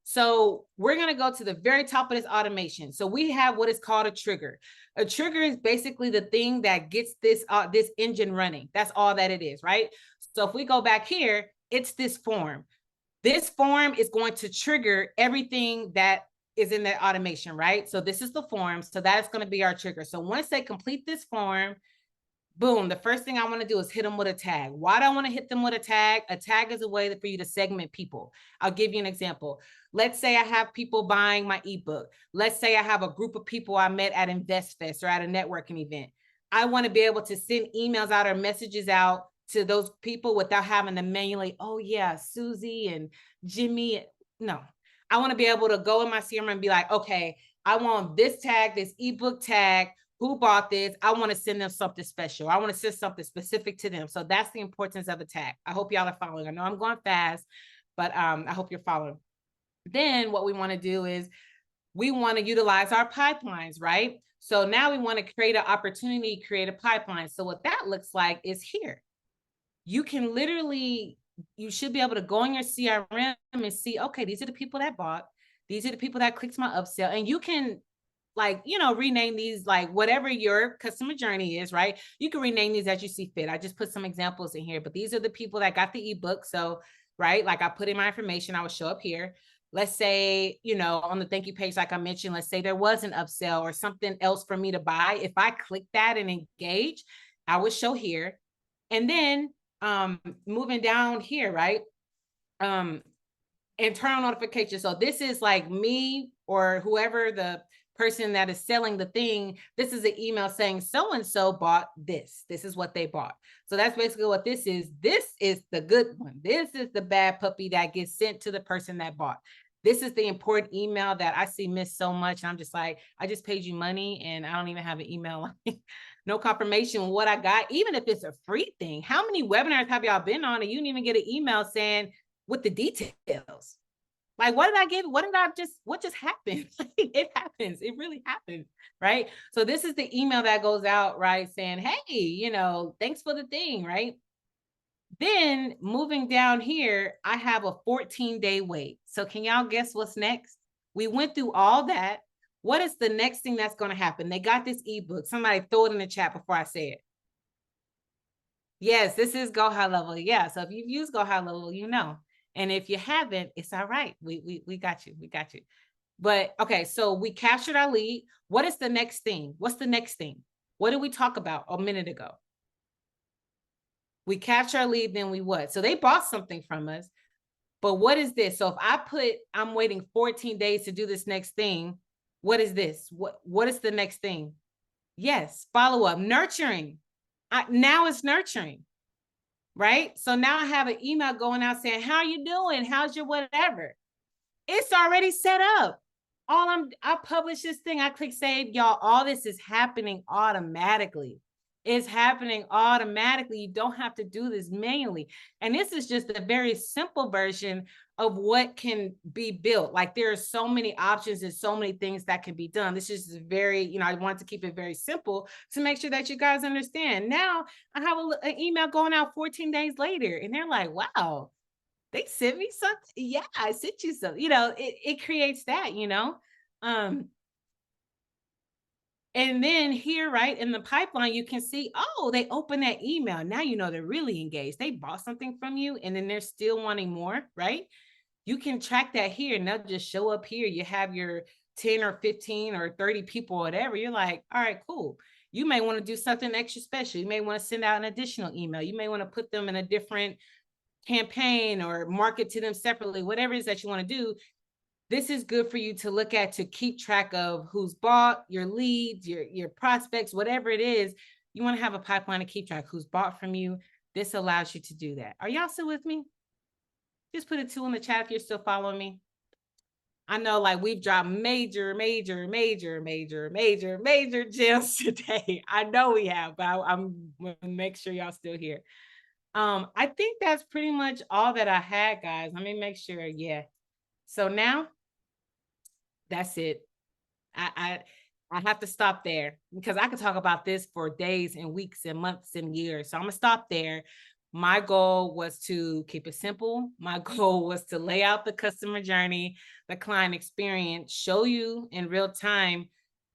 So we're going to go to the very top of this automation. So we have what is called a trigger. A trigger is basically the thing that gets this engine running. That's all that it is, right? So if we go back here, it's this form. This form is going to trigger everything that is in that automation, right? So this is the form. So that's going to be our trigger. So once they complete this form, boom, the first thing I want to do is hit them with a tag. Why do I want to hit them with a tag? A tag is a way for you to segment people. I'll give you an example. Let's say I have people buying my ebook. Let's say I have a group of people I met at InvestFest or at a networking event. I want to be able to send emails out or messages out to those people without having to manually, oh yeah, Susie and Jimmy. No, I want to be able to go in my CRM and be like, okay, I want this tag, this ebook tag, who bought this? I want to send them something special. I want to send something specific to them. So that's the importance of a tag. I hope y'all are following. I know I'm going fast, but I hope you're following. Then what we want to do is we want to utilize our pipelines, right? So now we want to create an opportunity, create a pipeline. So what that looks like is here. You can literally, you should be able to go in your CRM and see, okay, these are the people that bought. These are the people that clicked my upsell. And you can like, you know, rename these like whatever your customer journey is, right? You can rename these as you see fit. I just put some examples in here, but these are the people that got the ebook. So, right, like I put in my information, I would show up here. Let's say, you know, on the thank you page, like I mentioned, let's say there was an upsell or something else for me to buy. If I click that and engage, I would show here. And then moving down here, right? Internal notifications. So this is like me or whoever the person that is selling the thing. This is an email saying so-and-so bought this. This is what they bought. So that's basically what this is. This is the good one. This is the bad puppy that gets sent to the person that bought. This is the important email that I see missed so much. And I'm just like, I just paid you money and I don't even have an email. No confirmation what I got, even if it's a free thing. How many webinars have y'all been on and you didn't even get an email saying with the details? Like, what did I give? What just happened? It happens. It really happens, right? So this is the email that goes out, right? Saying, hey, you know, thanks for the thing, right? Then moving down here, I have a 14-day wait. So can y'all guess what's next? We went through all that. What is the next thing that's going to happen? They got this ebook. Somebody throw it in the chat before I say it. Yes, this is Go High Level. Yeah. So if you've used Go High Level, you know. And if you haven't, it's all right. We got you. We got you. But okay, so we captured our lead. What is the next thing? What's the next thing? What did we talk about a minute ago? We capture our lead, then we what? So they bought something from us. But what is this? So if I put, I'm waiting 14 days to do this next thing, what is this? What is the next thing? Yes, follow up, nurturing. Now it's nurturing, right? So now I have an email going out saying, how are you doing? How's your whatever? It's already set up. I publish this thing, I click save, y'all. All this is happening automatically. It's happening automatically. You don't have to do this manually. And this is just a very simple version of what can be built. Like there are so many options and so many things that can be done. This is very, you know, I want to keep it very simple to make sure that you guys understand. Now I have an email going out 14 days later and they're like, wow, they sent me something. Yeah, I sent you something. You know, it creates that, you know. And then here, right, in the pipeline, you can see, oh, they opened that email. Now you know they're really engaged. They bought something from you and then they're still wanting more, right? You can track that here and they'll just show up here. You have your 10 or 15 or 30 people, whatever. You're like, all right, cool. You may want to do something extra special. You may want to send out an additional email. You may want to put them in a different campaign or market to them separately, whatever it is that you want to do. This is good for you to look at, to keep track of who's bought, your leads, your prospects, whatever it is. You want to have a pipeline to keep track who's bought from you. This allows you to do that. Are y'all still with me? Just put a 2 in the chat if you're still following me. I know like we've dropped major gems today. I know we have, but I'm going to make sure y'all still here. I think that's pretty much all that I had, guys. Let me make sure. Yeah. So now that's it. I have to stop there because I could talk about this for days and weeks and months and years. So I'm gonna stop there. My goal was to keep it simple. My goal was to lay out the customer journey, the client experience, show you in real time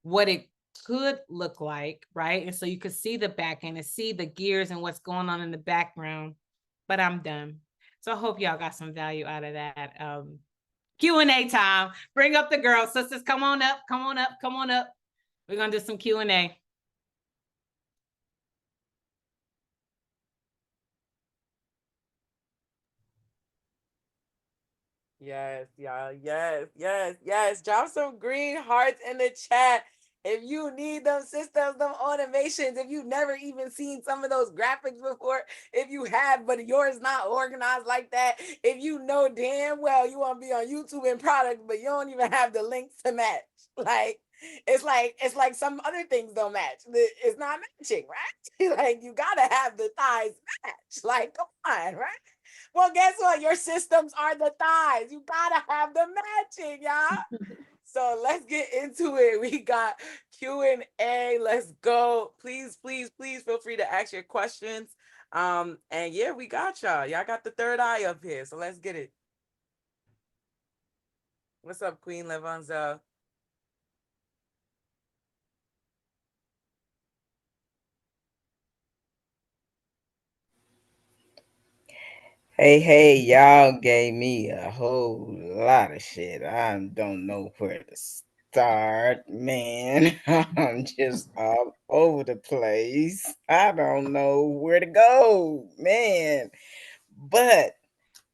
what it could look like, right? And so you could see the back end and see the gears and what's going on in the background. But I'm done. So I hope y'all got some value out of that. Q&A time. Bring up the girls. Sisters, come on up. We're going to do some Q&A. Yes, y'all. Yes. Drop some green hearts in the chat. If you need them systems, them automations, if you've never even seen some of those graphics before, if you have, but yours not organized like that, if you know damn well you want to be on YouTube and product, but you don't even have the links to match. It's like some other things don't match. It's not matching, right? Like you gotta have the thighs match. Like, come on, right? Well, guess what? Your systems are the thighs. You gotta have the matching, y'all. So let's get into it. We got Q&A. Let's go. Please, please, please feel free to ask your questions. And yeah, we got y'all. Y'all got the third eye up here. So let's get it. What's up, Queen Levonza? Hey, y'all gave me a whole lot of shit. I don't know where to start, man. I'm just all over the place. I don't know where to go, man. But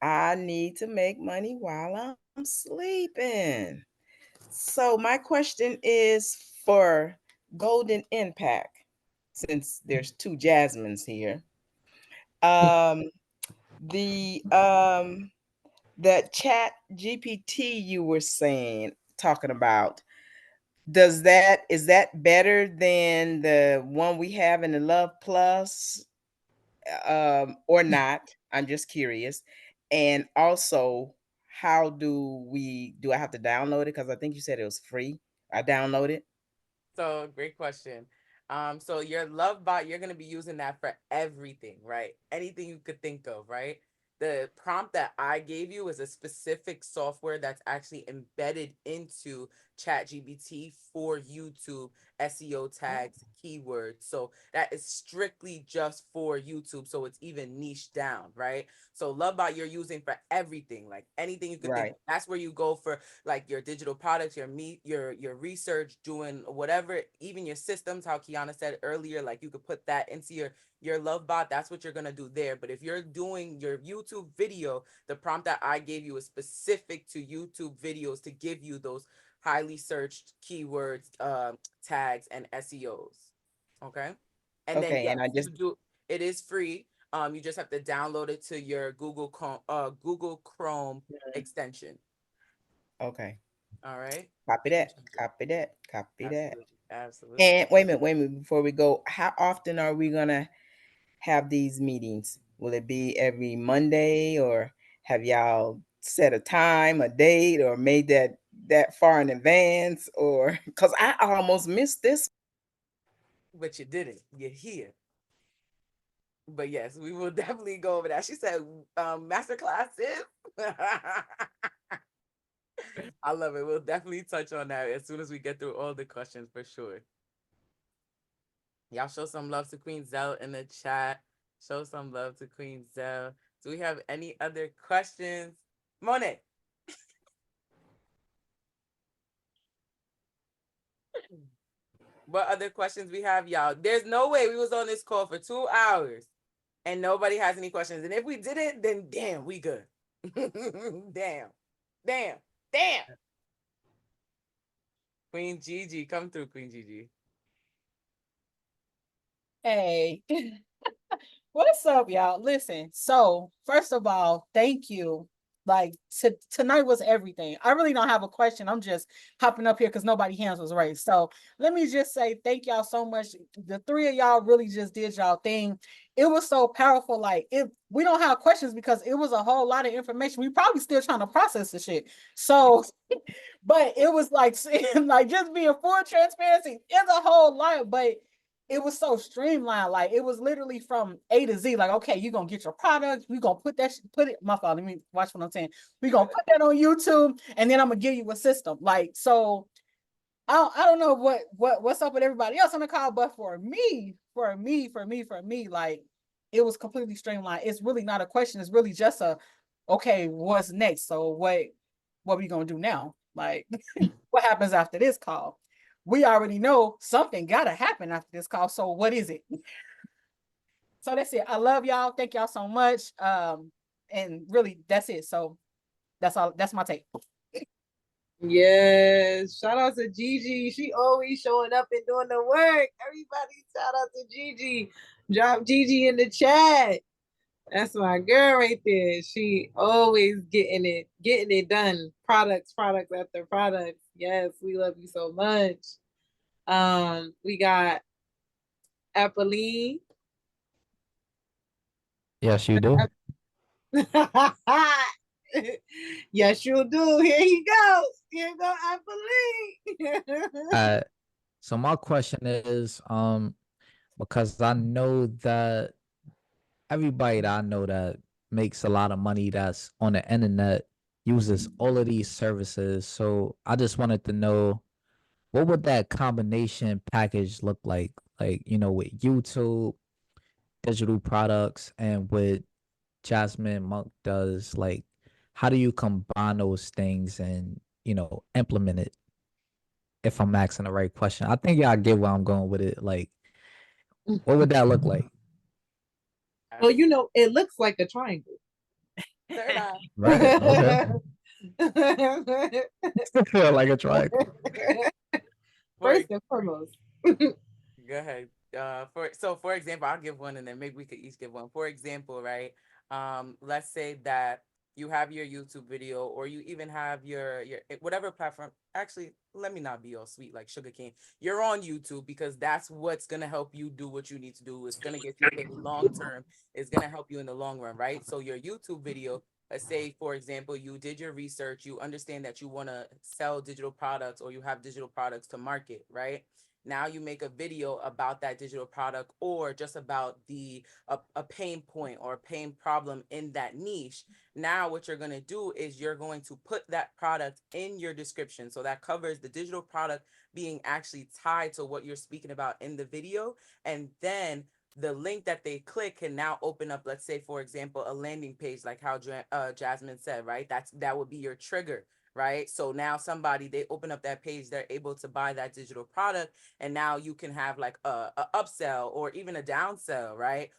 I need to make money while I'm sleeping. So my question is for Golden Impact, since there's two Jasmines here. Um, the that chat GPT you were saying talking about, is that better than the one we have in the Love Plus, or not? I'm just curious. And also, how do I have to download it? Because I think you said it was free. I download it. So great question. So your love bot, you're gonna be using that for everything, right? Anything you could think of, right? The prompt that I gave you is a specific software that's actually embedded into ChatGPT for YouTube SEO tags, keywords. So that is strictly just for YouTube. So it's even niche down, right? So Lovebot you're using for everything, like anything you could think Right. of. That's where you go for like your digital products, your research, doing whatever, even your systems, how Kiana said earlier, like you could put that into your love bot. That's what you're gonna do there. But if you're doing your YouTube video, the prompt that I gave you is specific to YouTube videos to give you those highly searched keywords, tags, and SEOs. Okay. And then Okay, yes, and I you just do, it is free. You just have to download it to your Google Chrome extension. okay. All right. Copy You can that. check it. Copy that. Copy that. Absolutely. Absolutely. And wait a minute before we go. How often are we gonna have these meetings? Will it be every Monday, or have y'all set a time, a date, or made that far in advance? Or because I almost missed this. But you didn't. You're here. But yes, we will definitely go over that. She said, masterclass is. I love it. We'll definitely touch on that as soon as we get through all the questions for sure. Y'all show some love to Queen Zell in the chat. Show some love to Queen Zell. Do we have any other questions? Monet. What other questions we have, y'all? There's no way we was on this call for 2 hours and nobody has any questions. And if we didn't, then damn, we good. Damn. Damn. Damn. Queen Gigi, come through, Queen Gigi. Hey, what's up, y'all? Listen, so first of all, thank you. Like tonight was everything. I really don't have a question. I'm just hopping up here because nobody hands was raised. So let me just say thank y'all so much. The three of y'all really just did y'all thing. It was so powerful. Like if we don't have questions because it was a whole lot of information. We probably still trying to process the shit. So but it was like like just being full transparency. It's a whole lot, but it was so streamlined. Like it was literally from A to Z. Like, okay, you're gonna get your product, we're gonna put it, my fault. Let me watch what I'm saying. We're gonna put that on YouTube, and then I'm gonna give you a system. Like, so I don't know what's up with everybody else on the call, but for me, like it was completely streamlined. It's really not a question, it's really just a okay, what's next? So what we gonna do now? Like what happens after this call? We already know something gotta happen after this call. So what is it? So that's it. I love y'all. Thank y'all so much. And really that's it. So that's all. That's my take. Yes. Shout out to Gigi. She always showing up and doing the work. Everybody shout out to Gigi. Drop Gigi in the chat. That's my girl right there. She always getting it done. Products after products. Yes, we love you so much. We got Apolline. Yes, you do. Yes, you do. Here he goes. Here go, I believe. So my question is, because I know that everybody that I know that makes a lot of money that's on the internet uses all of these services. So I just wanted to know, what would that combination package look like? Like, with YouTube, digital products, and what Jasmine Monk does, like, how do you combine those things and, implement it? If I'm asking the right question, I think y'all get where I'm going with it. Like, what would that look like? Well, it looks like a triangle. Third eye. Right. Okay. Like a triangle. First and foremost. Go ahead. For example, I'll give one and then maybe we could each give one. For example, right? Let's say that you have your YouTube video or you even have your whatever platform. Actually, let me not be all sweet like sugar cane. You're on YouTube because that's what's gonna help you do what you need to do. It's gonna get you paid long term. It's gonna help you in the long run, right? So your YouTube video, let's say, for example, you did your research, you understand that you want to sell digital products or you have digital products to market, right? Now you make a video about that digital product or just about a pain point or a pain problem in that niche. Now what you're going to do is you're going to put that product in your description. So that covers the digital product being actually tied to what you're speaking about in the video. And then the link that they click can now open up, let's say, for example, a landing page, like how Jasmine said, right? That would be your trigger, right? So now they open up that page, they're able to buy that digital product, and now you can have like a upsell or even a downsell, right?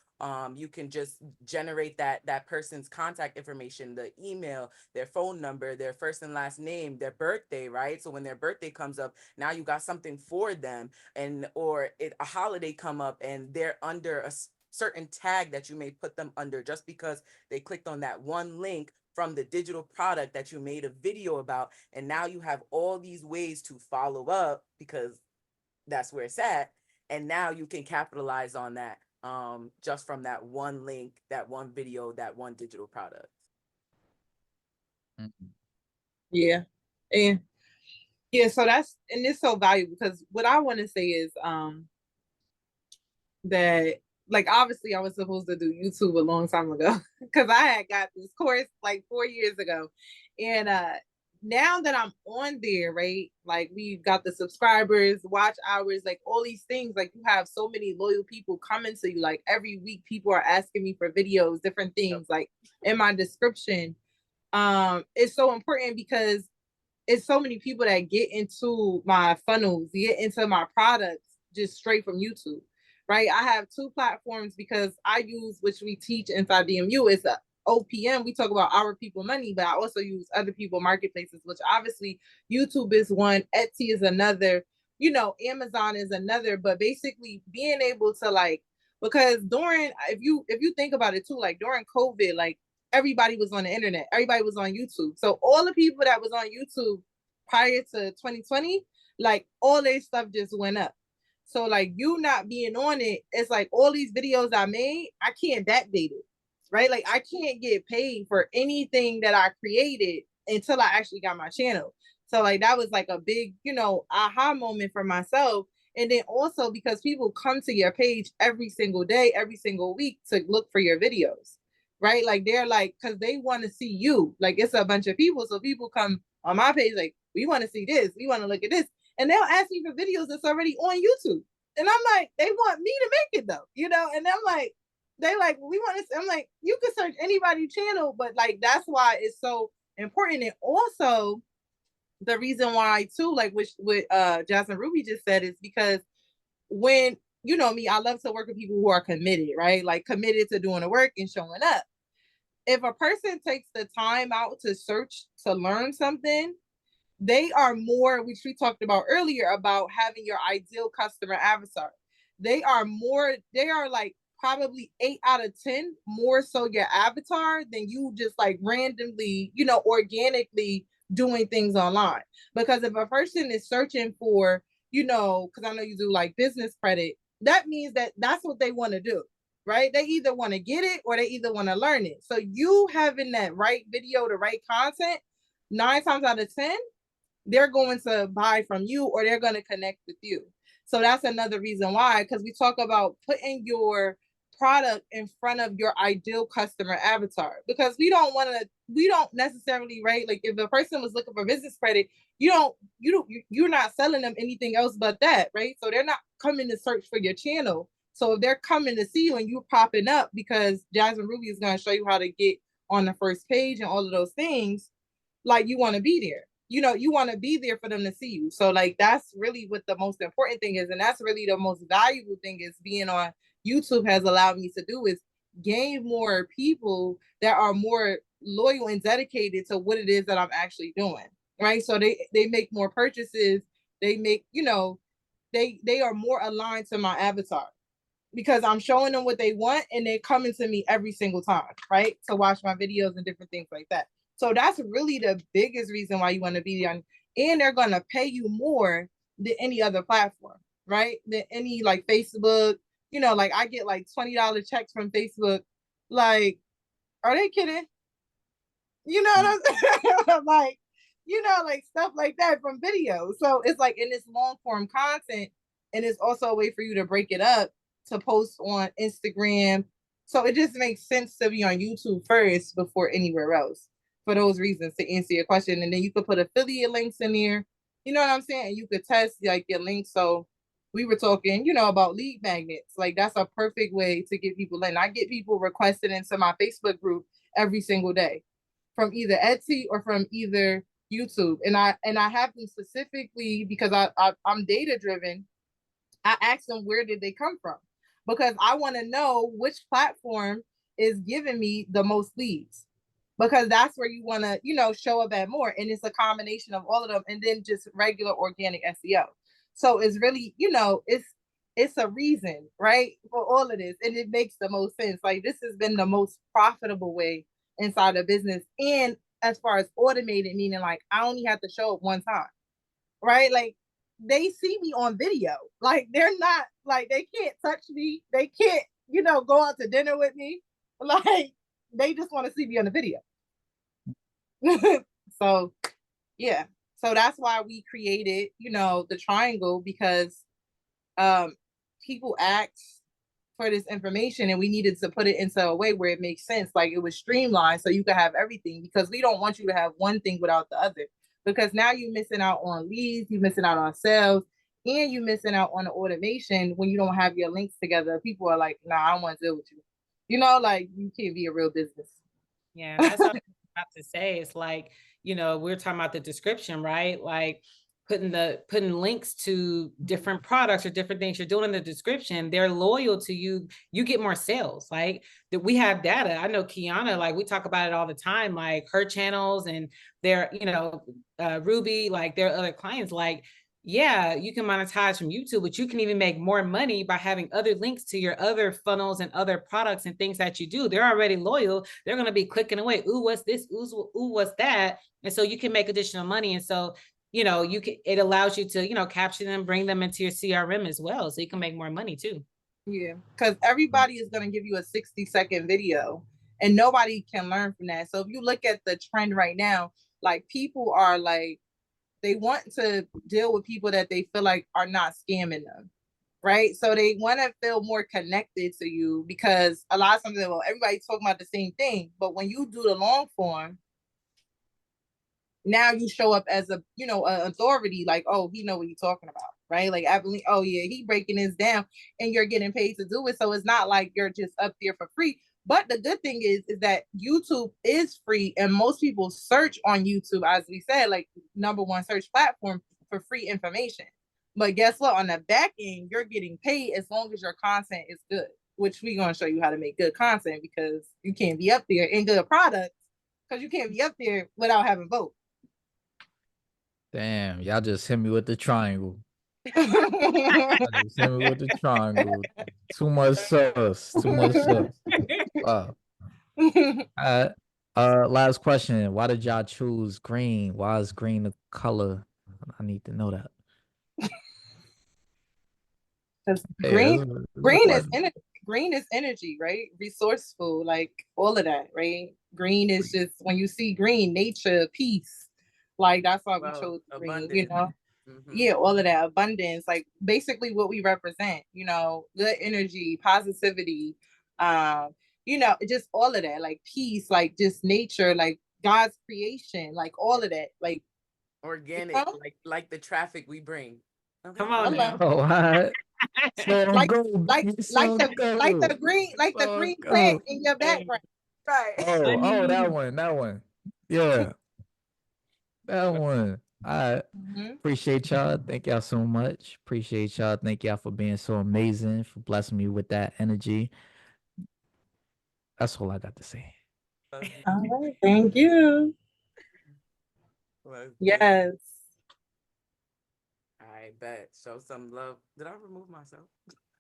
You can just generate that person's contact information, the email, their phone number, their first and last name, their birthday, right? So when their birthday comes up, now you got something for them, a holiday come up and they're under a certain tag that you may put them under just because they clicked on that one link from the digital product that you made a video about. And now you have all these ways to follow up because that's where it's at. And now you can capitalize on that just from that one link, that one video, that one digital product. Yeah. And yeah, so it's so valuable because what I want to say is that, like, obviously I was supposed to do YouTube a long time ago because I had got this course like 4 years ago. And now that I'm on there, right, like we got the subscribers, watch hours, like all these things, like you have so many loyal people coming to you. Like every week people are asking me for videos, different things, like in my description. It's so important because it's so many people that get into my funnels, get into my products just straight from YouTube, right? I have 2 platforms because I use, which we teach inside DMU, it's a OPM. We talk about our people money, but I also use other people marketplaces, which obviously YouTube is one, Etsy is another, Amazon is another, but basically being able to because if you think about it too, like during COVID, like everybody was on the internet, everybody was on YouTube. So all the people that was on YouTube prior to 2020, like all their stuff just went up. So like you not being on it, it's like all these videos I made, I can't backdate it, right? Like I can't get paid for anything that I created until I actually got my channel. So like that was like a big, aha moment for myself. And then also because people come to your page every single day, every single week to look for your videos, right? Like they're like, because they want to see you. Like it's a bunch of people. So people come on my page like, we want to see this. We want to look at this. And they'll ask me for videos that's already on YouTube. And I'm like, they want me to make it though, And I'm like, they like, we want to, I'm like, you can search anybody's channel, but like, that's why it's so important. And also the reason why too, like what Jasmine Ruby just said is because when, me, I love to work with people who are committed, right? Like committed to doing the work and showing up. If a person takes the time out to search to learn something, they are more, which we talked about earlier, about having your ideal customer avatar. They are like probably 8 out of 10 more so your avatar than you just like randomly, organically doing things online. Because if a person is searching for, because I know you do like business credit, that means that that's what they want to do. right? They either want to get it or they either want to learn it. So you having that right video, the right content, 9 times out of 10, they're going to buy from you or they're going to connect with you. So that's another reason why, because we talk about putting your product in front of your ideal customer avatar, because we don't necessarily, right? Like if a person was looking for business credit, you're not selling them anything else but that, right? So they're not coming to search for your channel. So if they're coming to see you and you're popping up because Jasmine Ruby is going to show you how to get on the first page and all of those things, like you want to be there. You want to be there for them to see you. So like that's really what the most important thing is, and that's really the most valuable thing is being on YouTube has allowed me to do is gain more people that are more loyal and dedicated to what it is that I'm actually doing. Right. So they make more purchases. They make, they are more aligned to my avatar because I'm showing them what they want and they're coming to me every single time, right? To watch my videos and different things like that. So that's really the biggest reason why you want to be on, and they're going to pay you more than any other platform, right? Than any like Facebook, like I get like $20 checks from Facebook. Like, are they kidding? You know what I'm saying? Like, like stuff like that from videos. So it's like in this long form content, and it's also a way for you to break it up to post on Instagram. So it just makes sense to be on YouTube first before anywhere else for those reasons to answer your question. And then you could put affiliate links in there. You know what I'm saying? And you could test like your links. So we were talking, about lead magnets. Like that's a perfect way to get people in. I get people requested into my Facebook group every single day from either Etsy or from either YouTube. And I have them specifically because I'm data driven. I ask them where did they come from? Because I want to know which platform is giving me the most leads. Because that's where you want to, show up at more. And it's a combination of all of them and then just regular organic SEO. So it's really, it's a reason, right, for all of this. And it makes the most sense. Like this has been the most profitable way inside the business. And as far as automated, meaning like I only have to show up one time, right? Like they see me on video. Like they're not like they can't touch me. They can't, go out to dinner with me. Like they just want to see me on the video. So yeah. So that's why we created, the triangle because people ask for this information and we needed to put it into a way where it makes sense. Like it was streamlined so you could have everything because we don't want you to have one thing without the other. Because now you're missing out on leads, you're missing out on sales, and you're missing out on the automation when you don't have your links together. People are like, nah, I don't want to deal with you. Like you can't be a real business. Yeah, that's what I'm about to say. It's like, we're talking about the description, right? Like putting links to different products or different things you're doing in the description, they're loyal to you. You get more sales. Like that we have data. I know Kiana, like we talk about it all the time, like her channels and their, Ruby, like their other clients, like, yeah, you can monetize from YouTube, but you can even make more money by having other links to your other funnels and other products and things that you do. They're already loyal. They're going to be clicking away. Ooh, what's this? Ooh, what's that? And so you can make additional money. And so, it allows you to, capture them, bring them into your CRM as well. So you can make more money too. Yeah. Because everybody is going to give you a 60-second video and nobody can learn from that. So if you look at the trend right now, like people are like, they want to deal with people that they feel like are not scamming them, right? So they want to feel more connected to you because a lot of times, well, everybody's talking about the same thing. But when you do the long form, now you show up as a, an authority, like, oh, he know what he's talking about, right? Like, oh yeah, he breaking this down and you're getting paid to do it. So it's not like you're just up there for free. But the good thing is that YouTube is free and most people search on YouTube, as we said, like #1 search platform for free information. But guess what? On the back end, you're getting paid as long as your content is good, which we're going to show you how to make good content because you can't be up there in good products because you can't be up there without having both. Damn, y'all just hit me with the triangle. I just hit me with the triangle. Too much sauce. Too much sauce. Wow. Last question. Why did y'all choose green? Why is green the color? I need to know that. Green is energy. green is energy, right? Resourceful, like all of that, right? Green is just when you see green, nature, peace. Like that's why we chose green, you Abundance. know? Yeah, all of that abundance, like basically what we represent, you know, good energy, positivity, you know, just all of that, like peace, like just nature, like God's creation, like all of that, like Organic, you know? like the traffic we bring. Okay. Come on now. Oh, what? So like go, like baby. like So the like go. the green like the So green plant go. in your background. Right. Oh, that Honey. one. That one. Yeah, that one. I Mhm. appreciate y'all. Thank y'all so much. Appreciate y'all. Thank y'all for being so amazing, for blessing me with that energy. That's all I got to say. Love All you. right, thank you. Well, thank you. Yes. I bet. Show some love. Did I remove myself?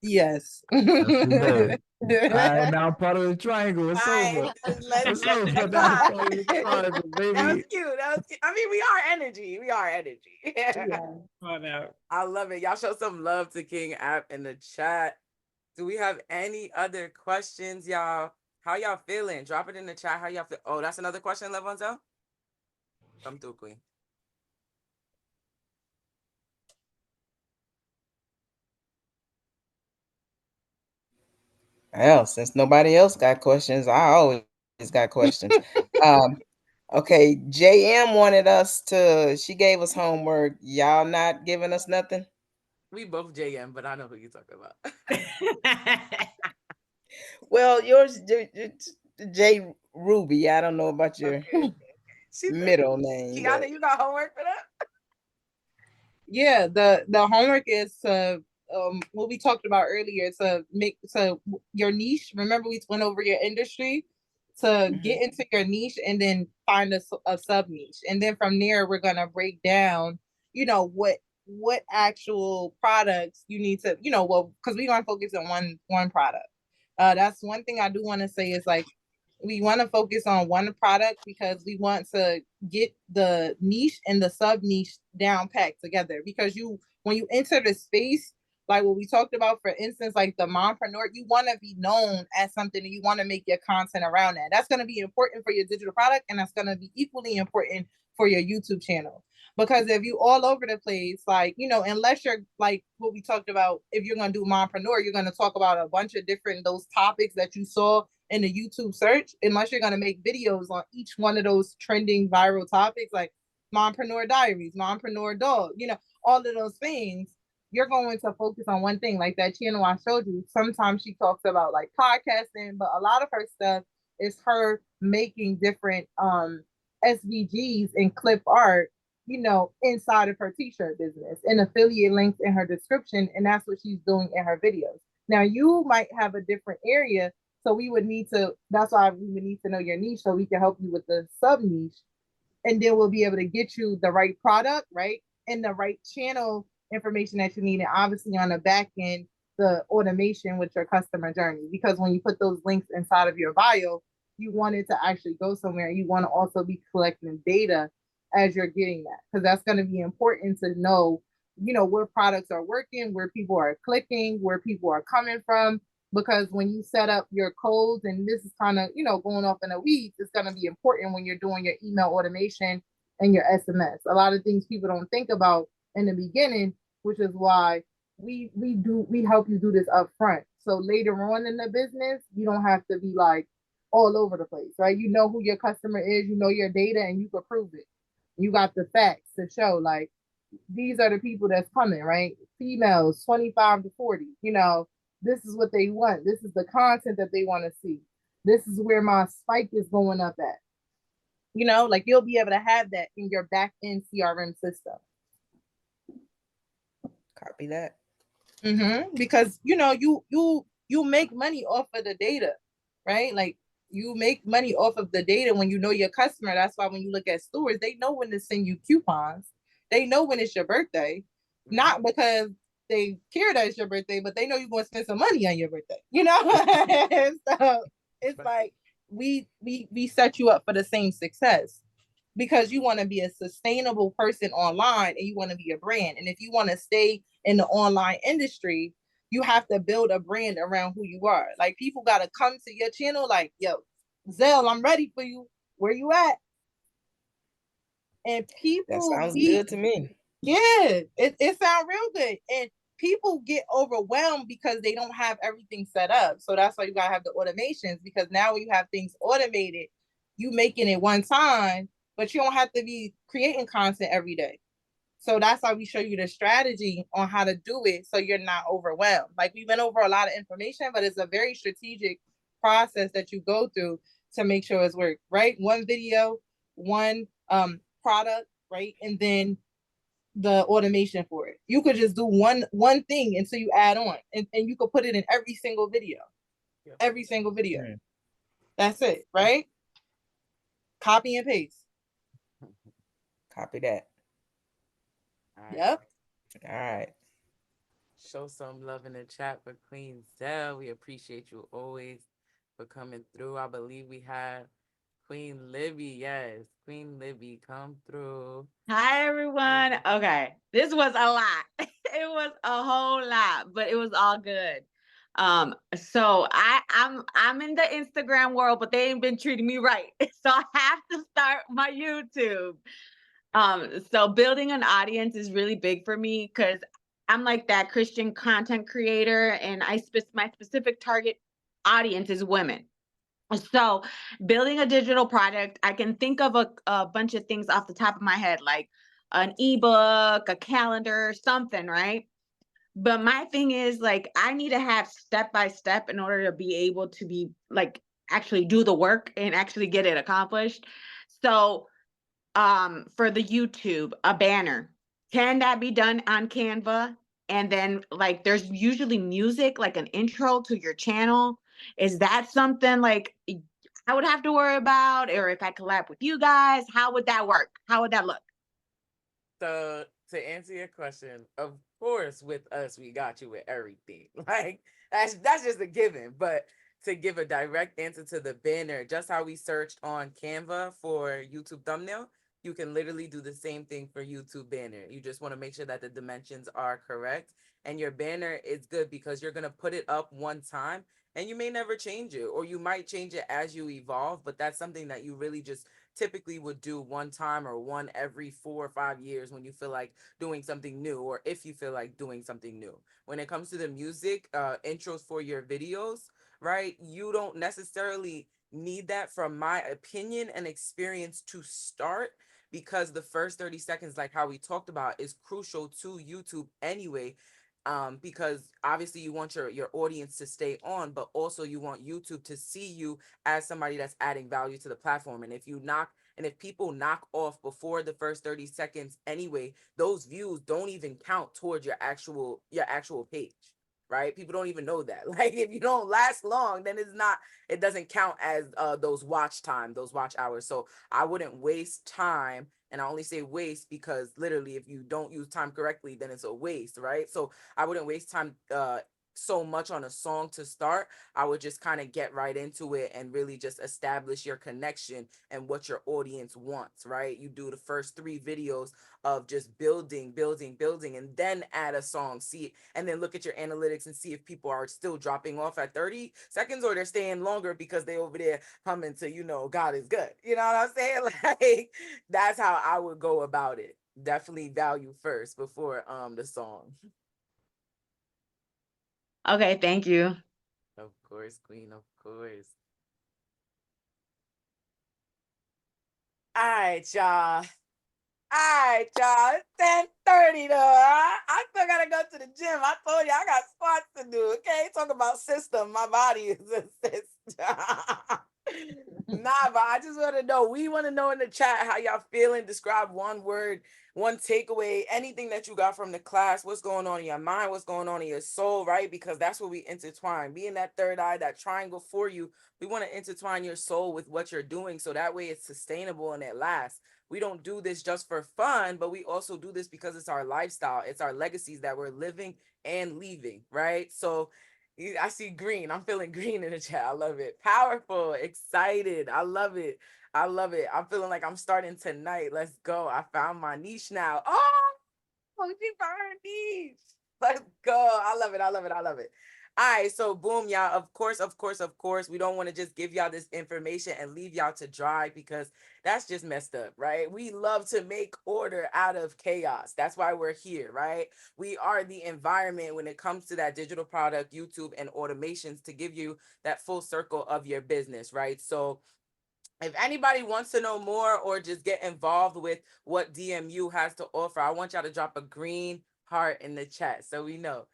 Yes. Yes, you did. All right, now I'm part of the triangle. It's over. Alright, let's It's let's over. let's Now I'm vibe. part of the triangle, That was baby. cute. That was cute. I mean, we are energy. We are energy. Yeah. Come on now. I love it. Y'all show some love to King App in the chat. Do we have any other questions, y'all? How y'all feeling? Drop it in the chat. How y'all feel? Oh, that's another question, Levonzo? Come through, Queen. Well, since nobody else got questions, I always got questions. um, okay, JM wanted us to. She gave us homework. Y'all not giving us nothing. We both JM, but I know who you're talking about. Well, yours, J Ruby. I don't know about your Okay. She said, middle name, Kiana, but you got homework for that? Yeah, the homework is to what we talked about earlier, to make to your niche. Remember we went over your industry, to Mhm. get into your niche and then find a sub niche. And then from there we're gonna break down, you know, what actual products you need to, you know, well, because we're gonna focus on one product. That's one thing I do want to say is like we want to focus on one product because we want to get the niche and the sub niche down packed together. Because you, when you enter the space, like what we talked about, for instance, like the mompreneur, you want to be known as something, and you want to make your content around that. That's going to be important for your digital product, and that's going to be equally important for your YouTube channel. Because if you all over the place, like, you know, unless you're like what we talked about, if you're going to do mompreneur, you're going to talk about a bunch of different those topics that you saw in the YouTube search, unless you're going to make videos on each one of those trending viral topics, like mompreneur diaries, mompreneur dog, you know, all of those things, you're going to focus on one thing. Like that channel I showed you, sometimes she talks about like podcasting, but a lot of her stuff is her making different SVGs and clip art, you know, inside of her t-shirt business, and affiliate links in her description. And that's what she's doing in her videos. Now you might have a different area, so we would need to, that's why we would need to know your niche so we can help you with the sub niche. And then we'll be able to get you the right product, right? And the right channel information that you need. And obviously on the back end, the automation with your customer journey. Because when you put those links inside of your bio, you want it to actually go somewhere. You want to also be collecting data as you're getting that. Because that's going to be important to know, you know, where products are working, where people are clicking, where people are coming from. Because when you set up your codes, and this is kind of, you know, going off in the weeds, it's going to be important when you're doing your email automation and your SMS. A lot of things people don't think about in the beginning, which is why we help you do this up front. So later on in the business, you don't have to be like all over the place, right? You know who your customer is, you know your data, and you can prove it. You got the facts to show, like, these are the people that's coming, right? Females 25 to 40, you know, this is what they want. This is the content that they want to see. This is where my spike is going up at. You know, like you'll be able to have that in your back end CRM system. copy that. Because you know, you make money off of the data, right? Like you make money off of the data when you know your customer. That's why when you look at stores, they know when to send you coupons. They know when it's your birthday, not because they care that it's your birthday, but they know you're going to spend some money on your birthday. You know, so it's like we set you up for the same success, because you want to be a sustainable person online, and you want to be a brand. And if you want to stay in the online industry, you have to build a brand around who you are. Like people gotta come to your channel like, yo, Zell, I'm ready for you. Where you at? And That people sounds be, good to me. yeah, it sounds real good. And people get overwhelmed because they don't have everything set up. So that's why you gotta have the automations, because now when you have things automated, you making it one time, but you don't have to be creating content every day. So that's why we show you the strategy on how to do it so you're not overwhelmed. Like we went over a lot of information, but it's a very strategic process that you go through to make sure it's work, right? One video, one product, right? And then the automation for it. You could just do one thing until you add on, and you could put it in every single video. Yep. Every single video. Mm. That's it, right? Copy and paste. Copy that. All right. Yep. All right. Show some love in the chat for Queen Zell. We appreciate you always for coming through. I believe we have Queen Libby. Yes, Queen Libby, come through. Hi everyone. Okay, this was a lot. It was a whole lot, but it was all good. So I'm in the Instagram world, but they ain't been treating me right. So I have to start my YouTube. So building an audience is really big for me because I'm like that Christian content creator, and my specific target audience is women. So building a digital product, I can think of a bunch of things off the top of my head, like an ebook, a calendar, something, right? But my thing is like, I need to have step by step in order to be able to be like, actually do the work and actually get it accomplished. So for the YouTube, a banner, can that be done on Canva? And then like there's usually music, like an intro to your channel. Is that something like I would have to worry about? Or if I collab with you guys, how would that work? How would that look? So to answer your question, of course, with us, we got you with everything. Like that's just a given. But to give a direct answer to the banner, just how we searched on Canva for YouTube thumbnail, you can literally do the same thing for YouTube banner. You just want to make sure that the dimensions are correct. And your banner is good because you're going to put it up one time and you may never change it, or you might change it as you evolve. But that's something that you really just typically would do one time or one every 4 or 5 years when you feel like doing something new, or if you feel like doing something new. When it comes to the music intros for your videos, right, you don't necessarily need that, from my opinion and experience, to start, because the first 30 seconds, like how we talked about, is crucial to YouTube anyway. Because obviously you want your audience to stay on, but also you want YouTube to see you as somebody that's adding value to the platform. And if people knock off before the first 30 seconds anyway, those views don't even count towards your actual page, right? People don't even know that. Like if you don't last long, then it doesn't count as those watch hours. So I wouldn't waste time. And I only say waste because literally if you don't use time correctly, then it's a waste, right? So I wouldn't waste time so much on a song to start. I would just kind of get right into it and really just establish your connection and what your audience wants, right? You do the first 3 videos of just building, and then add a song, and then look at your analytics and see if people are still dropping off at 30 seconds or they're staying longer because they over there humming to, God is good. You know what I'm saying? Like that's how I would go about it. Definitely value first before the song. Okay, thank you. Of course, Queen, of course. All right, y'all. It's 10:30 though. I still gotta go to the gym. I told you I got squats to do. Okay, talk about system. My body is a system. Nah, but I just want to know. We want to know in the chat how y'all feeling. Describe one word, one takeaway, anything that you got from the class. What's going on in your mind? What's going on in your soul, right? Because that's what we intertwine. Being that third eye, that triangle for you. We want to intertwine your soul with what you're doing, so that way it's sustainable and it lasts. We don't do this just for fun, but we also do this because it's our lifestyle. It's our legacies that we're living and leaving, right? So I see green. I'm feeling green in the chat. I love it. Powerful, excited. I love it. I love it. I'm feeling like I'm starting tonight. Let's go. I found my niche now. Oh, she found her niche. Let's go. I love it. I love it. I love it. All right, so boom, y'all. Of course, we don't want to just give y'all this information and leave y'all to dry because that's just messed up, right? We love to make order out of chaos. That's why we're here, right? We are the environment when it comes to that digital product, YouTube, and automations to give you that full circle of your business, right? So if anybody wants to know more or just get involved with what DMU has to offer, I want y'all to drop a green heart in the chat so we know.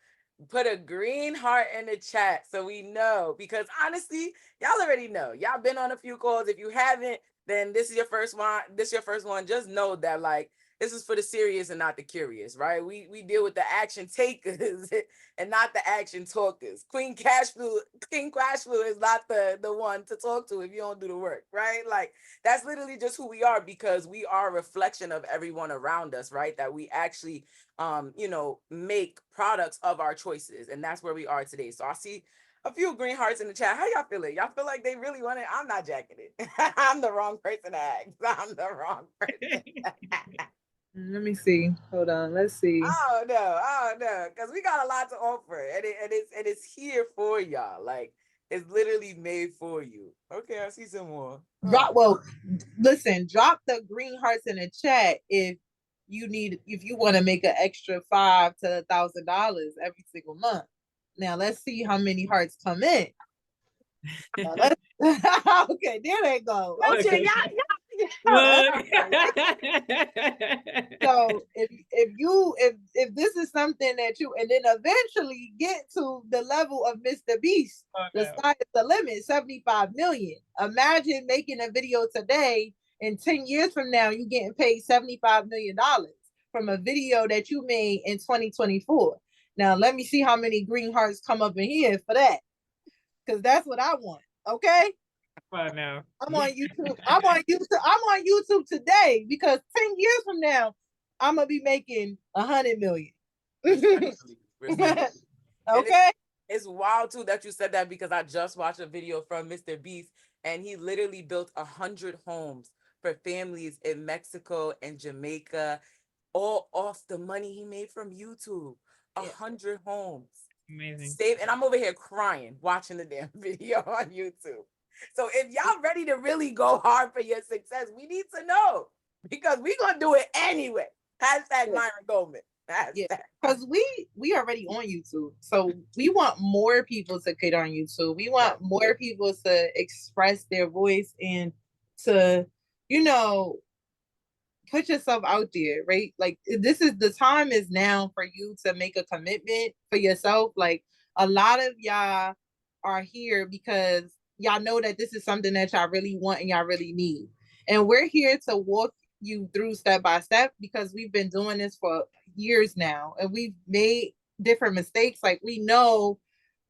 Put a green heart in the chat so we know, because honestly, y'all already know. Y'all been on a few calls. If you haven't, then this is your first one. This is your first one. Just know that like this is for the serious and not the curious, right? We deal with the action takers and not the action talkers. Queen Cash Flow is not the one to talk to if you don't do the work, right? Like that's literally just who we are, because we are a reflection of everyone around us, right? That we actually make products of our choices, and that's where we are today. So I see a few green hearts in the chat. How y'all feeling? Y'all feel like they really want it? I'm not jacking it. I'm the wrong person to ask. I'm the wrong person. Let me see. Hold on. Let's see. I don't know, because we got a lot to offer, and it's here for y'all. Like it's literally made for you. Okay, I see some more. Well, listen, drop the green hearts in the chat if you want to make an extra $500 to $1,000 every single month. Now let's see how many hearts come in. Okay, there they go. Okay. Look. So if this is something that you, and then eventually get to the level of Mr. Beast, the sky is the limit, 75 million. Imagine making a video today, and 10 years from now, you getting paid $75 million from a video that you made in 2024. Now let me see how many green hearts come up in here for that, because that's what I want. Okay. Now. I'm on YouTube. I'm on YouTube today, because 10 years from now, I'm gonna be making 100 million. Okay. It's wild too that you said that, because I just watched a video from Mr. Beast, and he literally built 100 homes for families in Mexico and Jamaica, all off the money he made from YouTube. 100 homes. Amazing. And I'm over here crying watching the damn video on YouTube. So if y'all ready to really go hard for your success, we need to know, because we're gonna do it anyway. Hashtag Myron Goldman. Because we already on YouTube, so we want more people to get on YouTube. We want more people to express their voice and to, put yourself out there, right? Like this is the time is now for you to make a commitment for yourself. Like a lot of y'all are here because y'all know that this is something that y'all really want and y'all really need. And we're here to walk you through step by step, because we've been doing this for years now and we've made different mistakes. Like we know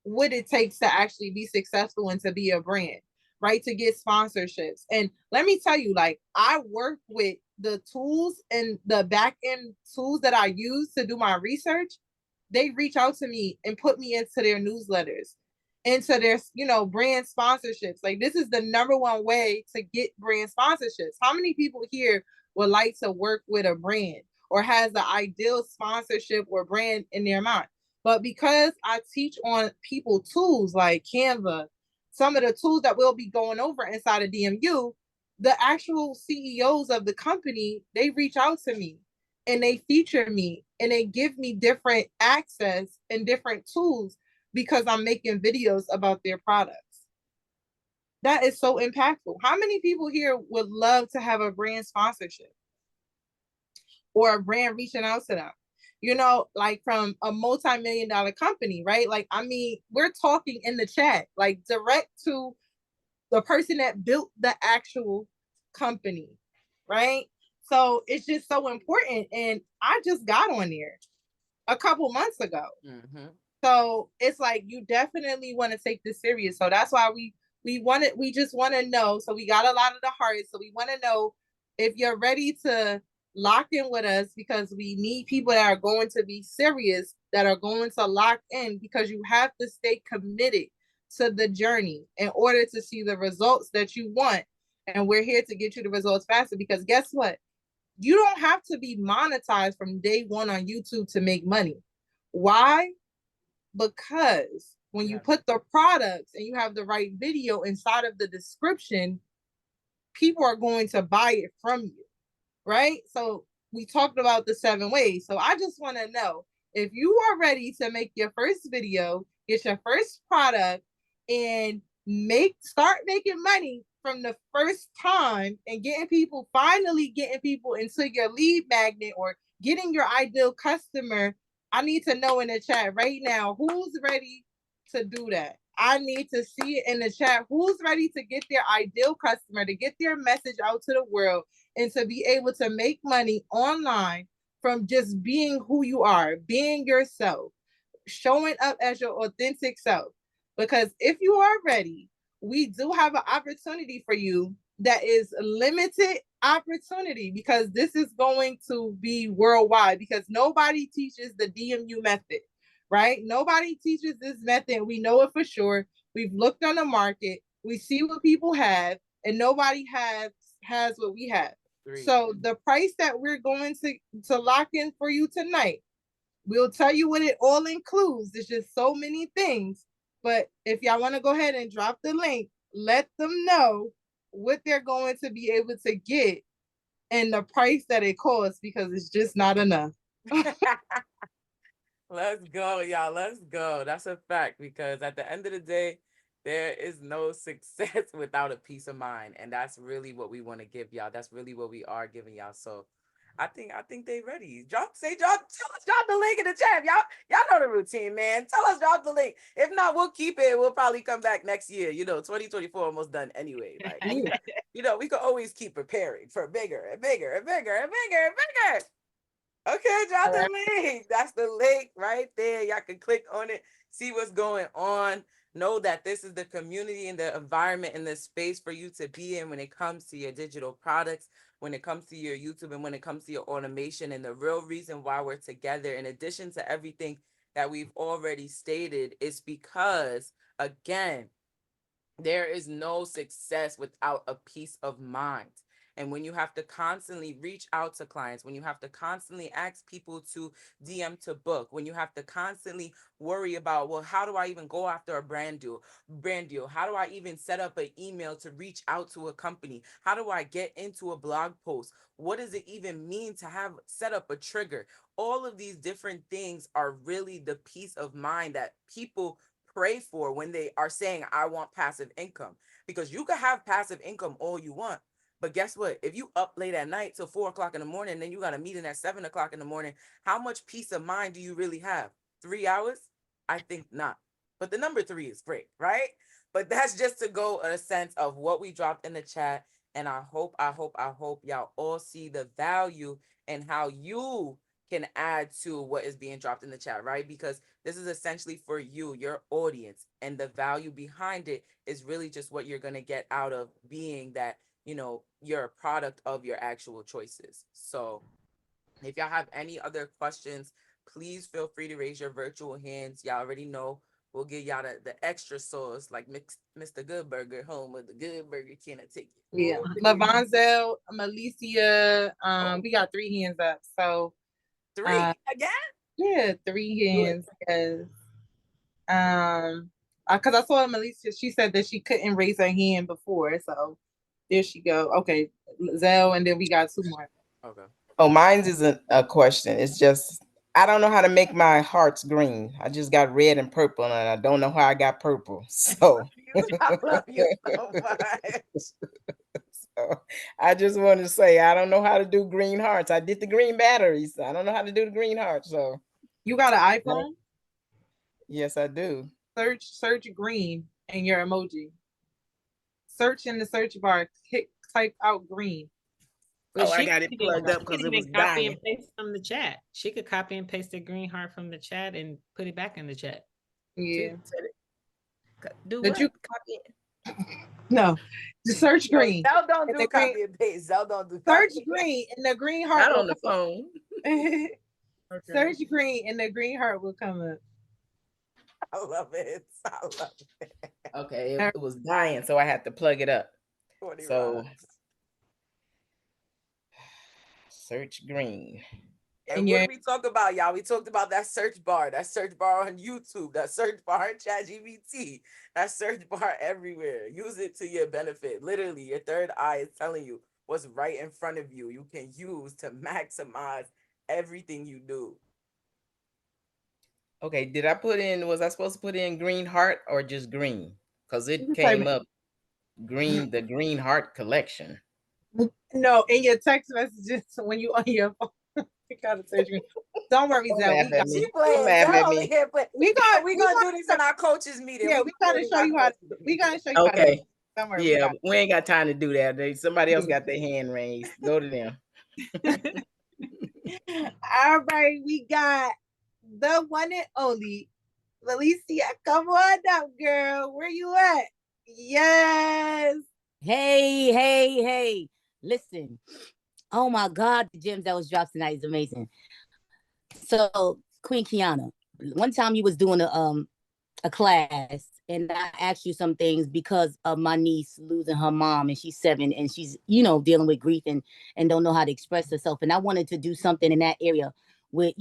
what it takes to actually be successful and to be a brand, right? To get sponsorships. And let me tell you, like I work with the tools and the back end tools that I use to do my research. They reach out to me and put me into their newsletters, into their, brand sponsorships. Like this is the number one way to get brand sponsorships. How many people here would like to work with a brand or has the ideal sponsorship or brand in their mind? But because I teach on people tools like Canva, some of the tools that we'll be going over inside of DMU, the actual CEOs of the company, they reach out to me and they feature me and they give me different access and different tools because I'm making videos about their products. That is so impactful. How many people here would love to have a brand sponsorship or a brand reaching out to them? Like from a multi-million-dollar company, right? Like, I mean, we're talking in the chat, like direct to the person that built the actual company, right? So it's just so important. And I just got on there a couple months ago. Mm-hmm. So it's like, you definitely want to take this serious. So that's why we just want to know. So we got a lot of the hearts. So we want to know if you're ready to lock in with us, because we need people that are going to be serious, that are going to lock in, because you have to stay committed to the journey in order to see the results that you want. And we're here to get you the results faster, because guess what? You don't have to be monetized from day one on YouTube to make money. Why? Because when you put the products and you have the right video inside of the description, people are going to buy it from you, right? So we talked about the 7 ways. So I just want to know if you are ready to make your first video, get your first product, and start making money from the first time and finally getting people into your lead magnet or getting your ideal customer. I need to know in the chat right now who's ready to do that. I need to see it in the chat. Who's ready to get their ideal customer, to get their message out to the world, and to be able to make money online from just being who you are, being yourself, showing up as your authentic self. Because if you are ready, we do have an opportunity for you that is limited opportunity, because this is going to be worldwide, because nobody teaches the DMU method, right? Nobody teaches this method. We know it for sure. We've looked on the market. We see what people have, and nobody has what we have. So the price that we're going to lock in for you tonight, we'll tell you what it all includes. There's just so many things. But if y'all want to go ahead and drop the link, let them know what they're going to be able to get and the price that it costs, because it's just not enough. Let's go, y'all. Let's go. That's a fact, because at the end of the day, there is no success without a peace of mind. And that's really what we want to give y'all. That's really what we are giving y'all. So I think they ready. Drop the link in the chat. Y'all know the routine, man. Tell us, drop the link. If not, we'll keep it. We'll probably come back next year. 2024 almost done anyway. Like, we could always keep preparing for bigger and bigger and bigger and bigger and bigger. Okay, drop the link. That's the link right there. Y'all can click on it, see what's going on. Know that this is the community and the environment and the space for you to be in when it comes to your digital products, when it comes to your YouTube, and when it comes to your automation. And the real reason why we're together, in addition to everything that we've already stated, is because, again, there is no success without a peace of mind. And when you have to constantly reach out to clients, when you have to constantly ask people to DM to book, when you have to constantly worry about, well, how do I even go after a brand deal? How do I even set up an email to reach out to a company? How do I get into a blog post? What does it even mean to have set up a trigger? All of these different things are really the peace of mind that people pray for when they are saying, I want passive income. Because you can have passive income all you want, but guess what? If you up late at night till 4 o'clock in the morning, and then you got a meeting at 7 o'clock in the morning, how much peace of mind do you really have? 3 hours? I think not. But the number 3 is great, right? But that's just to go a sense of what we dropped in the chat. And I hope y'all all see the value and how you can add to what is being dropped in the chat, right? Because this is essentially for you, your audience, and the value behind it is really just what you're going to get out of being that, you're a product of your actual choices. So if y'all have any other questions, please feel free to raise your virtual hands. Y'all already know we'll give y'all the extra sauce, like Mr. Good Burger, home with the Good Burger can take it. Yeah. Lavonzel, Malicia, we got 3 hands up. So 3 again? Yeah, 3 hands. Because I saw Malicia, she said that she couldn't raise her hand before. So there she go. Okay, Zell, and then we got 2 more. Okay. Oh, mine isn't a question. It's just, I don't know how to make my hearts green. I just got red and purple, and I don't know how I got purple. So I love you so much. So I just want to say, I don't know how to do green hearts. I did the green batteries. I don't know how to do the green hearts. So you got an iPhone? Yes, I do. Search green in your emoji. Search in the search bar. Type out green. But I got it plugged up because it was copy dying. and paste from the chat. She could copy and paste the green heart from the chat and put it back in the chat. Yeah. Do Did what? you copy it? No. Just search green. Zell don't do copy and paste. Zell don't do search green and the green heart. Not on the phone. Okay. Search green and the green heart will come up. I love it. I love it. Okay, it was dying, so I had to plug it up. So search green And what did we talk about, y'all? We talked about that search bar on YouTube, that search bar in ChatGPT, that search bar everywhere. Use it to your benefit. Literally, your third eye is telling you what's right in front of you. You can use to maximize everything you do. Okay, was I supposed to put in green heart or just green? Because it You came type up green, the green heart collection. No, in your text messages when you on your phone. You gotta say green. Don't worry, Don't Zell. laugh We got at me. She Don't playing. laugh at Zell me. in here, but we we gonna gonna do this in our coaches meeting. Yeah, We we gotta show you how to we gotta show you how to Okay. don't worry. Yeah, we ain't got time to do that. Somebody else Yeah. got their hand raised. Go to them. All right, we got the one and only Alicia. Come on up, girl. Where you at? Yes. Hey. Listen. Oh my God, the gems that was dropped tonight is amazing. So, Queen Kiana, one time you was doing a class and I asked you some things because of my niece losing her mom, and she's 7 and she's, dealing with grief and don't know how to express herself. And I wanted to do something in that area with,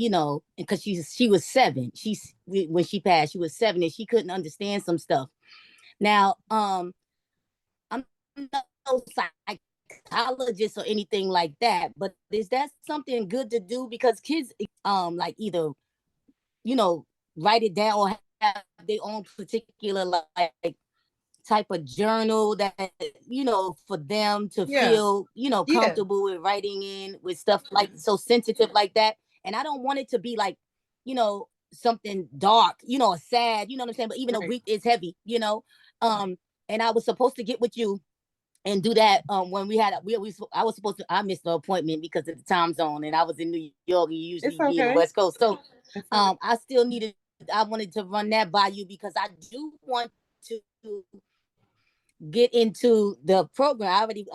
because she was 7. When she passed, she was 7 and she couldn't understand some stuff. Now, I'm no psychologist or anything like that, but is that something good to do? Because kids like either write it down or have their own particular like type of journal that for them to feel comfortable with writing in with stuff like so sensitive like that. And I don't want it to be like something dark, sad, you know what I'm saying, but even though grief is heavy, and I was supposed to get with you and do that when I was supposed to. I missed the appointment because of the time zone, and I was in New York. And you usually be in the West Coast, so I still needed. I wanted to run that by you because I do want to get into the program. I already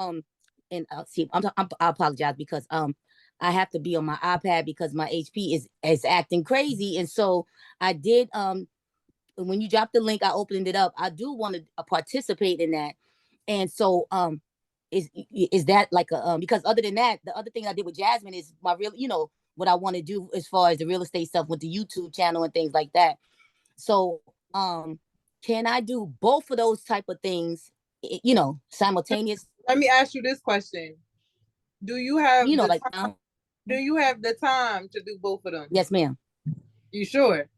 and see, I apologize because I have to be on my iPad because my HP is acting crazy, and so I did when you dropped the link, I opened it up. I do want to participate in that. And so is that like a because other than that, the other thing I did with Jasmine is my real, what I want to do as far as the real estate stuff with the YouTube channel and things like that. So can I do both of those type of things, simultaneous? Let me ask you this question. Do you have do you have the time to do both of them? Yes, ma'am. You sure?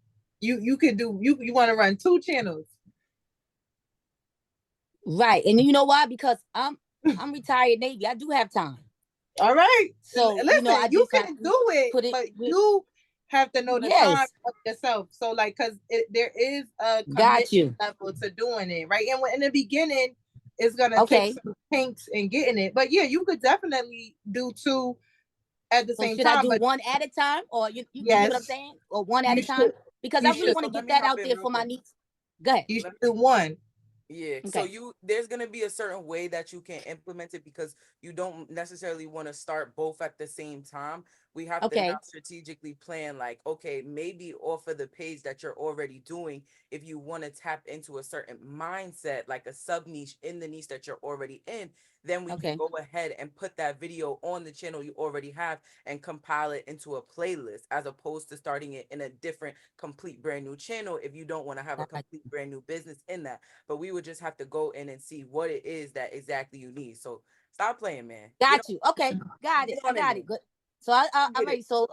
You could do you want to run 2 channels. Right. And you know why? Because I'm retired Navy. I do have time. All right. So listen, you can do it, but you have to know the time of yourself. So like, because there is a commitment level to doing it, right? And in the beginning, it's gonna take some kinks in getting it. But yeah, you could definitely do 2 at the same time. Should I do one at a time, or you get what I'm saying, or one at a time? Because I really want to get that out there for my niece. Go ahead. You should do one. Yeah. Okay. So there's gonna be a certain way that you can implement it because you don't necessarily want to start both at the same time. We have to now strategically plan, like, okay, maybe off of the page that you're already doing, if you want to tap into a certain mindset, like a sub niche in the niche that you're already in, then we can go ahead and put that video on the channel you already have and compile it into a playlist, as opposed to starting it in a different, complete brand new channel if you don't want to have a complete brand new business in that. But we would just have to go in and see what it is that exactly you need. So stop playing, man. Got you. Okay, got it. I got it. Good. So I'm ready. So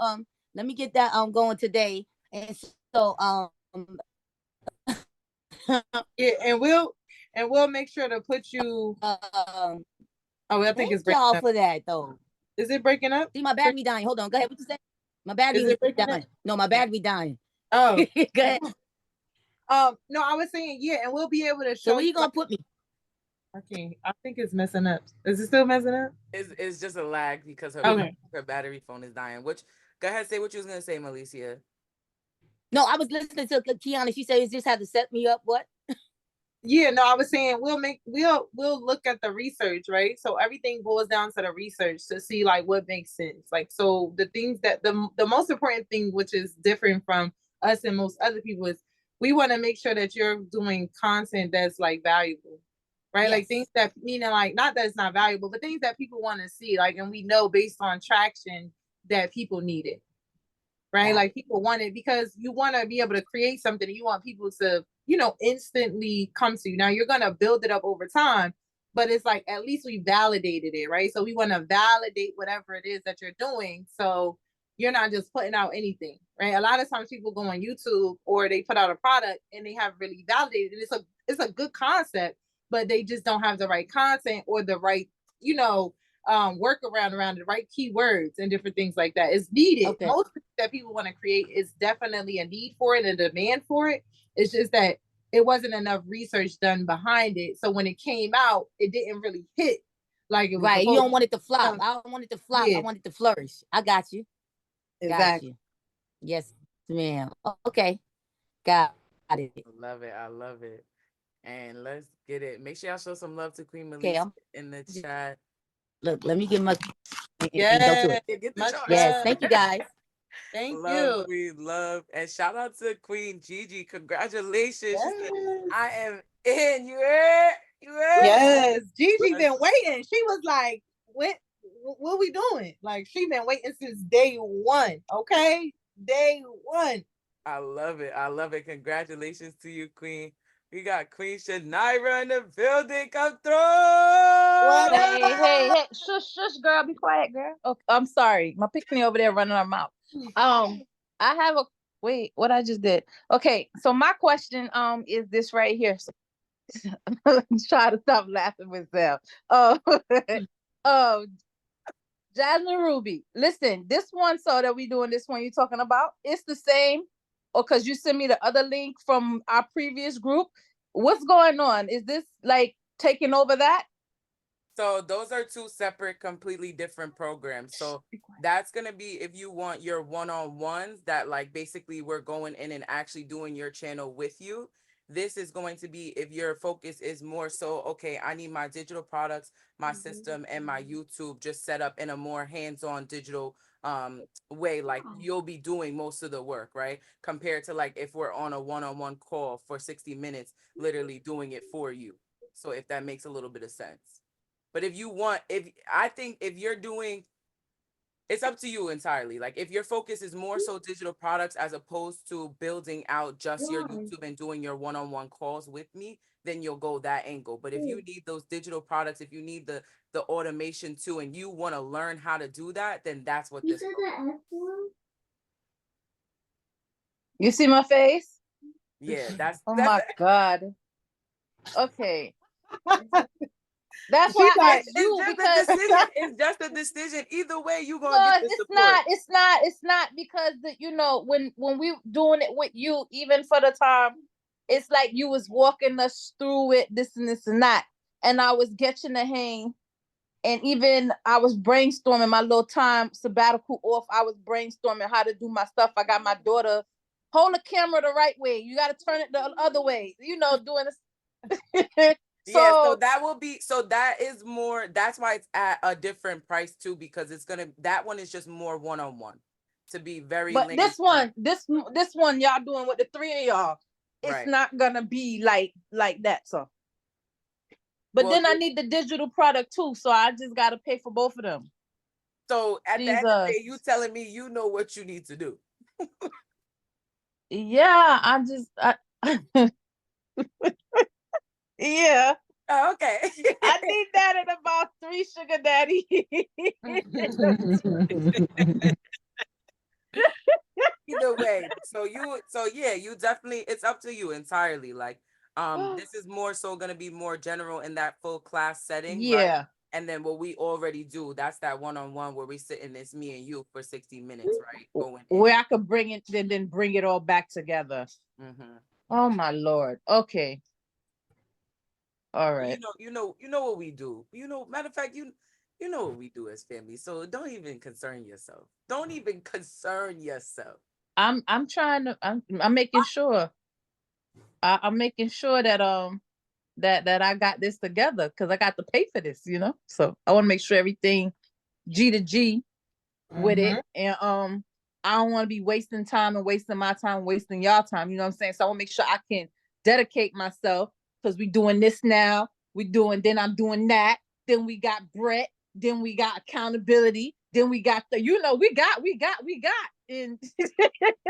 let me get that going today. And so yeah, and we'll make sure to put you. I think it's breaking y'all up. For that though. Is it breaking up? See, my battery dying. Hold on. Go ahead. What you say? My battery is dying. No, my battery dying. Oh, go ahead. No, I was saying and we'll be able to show. So where you gonna put me? Okay, I think it's messing up. Is it still messing up? It's just a lag because her battery phone is dying. Which go ahead, say what you was gonna say, Malicia. No, I was listening to Kiana. She said you just have to set me up. What? Yeah, no, I was saying we'll look at the research, right? So everything boils down to the research to see like what makes sense. Like, so the things that the most important thing, which is different from us and most other people, is we want to make sure that you're doing content that's like valuable, right? Yes. Like things that, meaning like, not that it's not valuable, but things that people want to see, like, and we know based on traction that people need it. right? Like people want it because you want to be able to create something. You want people to, instantly come to you. Now you're going to build it up over time, but it's like, at least we validated it, right? So we want to validate whatever it is that you're doing. So you're not just putting out anything, right? A lot of times people go on YouTube or they put out a product and they have really validated it. It's a good concept, but they just don't have the right content or the right, workaround around the right keywords and different things like that. It's needed. Okay. Most that people want to create is definitely a need for it and a demand for it. It's just that it wasn't enough research done behind it. So when it came out, it didn't really hit like it was Right. You supposed don't want it to flop. to. I don't want it to flop. Yeah. I want it to flourish. I got you. Exactly. Got you. Yes, ma'am. Okay. Got it. I love it. And let's get it. Make sure y'all show some love to Queen Okay, Melissa in the chat. Look, let me get my Yeah. Get the Much charge. yes. Thank you guys. Thank Love, you. Queen, love. And shout out to Queen Gigi. Congratulations. She said, Yes. I am in. You heard? You heard? Yes. Gigi been waiting. She was like, what we doing? Like, she been waiting since day one. Okay. Day one. I love it. I love it. Congratulations to you, Queen. We got Queen Shanaira in the building. Come through. What Hey, up? hey, shush, girl, be quiet, girl. Okay, I'm sorry, my picnic over there running her mouth. I have a wait. What I just did? Okay, so my question is this right here. So, I'm trying to stop laughing myself. Oh, Jasmine Ruby. Listen, this one, so that we doing this one you're talking about, it's the same, or because you sent me the other link from our previous group. What's going on? Is this like taking over that? So those are two separate, completely different programs. So that's going to be if you want your one-on-ones that like basically we're going in and actually doing your channel with you. This is going to be if your focus is more so, okay, I need my digital products, my system, and my YouTube just set up in a more hands-on digital way. Like you'll be doing most of the work, right? Compared to like if we're on a one-on-one call for 60 minutes, literally doing it for you. So if that makes a little bit of sense. But if you're doing, it's up to you entirely. Like if your focus is more so digital products as opposed to building out just your YouTube and doing your one-on-one calls with me, then you'll go that angle. But if you need those digital products, if you need the automation too, and you want to learn how to do that, then that's what this is. You see my face? Yeah, that's my God. Okay. That's why I asked you, because it's just a decision. Either way, you gonna get the support. It's not because when we doing it with you, even for the time, it's like you was walking us through it, this and this and that, and I was getting the hang, and even I was brainstorming my little time sabbatical off. I was brainstorming how to do my stuff. I got my daughter, hold the camera the right way. You got to turn it the other way. Doing this. So that is more, that's why it's at a different price too, because that one is just more one-on-one to be very. But this one y'all doing with the three of y'all, it's right. not gonna be like that. So, but then I need the digital product too, so I just gotta pay for both of them. So at the end of the day, you telling me you know what you need to do. Yeah, yeah. Oh, okay. I need that in about 3 sugar daddy. Either way. So you definitely, it's up to you entirely. Like, this is more so going to be more general in that full class setting. Yeah. Right? And then what we already do, that's that one-on-one where we sit in this, me and you, for 60 minutes, right? Where I could bring it, then bring it all back together. Mm-hmm. Oh my Lord. Okay. All right. You know what we do. Matter of fact, you know what we do as family. So don't even concern yourself. I'm trying to. I'm making sure. I'm making sure that that I got this together, because I got to pay for this. So I want to make sure everything G to G with it, and I don't want to be wasting time and wasting my time, wasting y'all time. You know what I'm saying? So I want to make sure I can dedicate myself. Because we doing this now, then I'm doing that. Then we got Brett. Then we got accountability. Then we got we got. and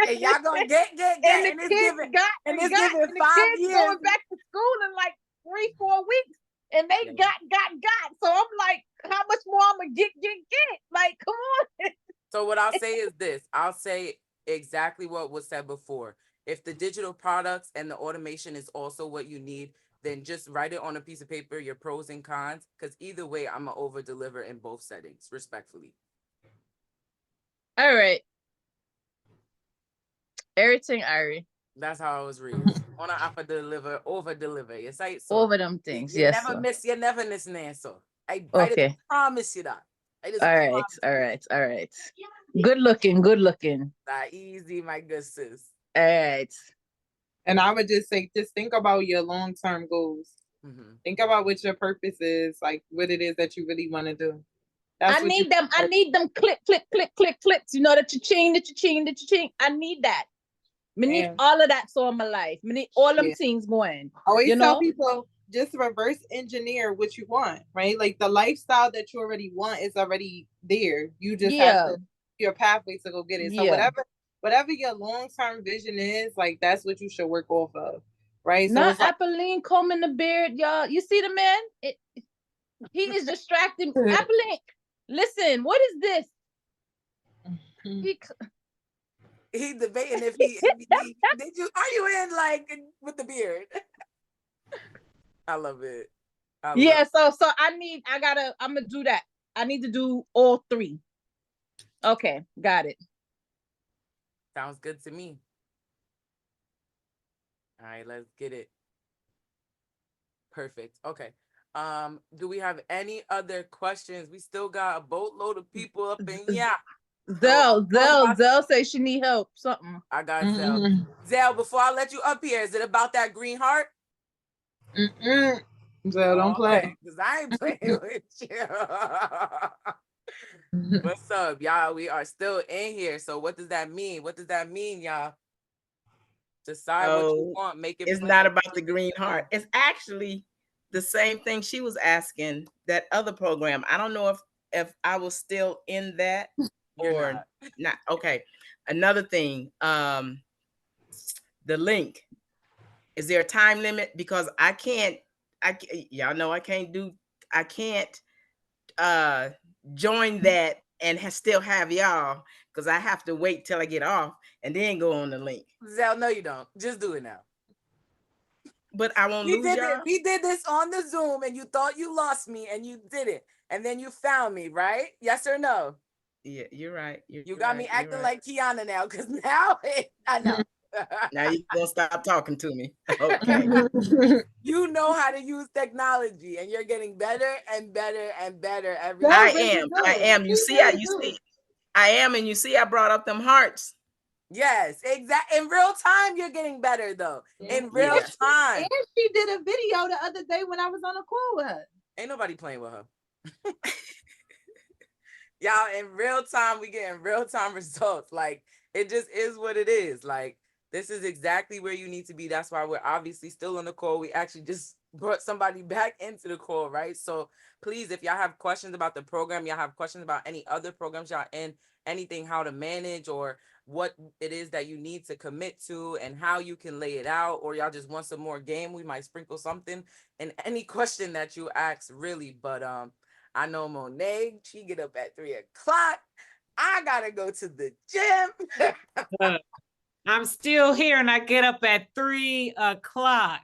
And y'all gonna get, and the and it's kids giving, got and and it's got giving and the 5 kids years. going back to school in like 3-4 weeks, and they Yeah. got. So I'm like, how much more I'm gonna get? Like, come on. So what I'll say is this. I'll say exactly what was said before. If the digital products and the automation is also what you need, then just write it on a piece of paper, your pros and cons, because either way, I'm going to over deliver in both settings, respectfully. All right. Everything, Ari. That's how I was raised. On an upper deliver, over deliver. You say so. Over them things. You Yes. never Sir. miss, you never miss an answer. I Okay. just promise you that. All right. Good looking. That easy, my good sis. All right. And I would just say, just think about your long-term goals. Mm-hmm. Think about what your purpose is, like what it is that you really want to do. I need them click. You know, that you ching. I need that. I need all of that so in my life. I need all them things going. I always tell people, just reverse engineer what you want, right? Like the lifestyle that you already want is already there. You just have to your pathway to go get it. So whatever your long-term vision is, like that's what you should work off of. Right. Not so Apolline combing the beard, y'all. You see the man? He is distracting. Apolline, listen, what is this? He debating if he did you are you in like with the beard? I love it. So I'm gonna do that. I need to do all 3. Okay, got it. Sounds good to me. All right, let's get it. Perfect. Okay. Do we have any other questions? We still got a boatload of people up in here. Zell say she need help. Something. I got Zell. Zell, before I let you up here, is it about that green heart? Zell, don't play. Because I ain't playing with you. What's up, y'all? We are still in here. So what does that mean? What does that mean, y'all? Decide what you want. Make it. It's plain. not about the green heart. It's actually the same thing she was asking that other program. I don't know if I was still in that or not. Okay. Another thing, the link. Is there a time limit? Because y'all know I can't join that and still have y'all, because I have to wait till I get off and then go on the link. Zell, no, you don't. Just do it now. But I won't lose y'all. We did this on the Zoom and you thought you lost me and you did it. And then you found me, right? Yes or no? Yeah, you're right. You got me acting like Kiana now, because now I know. Now you're going to stop talking to me. Okay. You know how to use technology and you're getting better and better and better every day. I am. You see, I am. And you see, I brought up them hearts. Yes, exactly. In real time, you're getting better though. In real time. And she did a video the other day when I was on a call with her. Ain't nobody playing with her. Y'all, in real time, we getting real time results. Like, it just is what it is. Like, this is exactly where you need to be. That's why we're obviously still on the call. We actually just brought somebody back into the call, right? So please, if y'all have questions about the program, y'all have questions about any other programs y'all in, anything, how to manage or what it is that you need to commit to and how you can lay it out, or y'all just want some more game, we might sprinkle something in any question that you ask, really. But I know Monet, she get up at 3 o'clock. I gotta go to the gym. I'm still here and I get up at 3 o'clock.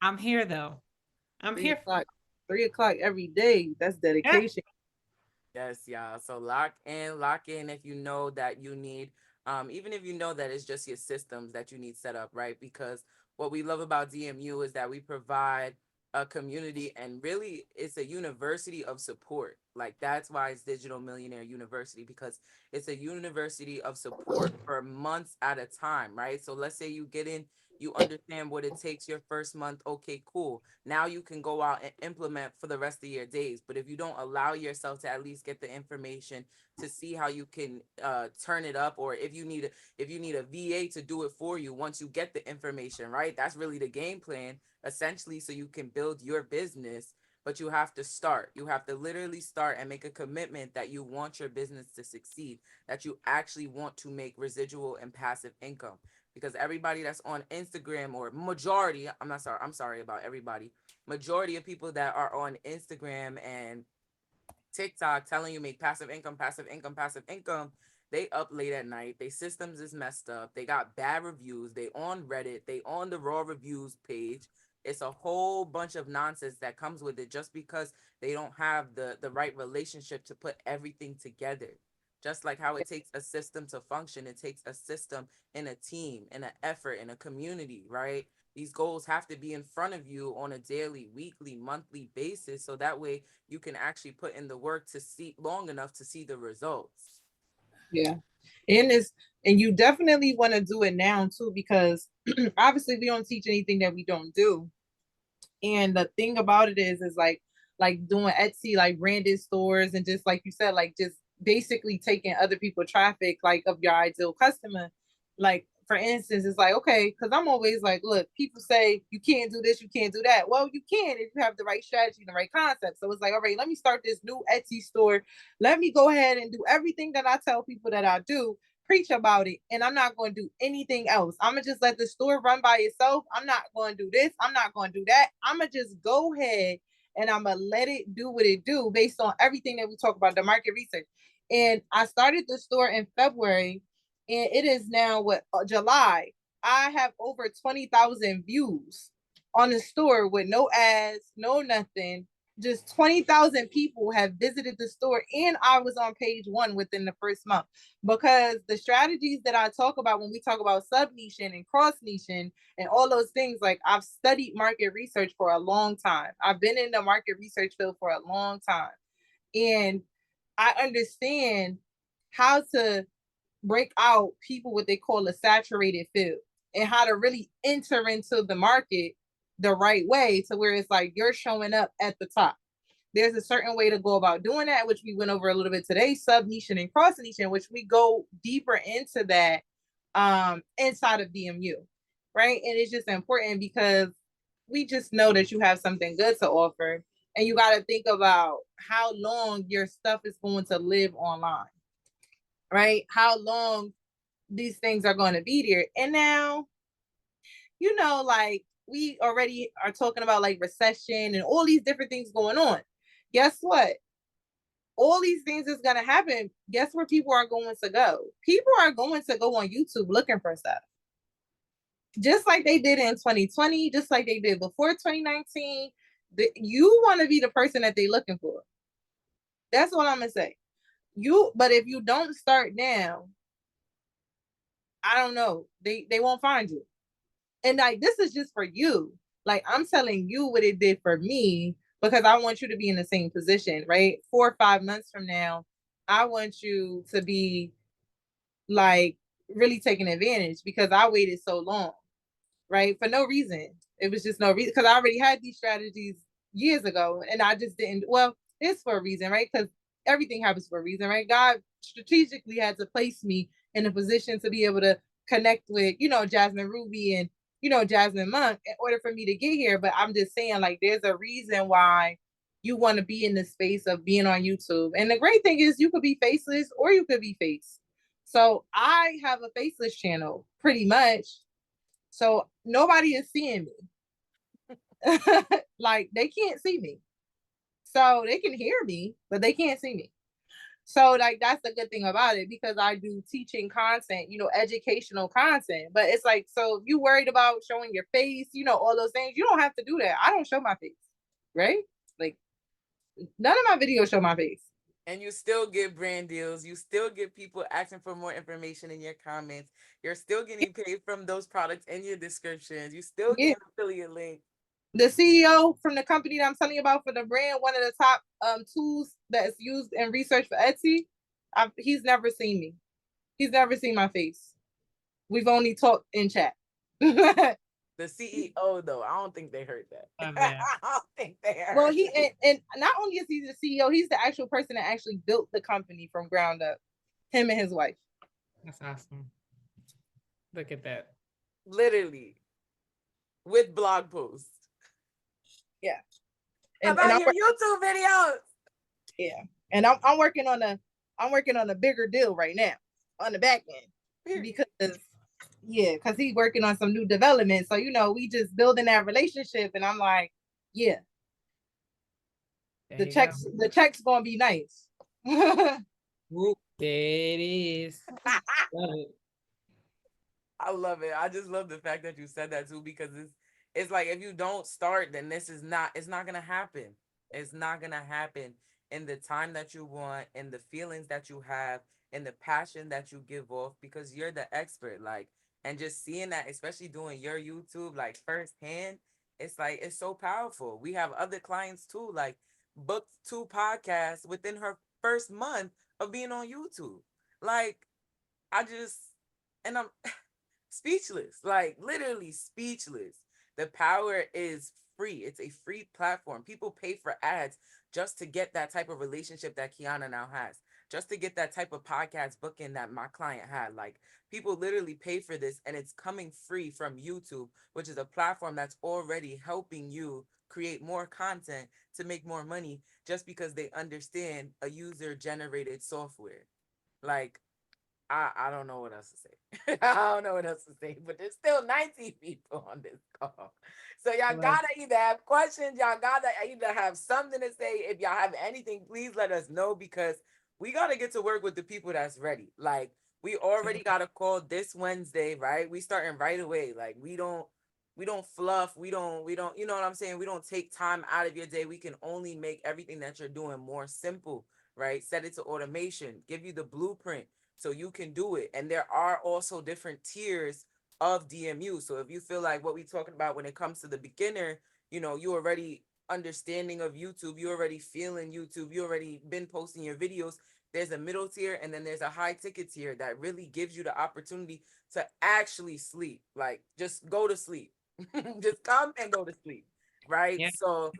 I'm here though. I'm here. 3 o'clock every day. That's dedication. Yes, y'all. So lock in if you know that you need, even if you know that it's just your systems that you need set up, right? Because what we love about DMU is that we provide a community, and really it's a university of support. Like, that's why it's Digital Millionaire University, because it's a university of support for months at a time, right? So let's say you get in, you understand what it takes your first month. Okay, cool. Now you can go out and implement for the rest of your days. But if you don't allow yourself to at least get the information to see how you can turn it up, or if you need a VA to do it for you once you get the information, right? That's really the game plan, essentially, so you can build your business but you have to start. You have to literally start and make a commitment that you want your business to succeed, that you actually want to make residual and passive income. Because everybody that's on Instagram, or majority, I'm sorry about everybody, majority of people that are on Instagram and TikTok telling you make passive income, passive income, passive income, they up late at night. They systems is messed up. They got bad reviews. They on Reddit. They on the raw reviews page. It's a whole bunch of nonsense that comes with it just because they don't have the right relationship to put everything together. Just like how it takes a system to function, it takes a system in a team, in an effort, in a community, right? These goals have to be in front of you on a daily, weekly, monthly basis, so that way you can actually put in the work to see long enough to see the results. Yeah. And you definitely want to do it now too, because obviously we don't teach anything that we don't do. And the thing about it is like doing Etsy, like branded stores, and just like you said, like just basically taking other people traffic, like of your ideal customer. Like for instance, it's like, okay, because I'm always like, look, people say you can't do this, you can't do that. Well, you can if you have the right strategy and the right concept. So it's like, all right, let me start this new Etsy store. Let me go ahead and do everything that I tell people that I do, preach about it, and I'm not going to do anything else. I'm gonna just let the store run by itself. I'm not going to do this. I'm not going to do that. I'm gonna just go ahead and I'm gonna let it do what it do based on everything that we talk about, the market research. And I started the store in February, and it is now July. I have over 20,000 views on the store with no ads, no nothing. Just 20,000 people have visited the store, and I was on page 1 within the first month, because the strategies that I talk about when we talk about sub niching and cross niching and all those things, like I've studied market research for a long time. I've been in the market research field for a long time, and I understand how to break out people what they call a saturated field, and how to really enter into the market the right way to where it's like you're showing up at the top. There's a certain way to go about doing that, which we went over a little bit today, sub niching and cross niching, which we go deeper into that inside of DMU, right? And it's just important because we just know that you have something good to offer, and you got to think about how long your stuff is going to live online, right? How long these things are going to be there. And now, like we already are talking about like recession and all these different things going on. Guess what? All these things is going to happen. Guess where people are going to go? People are going to go on YouTube looking for stuff. Just like they did in 2020, just like they did before 2019. You want to be the person that they're looking for. That's what I'm going to say. But if you don't start now, I don't know. They won't find you. And like, this is just for you. Like, I'm telling you what it did for me, because I want you to be in the same position, right? 4 or 5 months from now, I want you to be like really taking advantage, because I waited so long, right? For no reason. It was just no reason, because I already had these strategies years ago, and I just didn't. Well, it's for a reason, right? Because everything happens for a reason, right? God strategically had to place me in a position to be able to connect with, Jasmine Ruby and, Jasmine Monk, in order for me to get here. But I'm just saying, like, there's a reason why you want to be in the space of being on YouTube. And the great thing is you could be faceless or you could be face. So I have a faceless channel pretty much. So nobody is seeing me. Like, they can't see me. So they can hear me, but they can't see me. So like, that's the good thing about it, because I do teaching content, educational content. But it's like, so if you worried about showing your face, all those things, you don't have to do that. I don't show my face, right? Like, none of my videos show my face. And you still get brand deals. You still get people asking for more information in your comments. You're still getting paid from those products in your descriptions. You still get affiliate links. The CEO from the company that I'm telling you about for the brand, one of the top tools that's used in research for Etsy, he's never seen me. He's never seen my face. We've only talked in chat. The CEO, though, I don't think they heard that. I don't think they heard. Well, and not only is he the CEO, he's the actual person that actually built the company from ground up. Him and his wife. That's awesome. Look at that. Literally, with blog posts. Yeah. about your YouTube videos. Yeah, and I'm working on a bigger deal right now on the back end because because he's working on some new development. So we just building that relationship, and I'm like, yeah, the check's gonna be nice. Whoop, there it is. Love it. I love it. I just love the fact that you said that too, because it's like if you don't start, then it's not gonna happen. It's not gonna happen in the time that you want, in the feelings that you have, in the passion that you give off, because you're the expert. Like, and just seeing that, especially doing your YouTube like firsthand, it's like it's so powerful. We have other clients too, like booked 2 podcasts within her first month of being on YouTube. Like, I just and I'm speechless, like literally speechless. The power is free. It's a free platform. People pay for ads just to get that type of relationship that Kiana now has, just to get that type of podcast booking that my client had. Like, people literally pay for this, and it's coming free from YouTube, which is a platform that's already helping you create more content to make more money, just because they understand a user generated software. Like, I don't know what else to say. I don't know what else to say, but there's still 19 people on this call. So y'all gotta either have questions, y'all gotta either have something to say. If y'all have anything, please let us know, because we gotta get to work with the people that's ready. Like, we already got a call this Wednesday, right? We starting right away. Like, we don't fluff. We don't, you know what I'm saying? We don't take time out of your day. We can only make everything that you're doing more simple, right? Set it to automation, give you the blueprint so you can do it. And there are also different tiers of DMU. So if you feel like what we talking about when it comes to the beginner, you already understanding of YouTube, you already feeling YouTube, you already been posting your videos. There's a middle tier, and then there's a high ticket tier that really gives you the opportunity to actually sleep. Like, just go to sleep. Just come and go to sleep. Right. Yeah. So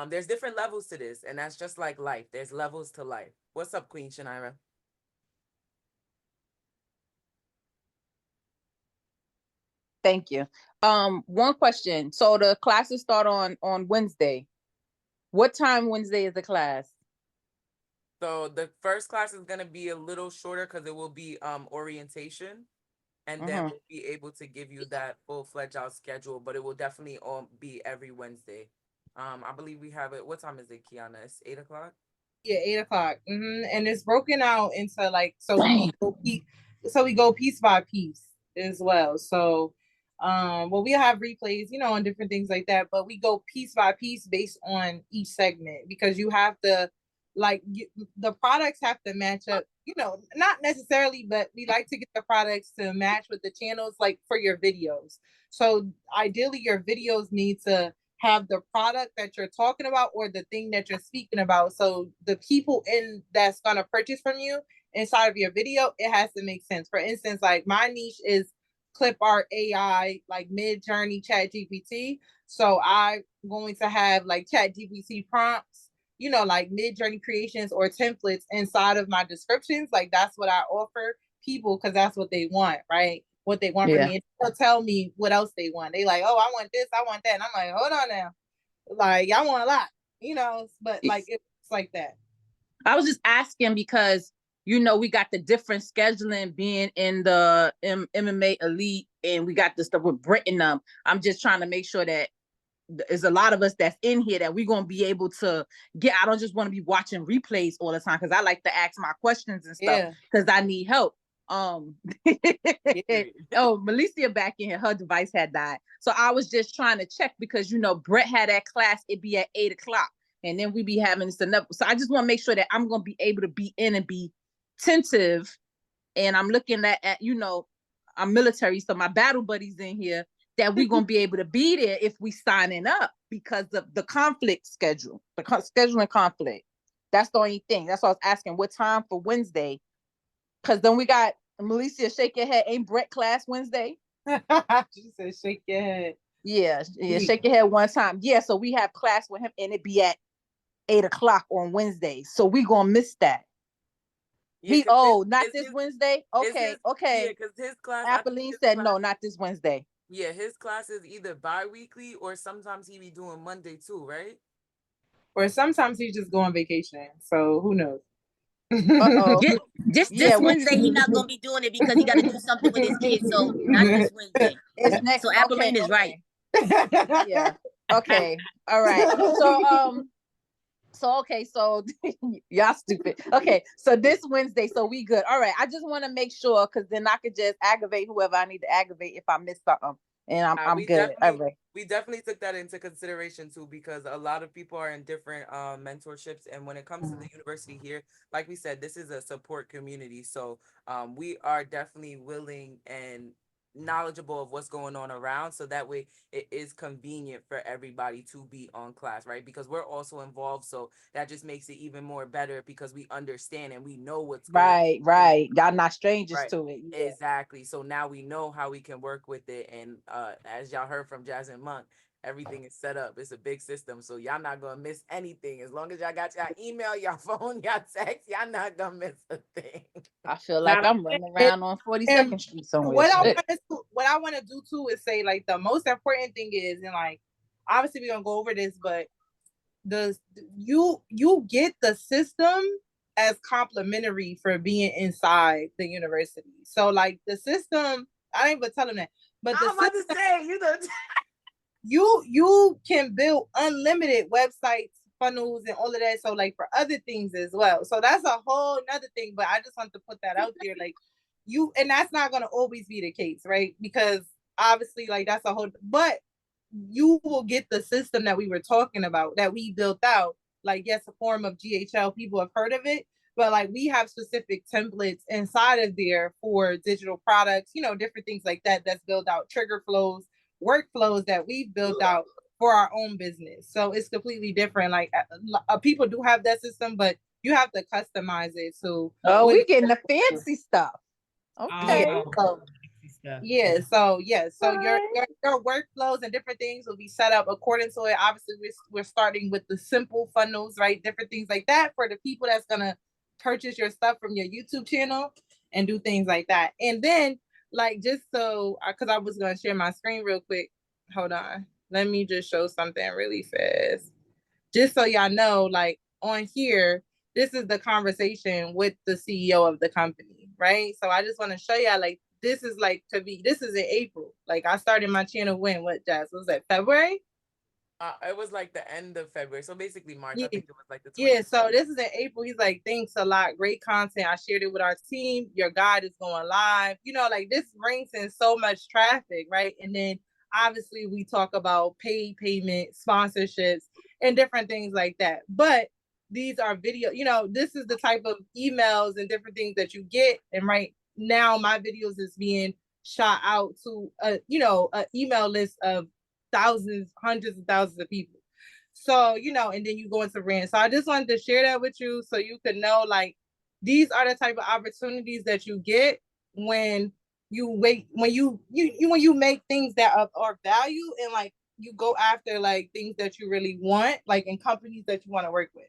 there's different levels to this, and that's just like life. There's levels to life. What's up, Queen Shanaira? Thank you. One question. So the classes start on Wednesday. What time Wednesday is the class? So the first class is gonna be a little shorter because it will be orientation, and then we'll be able to give you that full-fledged out schedule. But it will definitely all be every Wednesday. I believe we have it. What time is it, Kiana? It's 8 o'clock. Yeah, 8 o'clock. And it's broken out into like we go piece by piece as well. So well, we have replays, and different things like that, but we go piece by piece based on each segment, because you have to the products have to match up, not necessarily, but we like to get the products to match with the channels, like for your videos. So ideally your videos need to have the product that you're talking about or the thing that you're speaking about. So the people that's gonna purchase from you inside of your video, it has to make sense. For instance, like my niche is clip art AI, like Mid Journey Chat GPT. So I'm going to have like Chat GPT prompts, like Mid Journey creations or templates inside of my descriptions. Like, that's what I offer people, because that's what they want, right? What they want from me. And they'll tell me what else they want. They like, oh, I want this, I want that. And I'm like, hold on now. Like, y'all want a lot, but like it's like that. I was just asking because we got the different scheduling being in the MMA Elite, and we got the stuff with Brett and them. I'm just trying to make sure that there's a lot of us that's in here that we're going to be able to get. I don't just want to be watching replays all the time, because I like to ask my questions and stuff because I need help. Oh, Melicia back in here, her device had died. So I was just trying to check, because Brett had that class, it'd be at 8 o'clock. And then we be having this enough. So I just want to make sure that I'm going to be able to be in and be attentive. And I'm looking at I'm military, so my battle buddies in here, that we're going to be able to be there if we signing up, because of the conflict schedule, the scheduling conflict. That's the only thing. That's why I was asking what time for Wednesday. Because then we got Melicia, shake your head. Ain't Brett class Wednesday? She said, shake your head. Yeah, shake your head one time. Yeah, so we have class with him, and it be at 8 o'clock on Wednesday. So we gonna miss that. Yeah, not this Wednesday. Okay. Yeah, because his class. Apolline said no, not this Wednesday. Yeah, his class is either bi-weekly or sometimes he be doing Monday too, right? or sometimes he just go on vacation. So who knows? Uh-oh. Just Yeah, this Wednesday, he not gonna be doing it because he got to do something with his kids. So not this Wednesday. it's next. So Apolline is right. Yeah. Okay. All right. So okay, so y'all stupid. Okay, so this Wednesday, so we good. All right. I just want to make sure because then I could just aggravate whoever I need to aggravate if I miss something. And I'm good. All right. We definitely took that into consideration too, because a lot of people are in different mentorships, and when it comes to the university here, like we said, this is a support community, so we are definitely willing and knowledgeable of what's going on around, so that way it is convenient for everybody to be on class, right? Because we're also involved, so that just makes it even more better because we understand and we know what's going on. Right. Y'all not strangers Right. to it. Yeah. Exactly. So now we know how we can work with it. And as y'all heard from Jasmine Monk, everything is set up. It's a big system. So y'all not gonna miss anything. As long as y'all got y'all email, y'all phone, y'all text, y'all not gonna miss a thing. I feel like I'm running around on 42nd Street somewhere. What I want to do too is say, like, the most important thing is, and like obviously we're gonna go over this, but you get the system as complimentary for being inside the university. So like the system, I ain't even tell them that, but I'm about to say, you can build unlimited websites, funnels, and all of that. So like for other things as well. So that's a whole nother thing. But I just want to put that out there, like and that's not gonna always be the case, right? Because obviously, like that's a whole. But you will get the system that we were talking about that we built out. Like, yes, a form of GHL, people have heard of it, but like we have specific templates inside of there for digital products, different things like that, that's built out, trigger flows, workflows that we've built out for our own business. So it's completely different. Like people do have that system, but you have to customize it. So we getting the fancy stuff. Okay. So your workflows and different things will be set up according to it. Obviously, we're starting with the simple funnels, right? Different things like that for the people that's gonna purchase your stuff from your YouTube channel and do things like that. And then, like, just so because I was gonna share my screen real quick. Hold on, let me just show something really fast, just so y'all know. Like on here, this is the conversation with the CEO of the company, right? So I just want to show y'all, like, this is this is in April. Like I started my channel what, Jazz? Was that February? It was like the end of February. So basically March. Yeah. I think it was like the 20th. Yeah, so this is in April. He's like, thanks a lot. Great content. I shared it with our team. Your guide is going live. Like this brings in so much traffic, right? And then obviously we talk about paid payment, sponsorships, and different things like that. But these are video, this is the type of emails and different things that you get. And right now my videos is being shot out to an email list of thousands, hundreds of thousands of people. So, and then you go into rent. So I just wanted to share that with you so you could know, like, these are the type of opportunities that you get when you make things that are value, and like you go after like things that you really want, like in companies that you want to work with.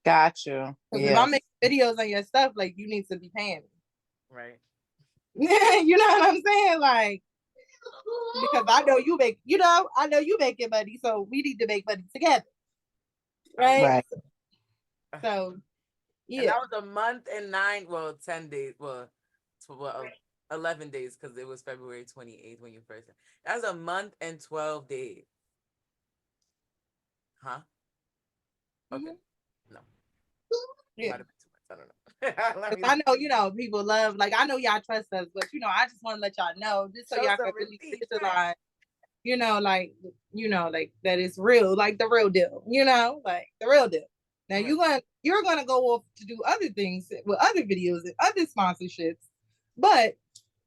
Gotcha. Because if I make videos on your stuff, like, you need to be paying me. Right. You know what I'm saying? Like, because I know you making money, so we need to make money together. Right. So yeah. And that was a month and 10 days. 11 days, because it was February 28th when you first. That was a month and 12 days. Huh? Okay. No. Yeah. Might have been too much. I don't know. I know, people love, like, I know y'all trust us, but I just want to let y'all know, just so y'all can really visualize, like that it's real, like the real deal, like the real deal. Now you're gonna go off to do other things with other videos and other sponsorships, but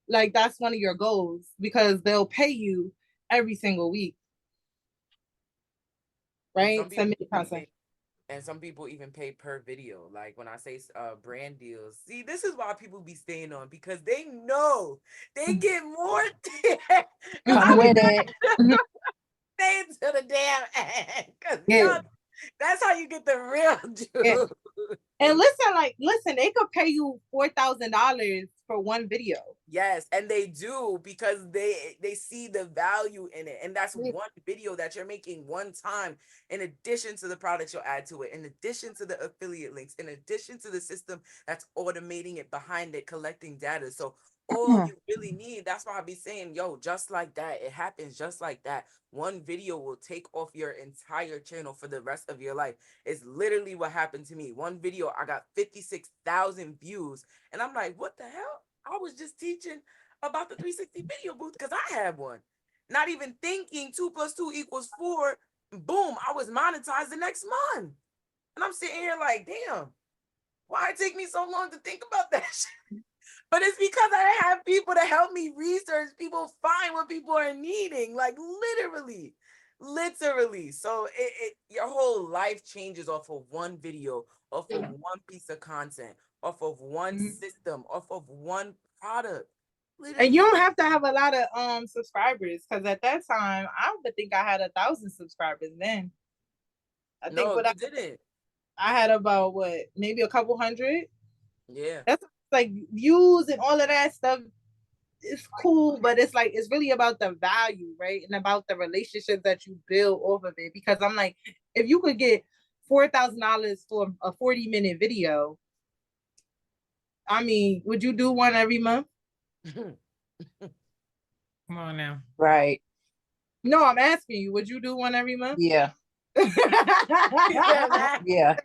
like that's one of your goals because they'll pay you every single week, right? And some people even pay per video. Like when I say brand deals, see, this is why people be staying on, because they know they get more. I'm with it. Stay to the damn end, because that's how you get the real juice. Yeah. And listen, they could pay you $4,000 for one video. Yes, and they do because they see the value in it. And that's one video that you're making one time, in addition to the products you'll add to it, in addition to the affiliate links, in addition to the system that's automating it behind it, collecting data. So all you really need, that's why I be saying, yo, just like that, it happens just like that. One video will take off your entire channel for the rest of your life. It's literally what happened to me. One video, I got 56,000 views, and I'm like, what the hell? I was just teaching about the 360 video booth because I had one. Not even thinking 2 + 2 = 4. Boom, I was monetized the next month. And I'm sitting here like, damn, why it take me so long to think about that shit? But it's because I have people to help me research, people find what people are needing, like literally. So your whole life changes off of one video, off of one piece of content, off of one system, off of one product. Literally. And you don't have to have a lot of subscribers, because at that time I would think I had 1,000 subscribers then. I think No, you didn't. I had about maybe a couple hundred. Yeah. That's like views and all of that stuff. It's cool, but it's like it's really about the value, right? And about the relationships that you build off of it. Because I'm like, if you could get $4,000 for a 40-minute video, I mean, would you do one every month? Come on now. Right. No, I'm asking you, would you do one every month? Yeah. Yeah.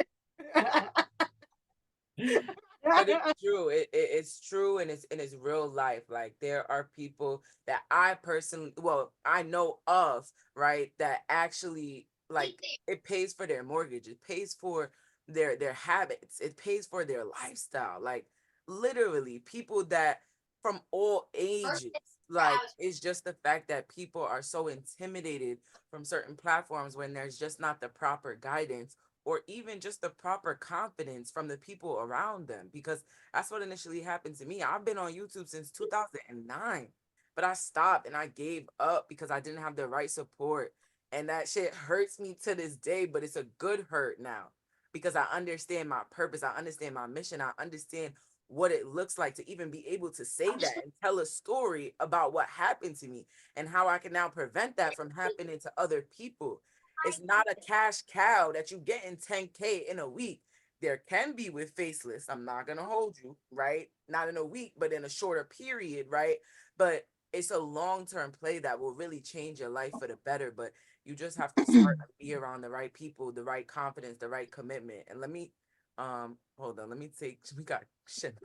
But it's true. It's true, and it's real life. Like there are people that I personally, well, I know of, right, that actually like it pays for their mortgage, it pays for their habits, it pays for their lifestyle. Like literally, people that from all ages. Like it's just the fact that people are so intimidated from certain platforms when there's just not the proper guidance or even just the proper confidence from the people around them, because that's what initially happened to me. I've been on YouTube since 2009, but I stopped and I gave up because I didn't have the right support. And that shit hurts me to this day, but it's a good hurt now because I understand my purpose. I understand my mission. I understand what it looks like to even be able to say that and tell a story about what happened to me and how I can now prevent that from happening to other people. It's not a cash cow that you get in 10K in a week. There can be with faceless. I'm not going to hold you, right? Not in a week, but in a shorter period, right? But it's a long-term play that will really change your life for the better. But you just have to start to be around the right people, the right confidence, the right commitment. And let me, hold on, let me take, we got shit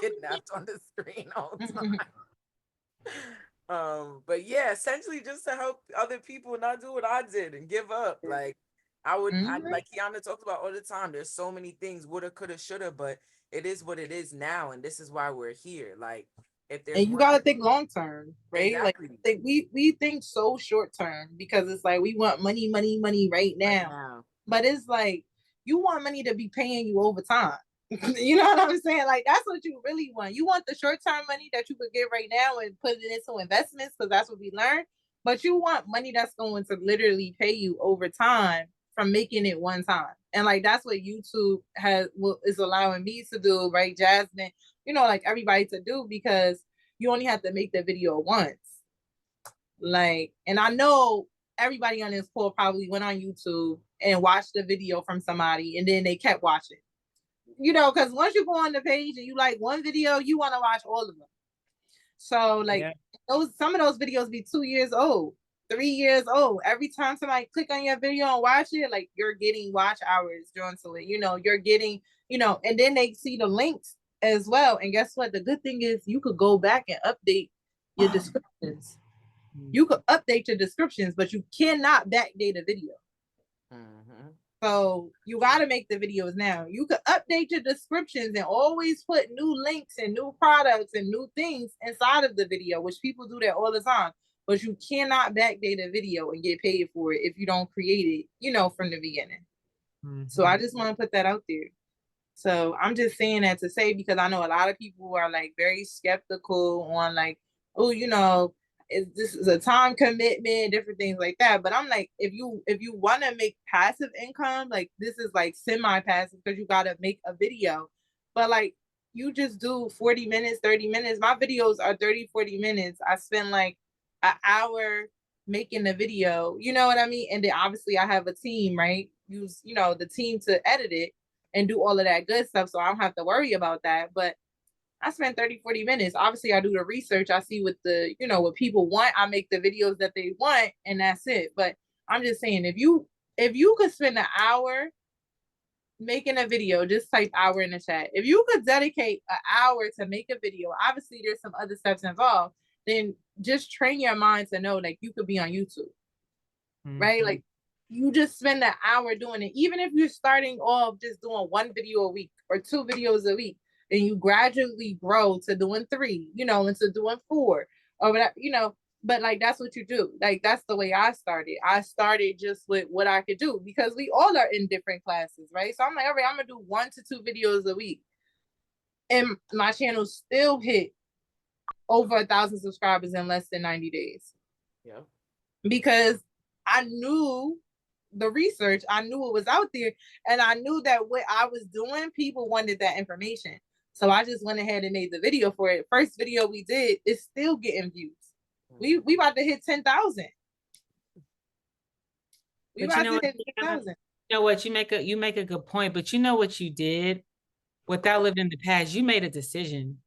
kidnapped on the screen all the time. But yeah, essentially just to help other people not do what I did and give up. Like I like Kiana talks about all the time, there's so many things woulda, coulda, shoulda, but it is what it is now, and this is why we're here. Like if there's and you gotta think long term, right? Exactly. Like we think so short term because it's like we want money right now. But it's like you want money to be paying you over time. You know what I'm saying? Like that's what you really want. You want the short-term money that you could get right now and put it into investments because that's what we learned. But you want money that's going to literally pay you over time from making it one time. And like that's what YouTube is allowing me to do, right, Jasmine? You know, like everybody to do, because you only have to make the video once. Like, and I know everybody on this call probably went on YouTube and watched the video from somebody and then they kept watching. You know, because once you go on the page and you like one video, you want to watch all of them. So like some of those videos be 2 years old, 3 years old. Every time somebody click on your video and watch it, like you're getting watch hours drawn to it. You know, you're getting, you know, and then they see the links as well. And guess what? The good thing is you could go back and update your descriptions. You could update your descriptions, but you cannot backdate a video. So you got to make the videos now. You could update your descriptions and always put new links and new products and new things inside of the video, which people do that all the time. But you cannot backdate a video and get paid for it if you don't create it, you know, from the beginning. So I just want to put that out there. So I'm just saying that to say, because I know a lot of people are like very skeptical on like, oh, you know, this is a time commitment, different things like that. But I'm like, if you want to make passive income, like this is like semi-passive because you got to make a video. But like you just do 40 minutes, 30 minutes. My videos are 30, 40 minutes. I spend like an hour making the video, you know what I mean? And then obviously I have a team, right? Use, you know, the team to edit it and do all of that good stuff. So I don't have to worry about that. But I spend 30, 40 minutes. Obviously I do the research. I see what the, you know, what people want. I make the videos that they want and that's it. But I'm just saying, if you could spend an hour making a video, just type hour in the chat. If you could dedicate an hour to make a video, obviously there's some other steps involved, then just train your mind to know like you could be on YouTube, right? Like you just spend an hour doing it. Even if you're starting off just doing one video a week or 2 videos a week, and you gradually grow to doing 3, you know, into doing 4 or whatever, you know, but like that's what you do. Like that's the way I started. I started just with what I could do because we all are in different classes, right? So I'm like, all right, I'm gonna do 1 to 2 videos a week, and my channel still hit over 1,000 subscribers in less than 90 days. Yeah, because I knew the research, I knew it was out there, and I knew that what I was doing, people wanted that information. So I just went ahead and made the video for it. First video we did is still getting views. We about to hit 10,000. We But about to hit 10,000. You know what? You make a good point, but you know what you did without living in the past. You made a decision.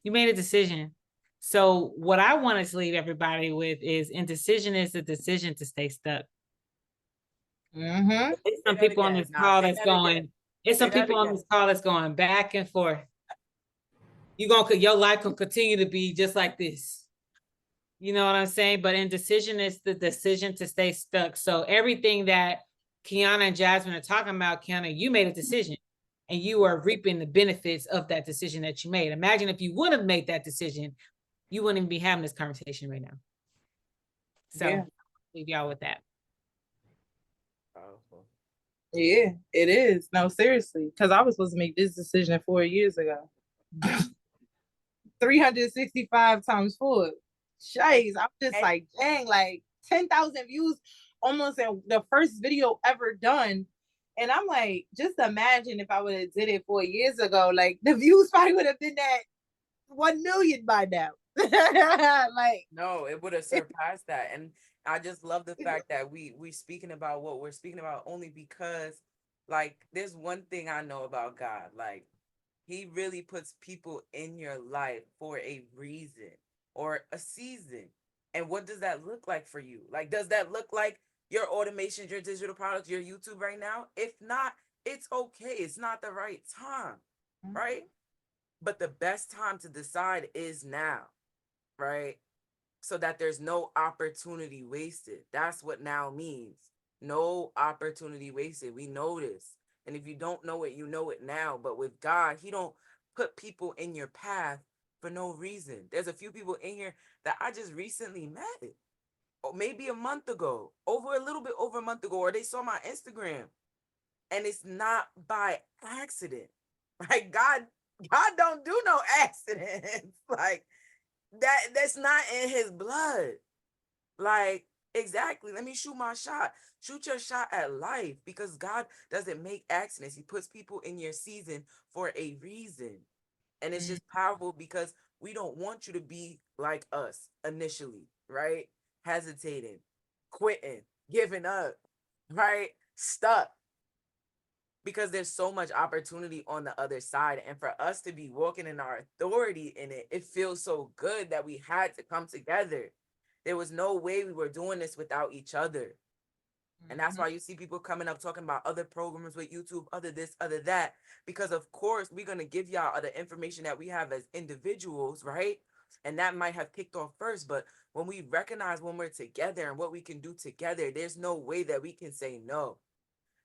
You made a decision. So what I want to leave everybody with is indecision is the decision to stay stuck. Mm-hmm. It's some people on this call that's going. It's some people on this call that's going back and forth. Your life will continue to be just like this. You know what I'm saying? But indecision is the decision to stay stuck. So everything that Kiana and Jasmine are talking about, Kiana, you made a decision and you are reaping the benefits of that decision that you made. Imagine if you wouldn't have made that decision, you wouldn't even be having this conversation right now. So yeah. Leave y'all with that. powerful. Yeah, it is. No, seriously. Because I was supposed to make this decision 4 years ago. 365 times 4. Shays, I'm just like, dang, like 10,000 views almost in the first video ever done. And I'm like, just imagine if I would have did it 4 years ago, like the views probably would have been at 1 million by now. Like, no, it would have surpassed that. And I just love the fact that we speaking about what we're speaking about only because, like, there's one thing I know about God. Like, he really puts people in your life for a reason or a season. And what does that look like for you? Like, does that look like your automations, your digital products, your YouTube right now? If not, it's okay. It's not the right time, right? But the best time to decide is now, right? So that there's no opportunity wasted. That's what now means. No opportunity wasted. We know this. And if you don't know it, you know it now. But with God, he don't put people in your path for no reason. There's a few people in here that I just recently met, or maybe a month ago, a little bit over a month ago, or they saw my Instagram. And it's not by accident. Like God don't do no accidents. Like that's not in his blood. Like, exactly. Let me shoot my shot. Shoot your shot at life, because God doesn't make accidents. He puts people in your season for a reason. And it's just powerful because we don't want you to be like us initially, right? Hesitating, quitting, giving up, right? Stuck. Because there's so much opportunity on the other side. And for us to be walking in our authority in it, it feels so good that we had to come together. There was no way we were doing this without each other. And that's why you see people coming up talking about other programs with YouTube, other this, other that, because of course we're going to give y'all the information that we have as individuals, right? And that might have kicked off first, but when we recognize when we're together and what we can do together, there's no way that we can say no,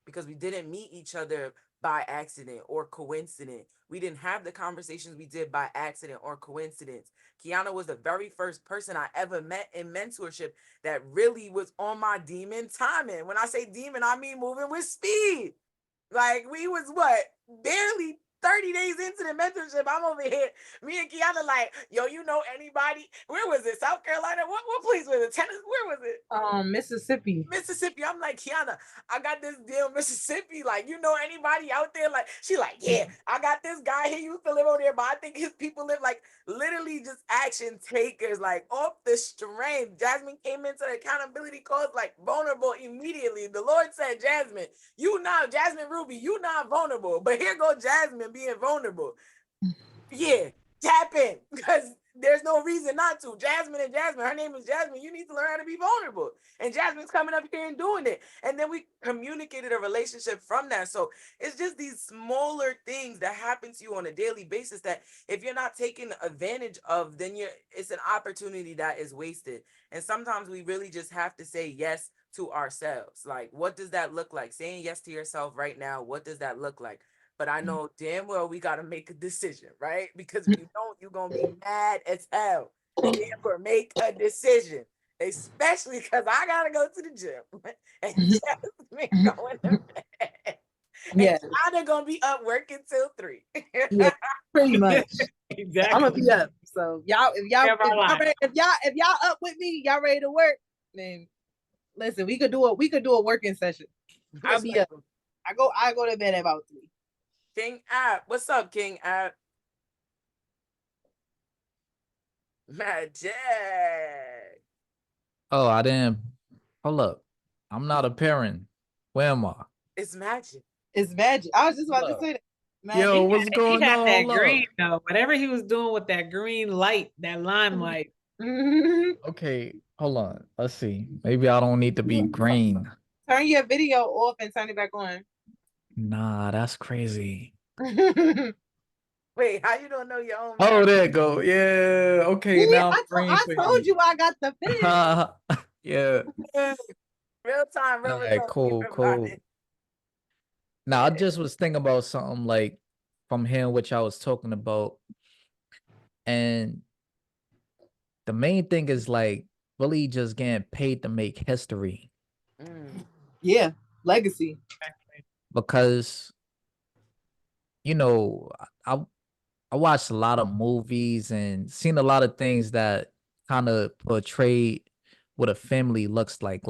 because we didn't meet each other by accident or coincidence. We didn't have the conversations we did by accident or coincidence. Kiana was the very first person I ever met in mentorship that really was on my demon timing. When I say demon, I mean moving with speed. Like, we was barely 30 days into the mentorship, I'm over here. Me and Kiana like, yo, you know anybody? Where was it? South Carolina? What place was it? Tennessee? Where was it? Mississippi. Mississippi. I'm like, Kiana, I got this deal, Mississippi. Like, you know anybody out there? Like, she like, yeah, I got this guy. He used to live over there, but I think his people live like literally just action takers, like off the strength. Jasmine came into the accountability calls like vulnerable immediately. The Lord said, Jasmine, Jasmine Ruby, you not vulnerable. But here go Jasmine being vulnerable. Yeah, tap in, because there's no reason not to. Jasmine, her name is Jasmine. You need to learn how to be vulnerable. And Jasmine's coming up here and doing it. And then we communicated a relationship from that. So it's just these smaller things that happen to you on a daily basis that if you're not taking advantage of, then it's an opportunity that is wasted. And sometimes we really just have to say yes to ourselves. Like, what does that look like? Saying yes to yourself right now, what does that look like? But I know damn well we got to make a decision, right? Because if you don't, you're going to be mad as hell. Therefore, make a decision, especially because I got to go to the gym. And Jasmine going to bed. Yeah. And I'm going to be up working till 3. Yeah, pretty much. Exactly. I'm going to be up. So if y'all up with me, y'all ready to work, then listen, we could do a working session. I'll be up. I go to bed at about 3. King App, what's up, King App? Magic. Oh, I didn't. Hold up. I'm not a parent. Where am I? It's magic. It's magic. I was just about to say that. Magic. Yo, what's going He had on? that Hold green up. though. Whatever he was doing with that green light, that limelight. Okay, hold on. Let's see. Maybe I don't need to be green. Turn your video off and turn it back on. Nah, that's crazy. Wait, how you don't know your own? Oh, there it go. Yeah. Okay, now I'm green. I told you I got the finish. Yeah. Real time, real All right, cool. Now, I just was thinking about something like from hearing what y'all was talking about. And the main thing is like really just getting paid to make history. Yeah, legacy. Because, you know, I watched a lot of movies and seen a lot of things that kind of portray what a family looks like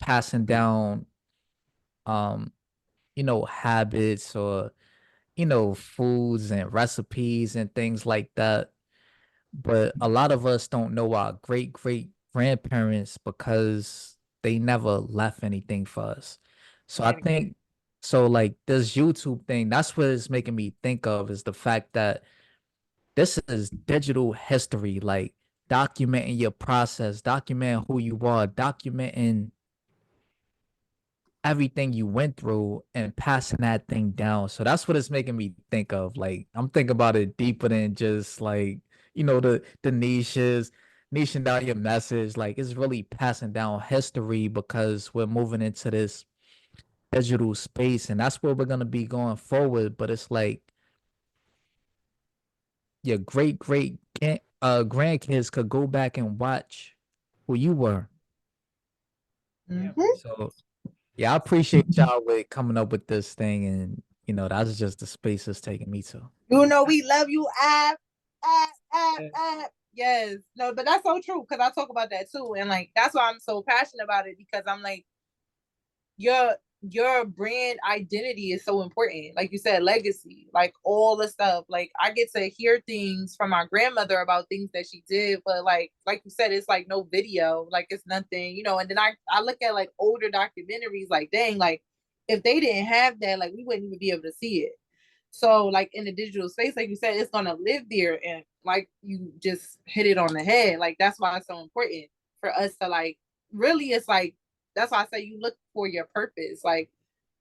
passing down, habits or, foods and recipes and things like that. But a lot of us don't know our great grandparents because they never left anything for us. So I think like this YouTube thing, that's what it's making me think of is the fact that this is digital history, like documenting your process, documenting who you are, documenting everything you went through and passing that thing down. So that's what it's making me think of. Like I'm thinking about it deeper than just like, the niching down your message. Like it's really passing down history because we're moving into this digital space and that's where we're gonna be going forward. But it's like your great grandkids could go back and watch who you were. So yeah, I appreciate y'all with coming up with this thing, and that's just the space it's taking me to. We love you, app. Yes, no, but that's so true because I talk about that too, and like that's why I'm so passionate about it because I'm like, your brand identity is so important. Like you said, legacy, like all the stuff. Like I get to hear things from my grandmother about things that she did, but like you said, it's like no video, like it's nothing, and then I look at like older documentaries, like dang, like if they didn't have that, like we wouldn't even be able to see it. So like in the digital space, like you said, it's gonna live there. And like you just hit it on the head. Like that's why it's so important for us to like really, it's like that's why I say you look for your purpose. Like,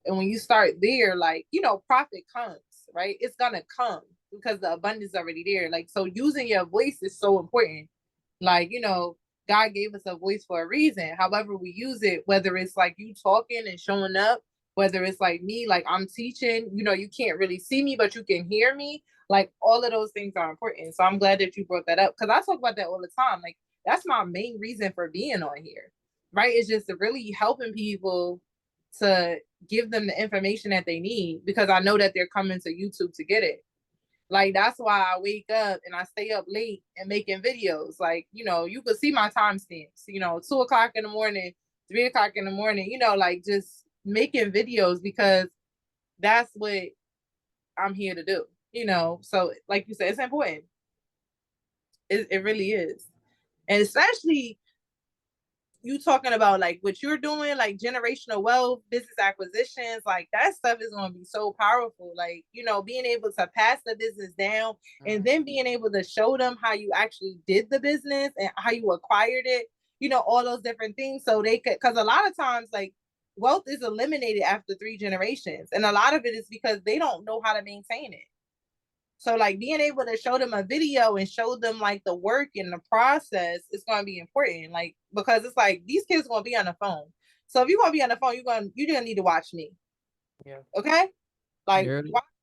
and when you start there, like, profit comes, right? It's gonna come because the abundance is already there. Like, so using your voice is so important. Like, God gave us a voice for a reason. However we use it, whether it's like you talking and showing up, whether it's like me, like I'm teaching, you can't really see me, but you can hear me. Like all of those things are important. So I'm glad that you brought that up because I talk about that all the time. Like that's my main reason for being on here, right? It's just really helping people to give them the information that they need, because I know that they're coming to YouTube to get it. Like, that's why I wake up and I stay up late and making videos. Like, you know, you could see my timestamps, you know, 2:00 in the morning, 3:00 in the morning, you know, like just making videos, because that's what I'm here to do, you know. So like you said, it's important. It really is. And especially you talking about like what you're doing, like generational wealth, business acquisitions, like that stuff is going to be so powerful. Like, you know, being able to pass the business down and then being able to show them how you actually did the business and how you acquired it, you know, all those different things. So they could, because a lot of times, like, wealth is eliminated after 3 generations. And a lot of it is because they don't know how to maintain it. So like being able to show them a video and show them like the work and the process is going to be important. Like, because it's like these kids are going to be on the phone. So if you're going to be on the phone, you're going to need to watch me. Yeah. Okay. Like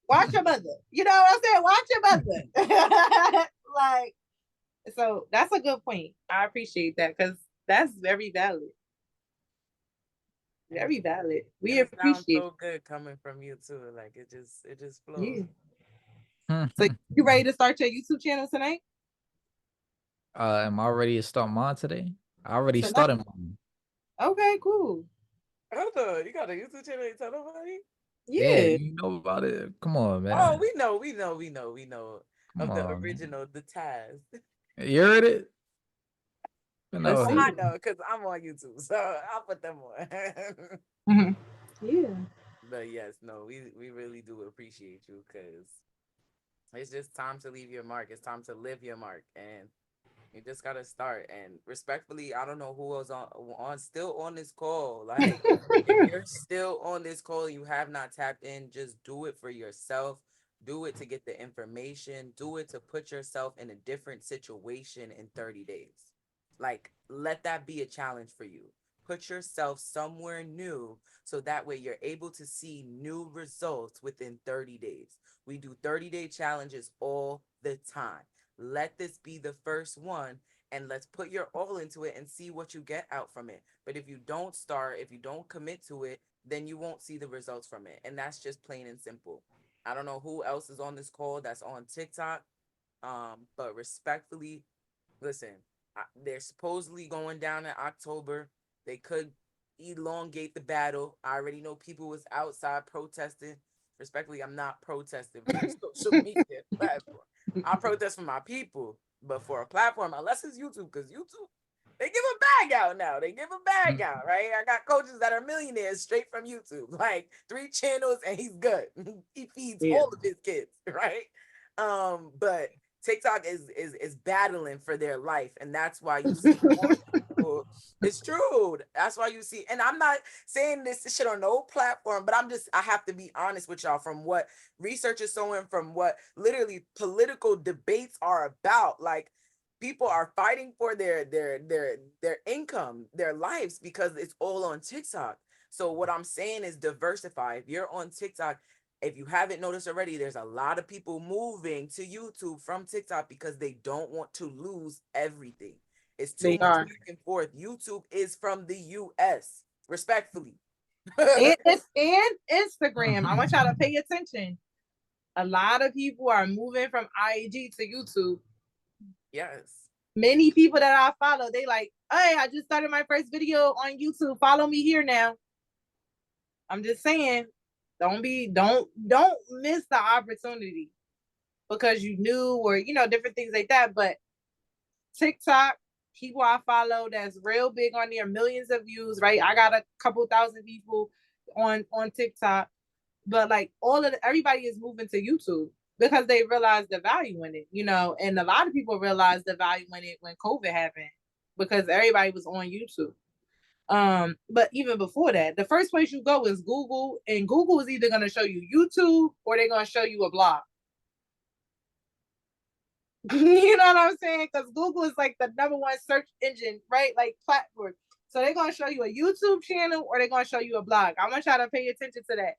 watch your mother. You know what I'm saying? Watch your mother. Like, so that's a good point. I appreciate that, because that's very valid. Very valid. We it appreciate sounds so good coming from you too. Like it just flows. Yeah. So you ready to start your YouTube channel tonight? Am I ready to start mine today? I already started mine. Okay, cool. Hold on, you got a YouTube channel? You tell nobody? Yeah, you know about it. Come on, man. Oh, we know Come of the on, original, the Taz. You heard it? Well, I know because I'm on YouTube, so I'll put them on. Yeah. But yes, no, we really do appreciate you, because it's just time to leave your mark. It's time to live your mark, and you just gotta start. And respectfully, I don't know who else on still on this call. Like, if you're still on this call, you have not tapped in. Just do it for yourself. Do it to get the information. Do it to put yourself in a different situation in 30 days. Like, let that be a challenge for you. Put yourself somewhere new, so that way you're able to see new results within 30 days. We do 30-day challenges all the time. Let this be the first one, and let's put your all into it and see what you get out from it. But if you don't start, if you don't commit to it, then you won't see the results from it. And that's just plain and simple. I don't know who else is on this call that's on TikTok, but respectfully, listen, they're supposedly going down in October. They could elongate the battle. I already know people was outside protesting. Respectfully, I'm not protesting for the social media platform. I protest for my people, but for a platform, unless it's YouTube, because YouTube, they give a bag out now. They give a bag out, right? I got coaches that are millionaires straight from YouTube, like 3 channels, and he's good. He feeds all of his kids, right? But TikTok is battling for their life, and that's why you see more people. It's true. That's why you see, and I'm not saying this shit on no platform, but I have to be honest with y'all, from what research is showing, from what literally political debates are about. Like, people are fighting for their income, their lives, because it's all on TikTok. So what I'm saying is diversify. If you're on TikTok, if you haven't noticed already, there's a lot of people moving to YouTube from TikTok because they don't want to lose everything. It's too much back and forth. YouTube is from the US, respectfully. and Instagram. I want y'all to pay attention. A lot of people are moving from IG to YouTube. Yes. Many people that I follow, they like, hey, I just started my first video on YouTube. Follow me here now. I'm just saying, don't miss the opportunity because you knew, or, you know, different things like that. But TikTok, people I follow that's real big on there, millions of views, right? I got a couple thousand people on TikTok, but like everybody is moving to YouTube because they realize the value in it, you know. And a lot of people realized the value in it when COVID happened because everybody was on YouTube. But even before that, the first place you go is Google, and Google is either going to show you YouTube or they're going to show you a blog. You know what I'm saying? Because Google is like the #1 search engine, right? Like, platform. So they're going to show you a YouTube channel or they're going to show you a blog. I want y'all to pay attention to that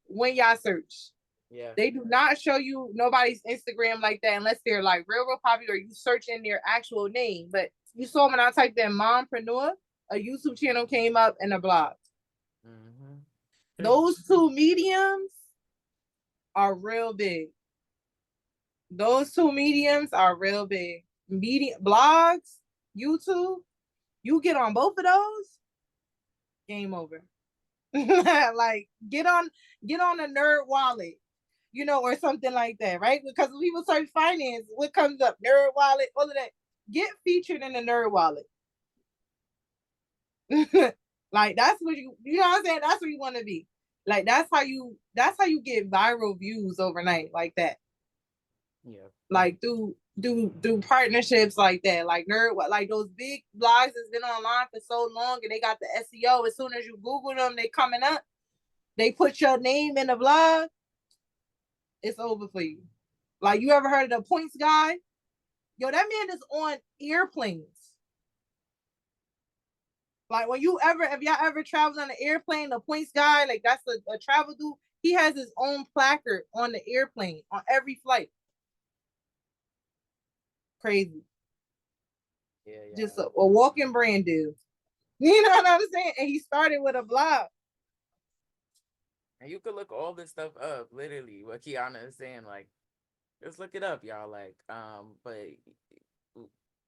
when y'all search. Yeah. They do not show you nobody's Instagram like that unless they're like real popular. You search in their actual name. But you saw when I typed in mompreneur, a YouTube channel came up and a blog. Those two mediums are real big. Those two mediums are real big. Medium blogs, YouTube, you get on both of those, game over. Like get on a nerd wallet, or something like that, right? Because when people search finance, what comes up? Nerd wallet, all of that. Get featured in the nerd wallet. Like that's what you know what I'm saying? That's where you want to be. Like that's how you get viral views overnight, like that. Yeah. Like do partnerships like that, like like those big blogs that's been online for so long and they got the SEO. As soon as you Google them, they coming up. They put your name in the blog. It's over for you. Like you ever heard of the points guy? Yo, that man is on airplanes. Like if y'all ever traveled on an airplane, the points guy, like that's a travel dude. He has his own placard on the airplane on every flight. Crazy. Yeah. Just a walking brand dude. You know what I'm saying? And he started with a blog. And you could look all this stuff up, literally. What Kiana is saying, like, just look it up, y'all. Like, but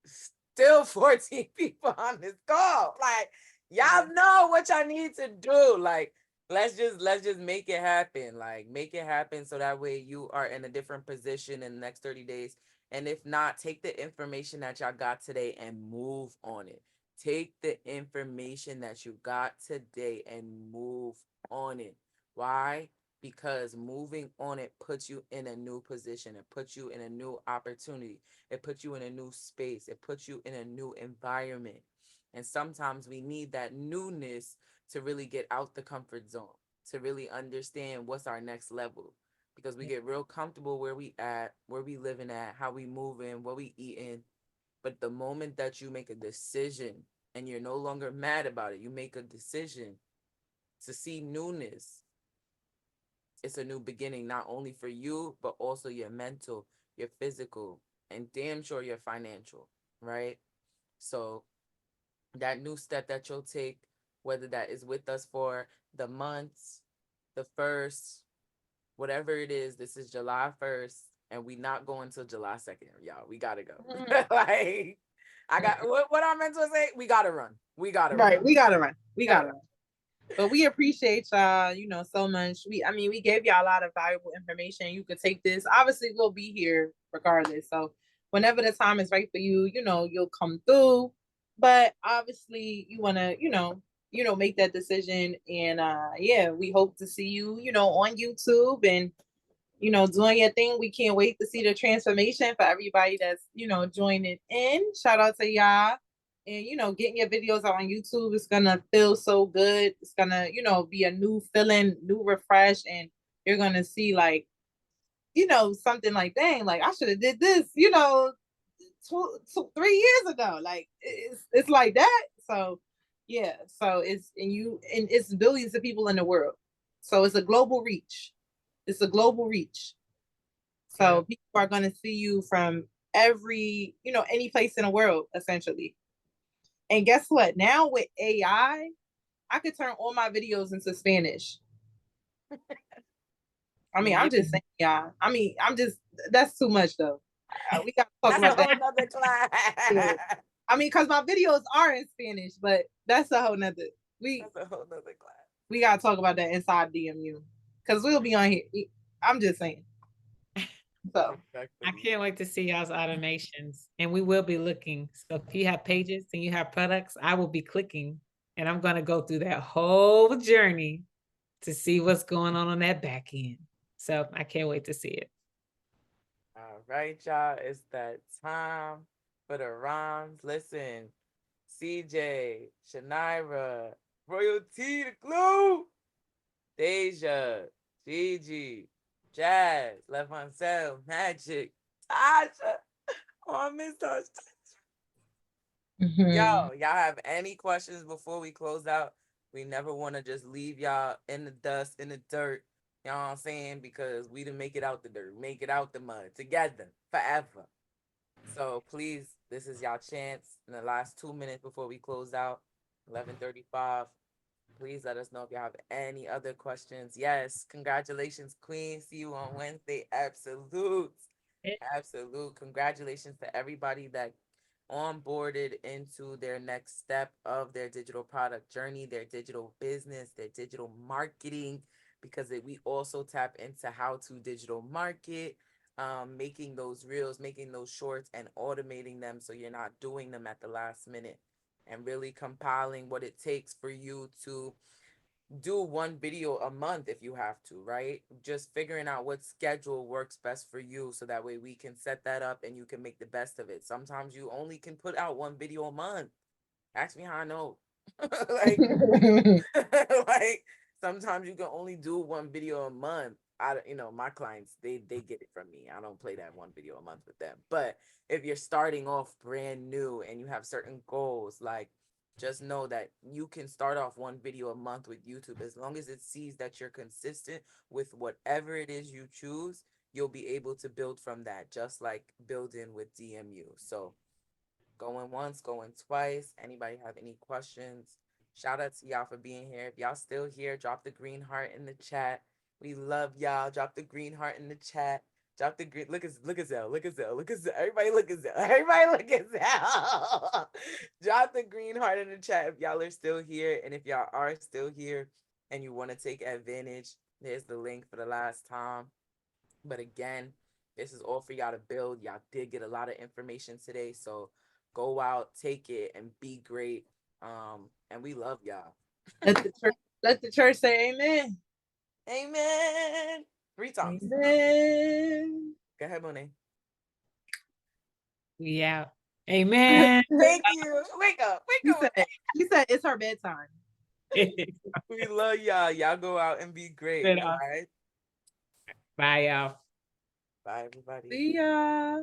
still 14 people on this call. Like, y'all know what y'all need to do. Like, let's just make it happen. Like, make it happen so that way you are in a different position in the next 30 days. And if not, take the information that y'all got today and move on it. Take the information that you got today and move on it. Why? Because moving on it puts you in a new position. It puts you in a new opportunity. It puts you in a new space. It puts you in a new environment. And sometimes we need that newness to really get out the comfort zone, to really understand what's our next level. Because we get real comfortable where we at, where we living at, how we moving, what we eating. But the moment that you make a decision and you're no longer mad about it, you make a decision to see newness. It's a new beginning, not only for you, but also your mental, your physical, and damn sure your financial, right? So that new step that you'll take, whether that is with us for the months, the first, whatever it is, this is July 1st, and we not going till July 2nd, y'all. We gotta go. Like, I got what I meant to say. We gotta run. We gotta Right. run. We gotta run. But we appreciate y'all, so much. We gave y'all a lot of valuable information. You could take this. Obviously, we'll be here regardless. So whenever the time is right for you, you'll come through. But obviously, you want to, make that decision. And yeah, we hope to see you, on YouTube and doing your thing. We can't wait to see the transformation for everybody that's, joining in. Shout out to y'all. And getting your videos out on YouTube is gonna feel so good. It's gonna, be a new feeling, new refresh, and you're gonna see like, something like, dang, like I should have did this, 3 years ago. Like it's like that. So yeah, so it's billions of people in the world. So it's a global reach. It's a global reach. So people are going to see you from every, any place in the world, essentially. And guess what? Now with AI, I could turn all my videos into Spanish. I'm just saying, yeah. That's too much though. We got to talk about that. Another class. Because my videos are in Spanish, but that's a whole nother. That's a whole nother class. We got to talk about that inside DMU because we'll be on here. I'm just saying. So I can't wait to see y'all's automations, and we will be looking. So if you have pages and you have products, I will be clicking, and I'm going to go through that whole journey to see what's going on that back end. So I can't wait to see it. All right, y'all. It's that time for the rhymes. Listen, CJ, Shanira, Royalty, the Glue, Deja, Gigi, Jazz, Left Unsell, Magic, Tasha. Oh, I missed us. Y'all have any questions before we close out? We never want to just leave y'all in the dust, in the dirt. You know what I'm saying? Because we didn't make it out the dirt, make it out the mud together forever. So please, this is y'all chance in the last 2 minutes before we close out. 11:35. Please let us know if you have any other questions. Yes, congratulations, Queen. See you on Wednesday. Absolute. Absolute. Congratulations to everybody that onboarded into their next step of their digital product journey, their digital business, their digital marketing, because we also tap into how to digital market, making those reels, making those shorts, and automating them so you're not doing them at the last minute, and really compiling what it takes for you to do one video a month if you have to, right? Just figuring out what schedule works best for you so that way we can set that up and you can make the best of it. Sometimes you only can put out one video a month. Ask me how I know. Like, like sometimes you can only do one video a month. My clients, they get it from me. I don't play that one video a month with them. But if you're starting off brand new and you have certain goals, like, just know that you can start off one video a month with YouTube. As long as it sees that you're consistent with whatever it is you choose, you'll be able to build from that, just like building with DMU. So going once, going twice. Anybody have any questions? Shout out to y'all for being here. If y'all still here, drop the green heart in the chat. We love y'all. Drop the green heart in the chat. Drop the green. Look at Zell. Look at Zell. Look at Zell. Everybody look at Zell. Everybody look at Zell. Drop the green heart in the chat if y'all are still here. And if y'all are still here and you want to take advantage, there's the link for the last time. But again, this is all for y'all to build. Y'all did get a lot of information today. So go out, take it, and be great. And we love y'all. Let the church say amen. Amen. 3 times. Amen. Go ahead, Monet. Yeah. Amen. Thank you. Wake up. Wake up. He said it's her bedtime. We love y'all. Y'all go out and be great. All right. Bye, y'all. Bye, everybody. See ya.